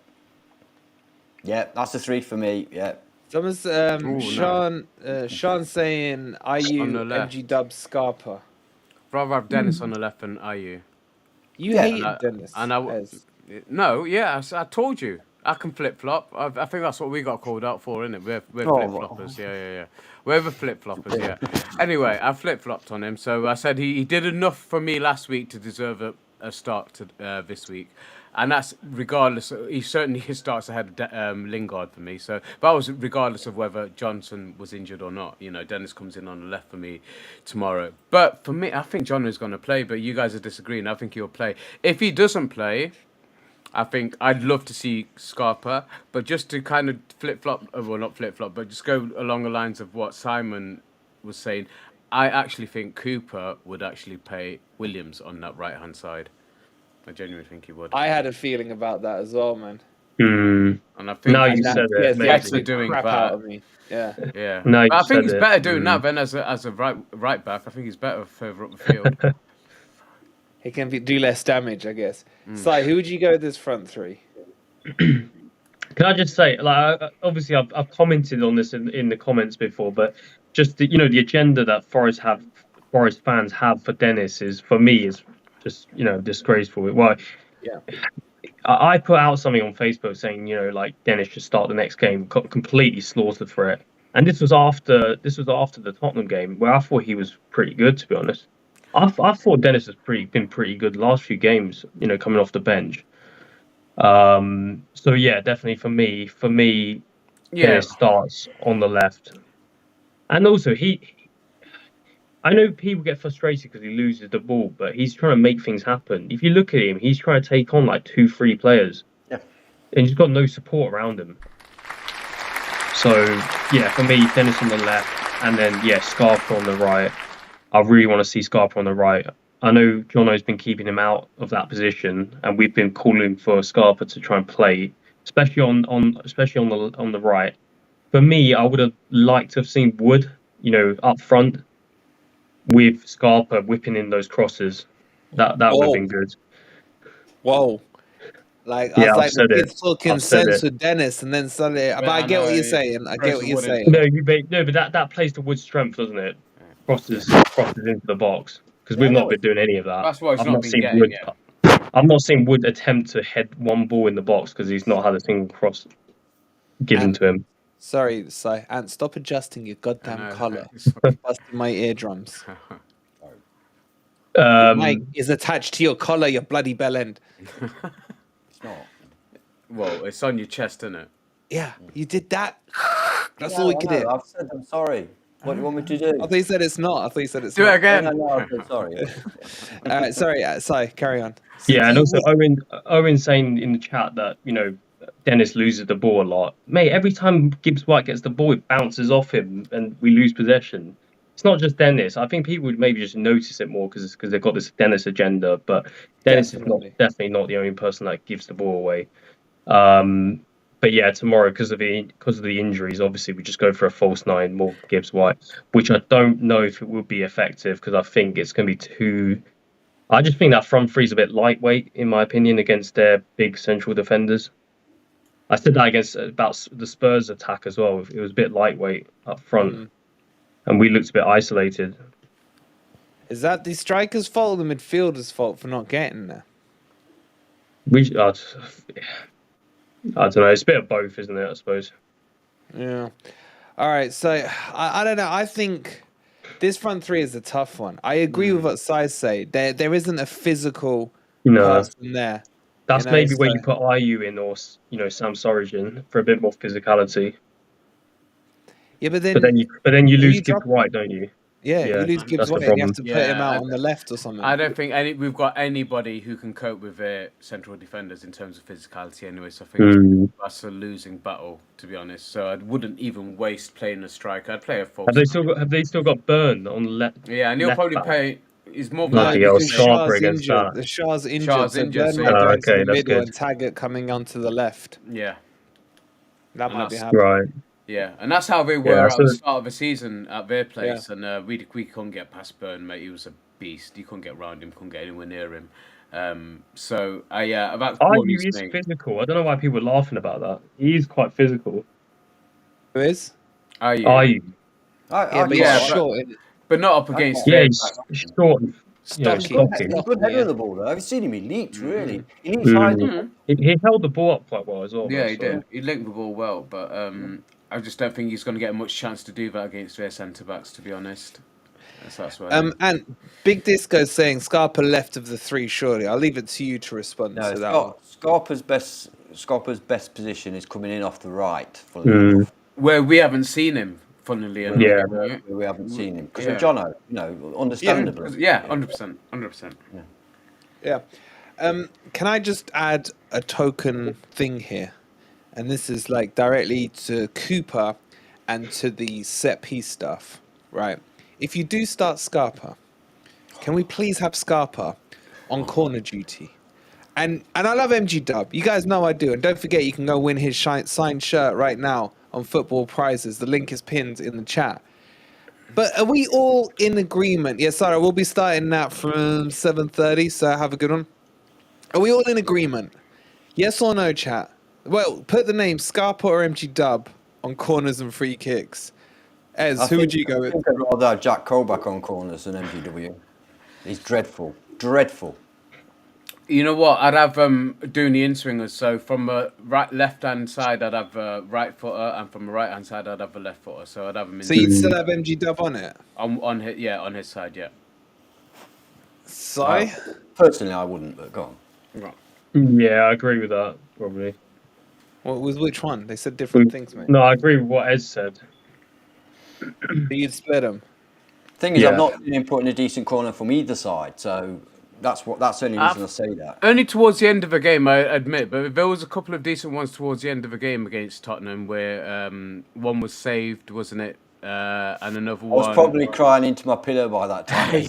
S2: Yeah, that's the three for me. Yeah.
S1: Someone's
S3: no.
S1: Sean saying IU
S3: On the left.
S1: MG Dub Scarpa.
S3: Rather have Dennis on the left than IU.
S1: You
S2: Yeah.
S1: hated
S3: And
S1: Dennis.
S3: I no, yeah, I told you. I can flip flop. I think that's what we got called out for, isn't it? We're
S2: Oh,
S3: flip floppers. Yeah. We're the flip floppers. Yeah. Anyway, I flip flopped on him. So I said he did enough for me last week to deserve a start to this week, and that's regardless. He certainly starts ahead of Lingard for me. So, but I was regardless of whether Johnson was injured or not. You know, Dennis comes in on the left for me tomorrow. But for me, I think John is going to play. But you guys are disagreeing. I think he'll play. If he doesn't play, I think I'd love to see Scarpa, but just to kind of flip-flop, well, not flip-flop, but just go along the lines of what Simon was saying, I actually think Cooper would actually play Williams on that right-hand side. I genuinely think he would.
S1: I had a feeling about that as well, man.
S6: Mm.
S3: And I think
S6: Now you
S3: he's
S6: said it.
S1: Scares the
S6: maybe.
S1: absolute
S3: doing
S1: crap
S3: that.
S1: out of me. Yeah.
S3: yeah.
S6: Now you
S3: But I think
S6: said
S3: he's
S6: it.
S3: better doing that than as a right back. I think he's better further up the field.
S1: He can do less damage, I guess. Sai, who would you go with this front three?
S6: Can I just say, like, obviously I've commented on this in the comments before, but just the agenda that Forest have Forest fans have for Dennis is, for me, is just disgraceful. Well,
S1: Yeah.
S6: I put out something on Facebook saying like Dennis should start the next game, completely slaughtered for it. And this was after the Tottenham game where I thought he was pretty good, to be honest. I thought Dennis has been pretty good last few games, coming off the bench. So yeah, definitely for me,
S3: Yeah.
S6: Dennis starts on the left, and also I know people get frustrated because he loses the ball, but he's trying to make things happen. If you look at him, he's trying to take on like 2-3 players,
S2: Yeah.
S6: and he's got no support around him. So yeah, for me, Dennis on the left, and then Scarpa on the right. I really want to see Scarpa on the right. I know Jono's been keeping him out of that position, and we've been calling for Scarpa to try and play, especially on the right. For me, I would have liked to have seen Wood, up front with Scarpa whipping in those crosses. That would have been good.
S1: Whoa. Like,
S6: Yeah,
S1: I was like,
S6: I've said
S1: the
S6: it.
S1: kid's talking
S6: I've said
S1: sense
S6: it.
S1: with Dennis, and then suddenly, but I
S3: I
S1: get what
S3: know,
S1: you're saying. I get what you're
S3: Preston
S1: saying.
S6: No, but that plays to Wood's strength, doesn't it? Crosses into the box, because we've not been doing any of that.
S3: That's why he's
S6: I've
S3: not
S6: not
S3: been
S6: seen
S3: getting
S6: Wood.
S3: it.
S6: I've not seen Wood attempt to head one ball in the box because he's not had a single cross given to him.
S1: Sorry, Si. Ant, stop adjusting your goddamn collar.
S3: It's
S1: Busting my eardrums.
S6: Um,
S1: Mike is attached to your collar, your bloody bell end.
S2: It's not.
S3: well, it's on your chest, isn't it?
S1: Yeah, you did that. That's
S2: No,
S1: all we
S2: I
S1: could
S2: know,
S1: do.
S2: I've said I'm sorry. What do you want me to do?
S1: I thought you said it's not. I thought you said it's
S3: Do
S1: not.
S3: it again.
S2: No, I've said sorry.
S1: All right, sorry, Si, carry on. So
S6: yeah, and
S1: you-
S6: also Owen saying in the chat that Dennis loses the ball a lot. Mate, every time Gibbs White gets the ball, it bounces off him and we lose possession. It's not just Dennis. I think people would maybe just notice it more because they've got this Dennis agenda. But Dennis is definitely not the only person that gives the ball away. But yeah, tomorrow because of the injuries, obviously we just go for a false nine, more Gibbs White, which I don't know if it will be effective because I think it's going to be too. I just think that front three is a bit lightweight, in my opinion, against their big central defenders. I said that about the Spurs attack as well. It was a bit lightweight up front, and we looked a bit isolated.
S1: Is that the striker's fault or the midfielder's fault for not getting there?
S6: I don't know. It's a bit of both, isn't it? I suppose.
S1: Yeah. All right. So I don't know. I think this front three is a tough one. I agree with what Sai say. There isn't a physical person there.
S6: That's maybe where you put IU in, or Sam Surridge for a bit more physicality.
S1: Yeah, but
S6: then you lose Gibbs White, don't you?
S1: Yeah, you lose Gibbs White. And you have to put him out on the left or something.
S3: I don't think we've got anybody who can cope with their central defenders in terms of physicality anyway. So I think that's a losing battle, to be honest. So I wouldn't even waste playing a striker. I'd play a false.
S6: Have they still got Burn on the left?
S3: Yeah, and he'll probably play. He's more
S6: bloody hell, Sharper against
S1: injured.
S6: that.
S1: Shaw's injured.
S3: Shaw's
S1: so
S3: injured,
S1: Burn
S3: so
S1: might go
S6: okay,
S1: into the
S6: that's
S1: middle
S6: good.
S1: and Taggart coming onto the left.
S3: Yeah.
S1: That
S3: And
S1: might be
S3: that's-
S1: happening.
S6: Right.
S3: Yeah, and that's how they were at
S6: so-
S3: the start of the season at their place, and we couldn't get past Burn, mate. He was a beast. You couldn't get around him, couldn't get anywhere near him. About
S6: IU is physical. I don't know why people are laughing about that. He is quite physical.
S1: Who is?
S6: IU.
S1: Yeah, but
S3: yeah,
S1: he's short.
S3: but not up against.
S6: Yeah,
S3: their
S6: he's
S3: back.
S6: short and
S1: Stocky.
S6: stocky.
S2: He's a good header of the ball, though. Have you seen him? He leaped, really. He leaps high.
S6: He held the ball up quite well as well.
S3: Yeah, he
S6: so.
S3: did. He linked the ball well, but I just don't think he's going to get much chance to do that against their centre backs, to be honest. That's why.
S1: And Big Disco saying Scarpa left of the three. Surely, I'll leave it to you to respond
S2: No,
S1: to that one.
S2: Scarpa's best position is coming in off the right.
S3: Where we haven't seen him, funnily enough.
S6: Yeah.
S2: Where we haven't seen him because
S3: Yeah.
S2: of Jono, understandably.
S3: Yeah, 100%.
S1: Yeah. Can I just add a token thing here? And this is like directly to Cooper and to the set piece stuff, right? If you do start Scarpa, can we please have Scarpa on corner duty? And I love MG Dub. You guys know I do. And don't forget, you can go win his signed shirt right now on Football Prizes. The link is pinned in the chat. But are we all in agreement? Yeah, Sarah, we'll be starting that from 7:30, so have a good one. Are we all in agreement? Yes or no, chat? Well, put the name Scarpa or MG Dub on corners and free kicks. Ez, who would you go
S2: I
S1: with?
S2: think I'd rather have Jack Cole back on corners than MGW. He's dreadful. Dreadful.
S3: You know what? I'd have doing the in-swingers. So from a left-hand side, I'd have a right footer, and from the right-hand side, I'd have a left footer. So I'd have him in
S1: So you'd still have MG Dub on it?
S3: on his side, yeah.
S1: So?
S2: Personally, I wouldn't, but go on.
S3: Right.
S6: Yeah, I agree with that, probably.
S1: What was which one? They said different things, mate.
S6: No, I agree with what Ez said.
S1: So you'd split them.
S2: Thing is,
S6: Yeah.
S2: I've not seen him putting a decent corner from either side, so that's the only reason I say that.
S3: Only towards the end of a game, I admit, but there was a couple of decent ones towards the end of a game against Tottenham where one was saved, wasn't it? And another one.
S2: I was probably crying into my pillow by that time.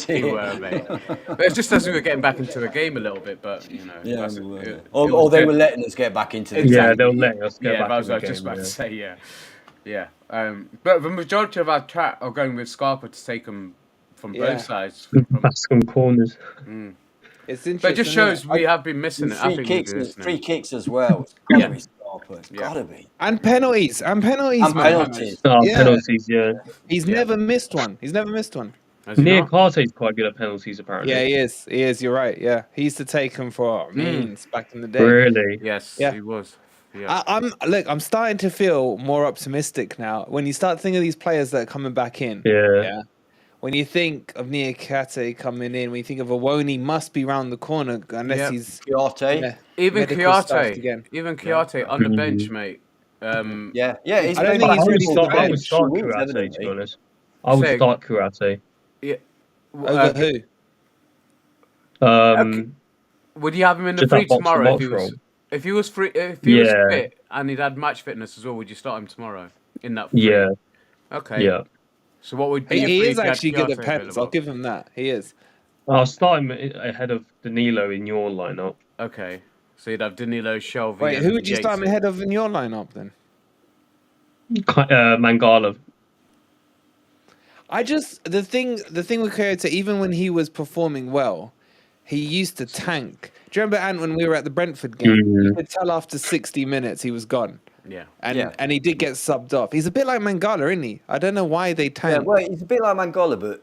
S3: You were, mate. But it's just as we were getting back into the game a little bit, but you know.
S2: Yeah,
S3: that's-
S2: we were.
S3: it
S2: Or
S3: was
S2: they
S3: good.
S2: were letting us get back into the
S3: Exactly.
S6: Yeah,
S2: game.
S6: they'll let us get
S3: Yeah,
S6: back
S3: but I was
S6: in the game,
S3: just about
S6: yeah.
S3: to say, yeah. But the majority of our chat are going with Scarpa to take them from
S1: Yeah.
S3: both sides.
S6: Bascom corners.
S1: It's interesting.
S3: But it just
S1: isn't
S3: shows we have been missing it. I
S2: Free
S3: think
S2: kicks,
S3: we're listening.
S2: free kicks as well. It's gotta
S3: Yeah.
S2: be Scarpa. It's
S3: Yeah.
S2: gotta be.
S1: And penalties. And penalties,
S2: And
S1: man.
S2: penalties.
S6: Oh,
S1: Yeah.
S6: penalties, yeah.
S1: He's never missed one. He's never missed one.
S3: Has he
S6: Near
S3: not?
S6: Carte's quite good at penalties, apparently.
S1: Yeah, he is. He is. You're right. Yeah. He used to take them for means back in the day.
S6: Really?
S3: Yes,
S1: Yeah.
S3: he was. Yeah.
S1: I'm starting to feel more optimistic now. When you start thinking of these players that are coming back in.
S6: Yeah.
S1: When you think of Niakate coming in, when you think of Awoni must be round the corner unless
S3: Yeah.
S1: he's
S2: Chiarte.
S3: Even
S1: medical stuff
S3: Chiarte,
S1: again.
S3: on the bench, mate.
S2: Yeah, he's
S1: I don't
S2: been
S1: think
S2: back
S1: he's
S2: on
S1: really
S2: for
S1: started.
S6: I would start
S2: weeks,
S6: Kurate,
S2: hasn't
S6: to
S2: he?
S6: be honest. I would
S3: Say-
S6: start Kurate.
S1: Over who?
S3: Would you have him in the
S6: Just
S3: free
S6: that box to
S3: tomorrow
S6: box
S3: if he was free? If he was
S6: Yeah.
S3: fit and he'd had match fitness as well, would you start him tomorrow in that? Free?
S6: Yeah,
S3: Okay.
S6: yeah.
S3: So what would be?
S1: He
S3: your
S1: is
S3: free if you had
S1: actually good at
S3: Chiarte
S1: pens. I'll
S3: available?
S1: give him that. He is.
S6: I'll start him ahead of Danilo in your lineup.
S3: Okay. So you'd have Danilo, Shelby.
S1: Wait,
S3: and
S1: who would you start him
S3: Yates.
S1: ahead of in your lineup then?
S6: Mangala.
S1: The thing with Coyote, even when he was performing well, he used to tank. Do you remember, Ant, when we were at the Brentford game? You could tell after 60 minutes he was gone.
S3: Yeah.
S1: And he did get subbed off. He's a bit like Mangala, isn't he? I don't know why they
S2: Yeah,
S1: tanked.
S2: well, he's a bit like Mangala, but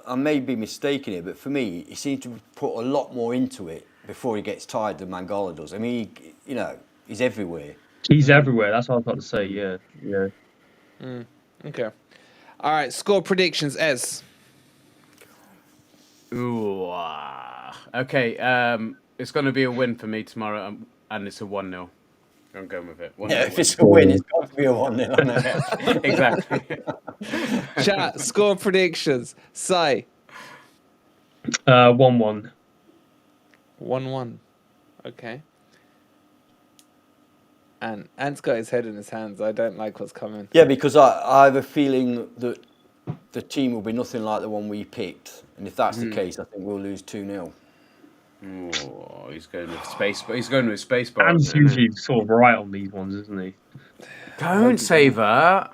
S2: I may be mistaken here, but for me, he seems to put a lot more into it before he gets tired than Mangala does. I mean, he's everywhere.
S6: He's everywhere. That's what I was about to say. Yeah, yeah.
S1: Okay. All right, score predictions, Ez.
S3: Ooh. Okay. It's going to be a win for me tomorrow, and it's a 1-0. I'm going with it. 1-0
S2: Yeah, if
S3: win.
S2: it's a win, it's got to be a 1-0.
S3: Exactly.
S1: Chat, score predictions. Sai.
S6: 1-1.
S1: 1-1. Okay. And Ant's got his head in his hands. I don't like what's coming.
S2: Yeah, because I have a feeling that the team will be nothing like the one we picked. And if that's the case, I think we'll lose 2-0.
S3: Oh, he's going with space, but he's going with space bar.
S6: Dan's
S3: isn't he?
S6: usually sort of right on these ones, isn't he?
S3: Don't say that.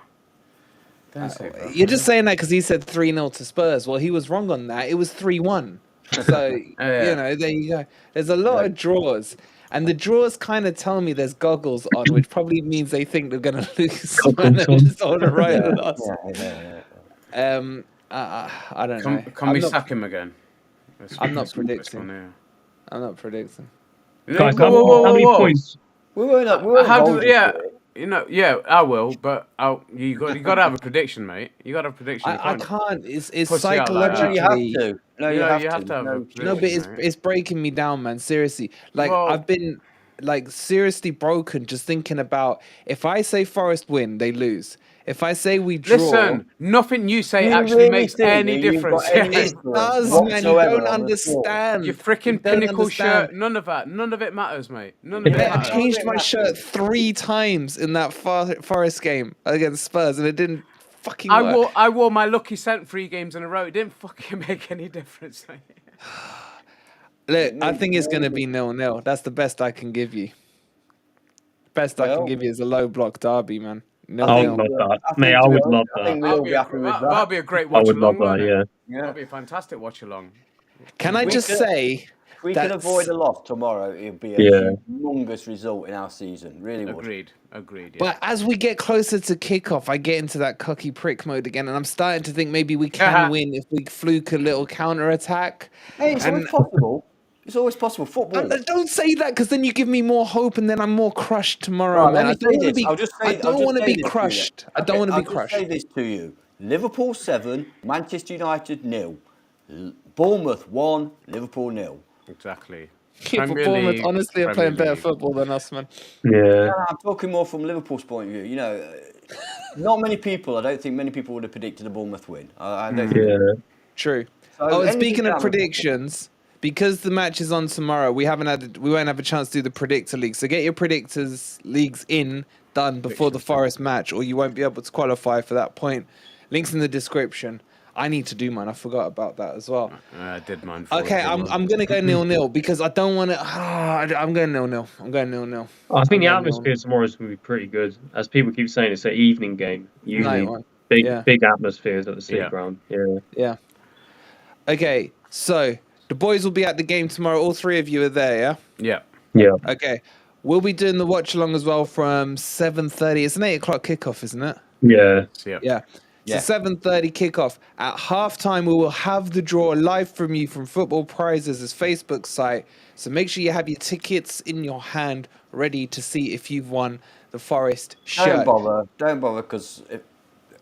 S3: Don't say that.
S1: You're just saying that because he said 3-0 to Spurs. Well, he was wrong on that. It was 3-1. So,
S3: Yeah.
S1: there you go. There's a lot of draws. And the draws kind of tell me there's goggles on, which probably means they think they're going to lose. And they
S6: Goggles on.
S1: just want to write a loss.
S2: Yeah.
S1: I don't know.
S3: Can we sack him again?
S1: I'm not
S3: This
S1: predicting.
S3: one here.
S1: I'm not predicting.
S6: Guys,
S3: Whoa,
S6: how many
S3: whoa.
S6: points?
S2: We weren't
S3: How
S2: goals
S3: do, yeah,
S2: for it.
S3: I will, but you got to have a prediction, mate. You got to have a prediction. You
S1: I can't. It's
S3: push it out like that.
S2: No, you
S1: psychologically.
S2: have to. No,
S3: You
S2: you
S3: have to have a
S1: No,
S3: prediction,
S1: but it's
S3: mate.
S1: it's breaking me down, man. Seriously, like
S3: Well-
S1: I've been like seriously broken just thinking about if I say Forest win, they lose. If I say we draw,
S3: Listen, nothing you say
S2: You
S3: actually
S2: really
S3: makes
S2: think
S3: any
S2: that you've
S3: difference.
S2: got any
S3: Yeah.
S1: it
S2: influence
S1: does, man. You
S2: whatsoever
S1: don't
S2: on the score?
S1: understand.
S3: Your
S1: You
S3: freaking
S1: don't
S3: pinnacle
S1: understand.
S3: shirt, none of it matters, mate. None of it
S1: Yeah, I
S3: matters.
S1: changed my shirt 3 times in that Forest game against Spurs, and it didn't fucking work.
S3: I wore my lucky cent 3 games in a row. It didn't fucking make any difference, mate.
S1: Look, I think it's going to be 0-0. That's the best I can give you. Best I can
S2: Well-
S1: give you is a low block derby, man.
S6: I
S1: 0-0.
S6: would love that.
S2: I think
S6: Mate, I
S2: to be
S6: would
S2: honest,
S6: love
S2: I think
S6: that.
S2: we'll be happy with
S3: That'll
S2: that.
S3: be a great
S6: I
S3: watch
S6: would
S3: along,
S6: love that, yeah.
S3: That'll be a fantastic watch along.
S1: Can I
S2: We
S1: just
S2: could-
S1: say,
S2: If we can avoid a loss tomorrow, it'll be a
S6: Yeah.
S2: humongous result in our season. Really would.
S3: Agreed. Yeah.
S1: But as we get closer to kickoff, I get into that cocky prick mode again, and I'm starting to think maybe we can win if we fluke a little counter attack.
S2: Hey, it's always possible. It's always possible. Football.
S1: Don't say that, because then you give me more hope, and then I'm more crushed tomorrow,
S2: Right,
S1: man. I
S2: let me
S1: don't
S2: say
S1: want to
S2: this.
S1: be.
S2: I'll just say-
S1: I
S2: I'll
S1: don't
S2: just
S1: want to
S2: say
S1: be
S2: this to you
S1: crushed.
S2: then.
S1: I don't want to be
S2: I'll
S1: crushed.
S2: just say this to you: Liverpool 7, Manchester United 0, Bournemouth 1, Liverpool 0.
S3: Exactly.
S1: Yeah, but
S3: Premier
S1: Bournemouth
S3: League,
S1: honestly are
S3: Premier
S1: playing better
S3: League.
S1: football than us, man.
S6: Yeah.
S2: I'm talking more from Liverpool's point of view. You know, not many people. I don't think many people would have predicted a Bournemouth win. I don't think.
S6: Yeah.
S1: True.
S2: So
S1: Oh, and
S2: anything
S1: speaking of
S2: can happen.
S1: predictions, because the match is on tomorrow, we won't have a chance to do the predictor league. So get your predictors leagues done before the Forest match, or you won't be able to qualify for that point. Links in the description. I need to do mine. I forgot about that as well.
S3: I did mine.
S1: Okay, I'm gonna go 0-0 because I don't want to. I'm going 0-0. I'm going 0-0.
S6: I think the
S1: I'm going
S6: atmosphere tomorrow is going to be pretty good. As people keep saying, it's an evening game. Usually,
S1: Night one.
S6: big
S1: Yeah.
S6: big atmospheres at the City
S3: Yeah.
S6: Ground. Yeah.
S1: Yeah. Okay, so the boys will be at the game tomorrow. All three of you are there, yeah?
S3: Yeah.
S6: Yeah.
S1: Okay. We'll be doing the watch along as well from 7:30. It's an 8 o'clock kickoff, isn't it?
S6: Yeah.
S3: Yeah.
S1: Yeah.
S2: Yeah.
S1: So 7:30 kickoff. At halftime, we will have the draw live from you from Football Prizes' Facebook site. So make sure you have your tickets in your hand, ready to see if you've won the Forest shirt.
S2: Don't bother, because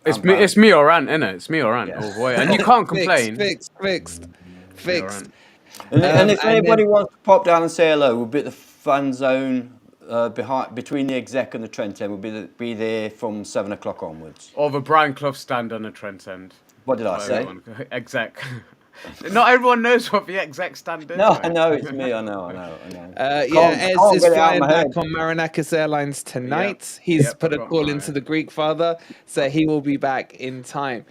S3: It's me or Ant, innit? It's me or Ant.
S2: Yeah.
S3: Oh boy, and you can't complain.
S1: Fixed.
S2: And if
S1: and
S2: anybody
S1: then-
S2: wants to pop down and say hello, we'll be at the fan zone between the exec and the Trent End. We'll be there from 7 o'clock onwards.
S3: Or the Brian Clough stand on the Trent End.
S2: What did I say?
S3: Everyone- Exec. Not everyone knows what the exec stand is.
S2: No,
S3: mate.
S2: I know it's me. I know.
S1: Yeah, Ez
S2: can't
S1: is
S2: get it out
S1: flying
S2: of my
S1: back
S2: head.
S1: on Marinakis Airlines tonight. He's
S3: Yep,
S1: put a
S3: got
S1: call
S3: my-
S1: into the Greek father, so he will be back in time.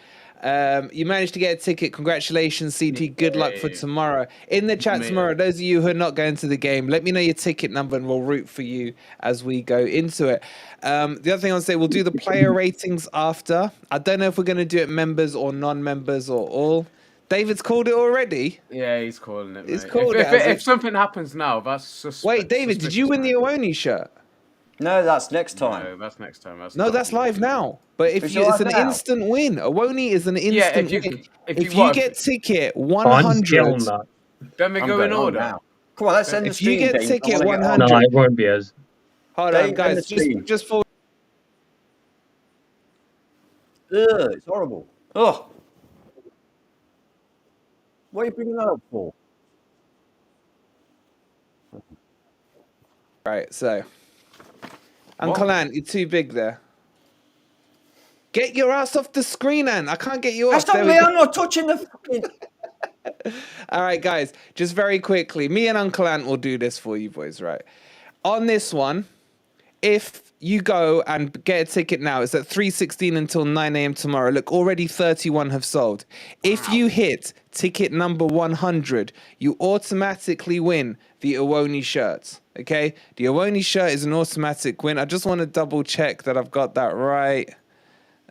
S1: You managed to get a ticket. Congratulations, CT. Good luck for tomorrow. In the chat
S3: Mate.
S1: tomorrow, those of you who are not going to the game, let me know your ticket number and we'll root for you as we go into it. The other thing I'll say, we'll do the player ratings after. I don't know if we're going to do it members or non-members or all. David's called it already.
S3: Yeah, he's calling it.
S1: He's
S3: Mate.
S1: called
S3: if,
S1: it, has
S3: if
S1: he?
S3: something happens now, that's
S1: Wait, David, did you win the Owoni shirt?
S2: No, that's next time.
S3: No, that's next time.
S1: No, that's live now. But if
S2: It's
S1: you, it's
S2: live
S1: an
S2: now?
S1: instant win. Owoni is an
S3: Yeah,
S1: instant
S3: if you-
S1: win.
S3: if
S1: If
S3: you
S1: you
S3: what-
S1: get ticket
S6: I'm still
S1: 100,
S6: on that.
S3: Then we
S2: I'm
S3: go in
S2: going on
S3: order.
S2: now. Come on, let's end the
S1: If you
S2: stream.
S1: get
S2: Dave. I
S1: ticket
S2: wanna get on.
S1: 100.
S6: No, it won't be as.
S1: hold
S2: Dave,
S1: on,
S2: end
S1: guys,
S2: the stream.
S1: just for
S2: Ugh, it's horrible. Ugh. What are you bringing that up for?
S1: right. So, Uncle Ant, you're too big there. Get your ass off the screen, Ant. I can't get you off.
S2: That's not
S1: There we
S2: me.
S1: go.
S2: I'm not touching the fucking.
S1: All right, guys, just very quickly, me and Uncle Ant will do this for you boys, right? On this one, if you go and get a ticket now, it's at 3:16 until 9 a.m. tomorrow. Look, already 31 have sold. If you hit ticket number 100, you automatically win the Owoni shirt. Okay? The Owoni shirt is an automatic win. I just want to double check that I've got that right.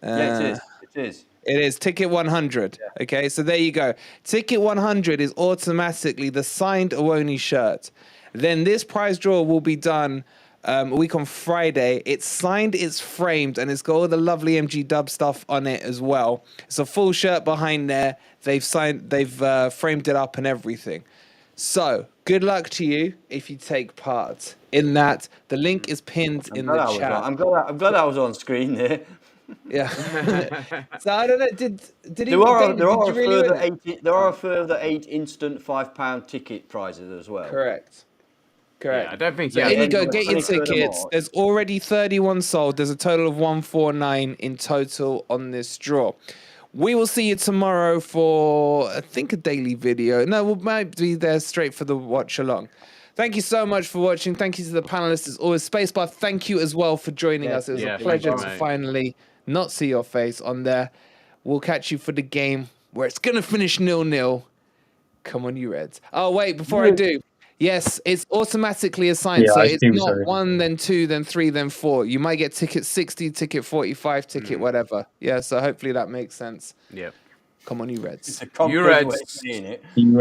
S2: Yeah, it is. It is.
S1: It is ticket 100. Okay, so there you go. Ticket 100 is automatically the signed Owoni shirt. Then this prize draw will be done a week on Friday. It's signed, it's framed, and it's got all the lovely MG Dub stuff on it as well. It's a full shirt behind there. They've framed it up and everything. So good luck to you if you take part in that. The link is pinned in the chat.
S2: I'm glad I was on screen there.
S1: Yeah. So I don't know. Did he?
S2: There are
S1: David, did you really win it?
S2: there are a further 8 instant £5 ticket prizes as well.
S1: Correct.
S3: Yeah, I don't think.
S1: So
S3: Yeah,
S1: in you
S2: end
S1: go,
S2: of the
S1: get your
S2: 23rd of
S1: tickets.
S2: March.
S1: There's already 31 sold. There's a total of 149 in total on this draw. We will see you tomorrow for, I think, a daily video. No, we might be there straight for the watch along. Thank you so much for watching. Thank you to the panelists. As always, Spacebar, thank you as well for joining us. It was
S3: Yeah,
S1: a pleasure
S3: thank you,
S1: to
S3: mate.
S1: finally not see your face on there. We'll catch you for the game where it's going to finish 0-0. Come on, you Reds. Oh, wait, before I do. Yes, it's automatically assigned.
S6: Yeah,
S1: so
S6: I
S1: it's
S6: assume
S1: not
S6: so.
S1: 1, then 2, then 3, then 4. You might get ticket 60, ticket 45, ticket whatever. Yeah, so hopefully that makes sense.
S3: yeah.
S1: Come on, you Reds.
S2: It's a concrete
S3: Reds.
S2: way of saying it.
S6: You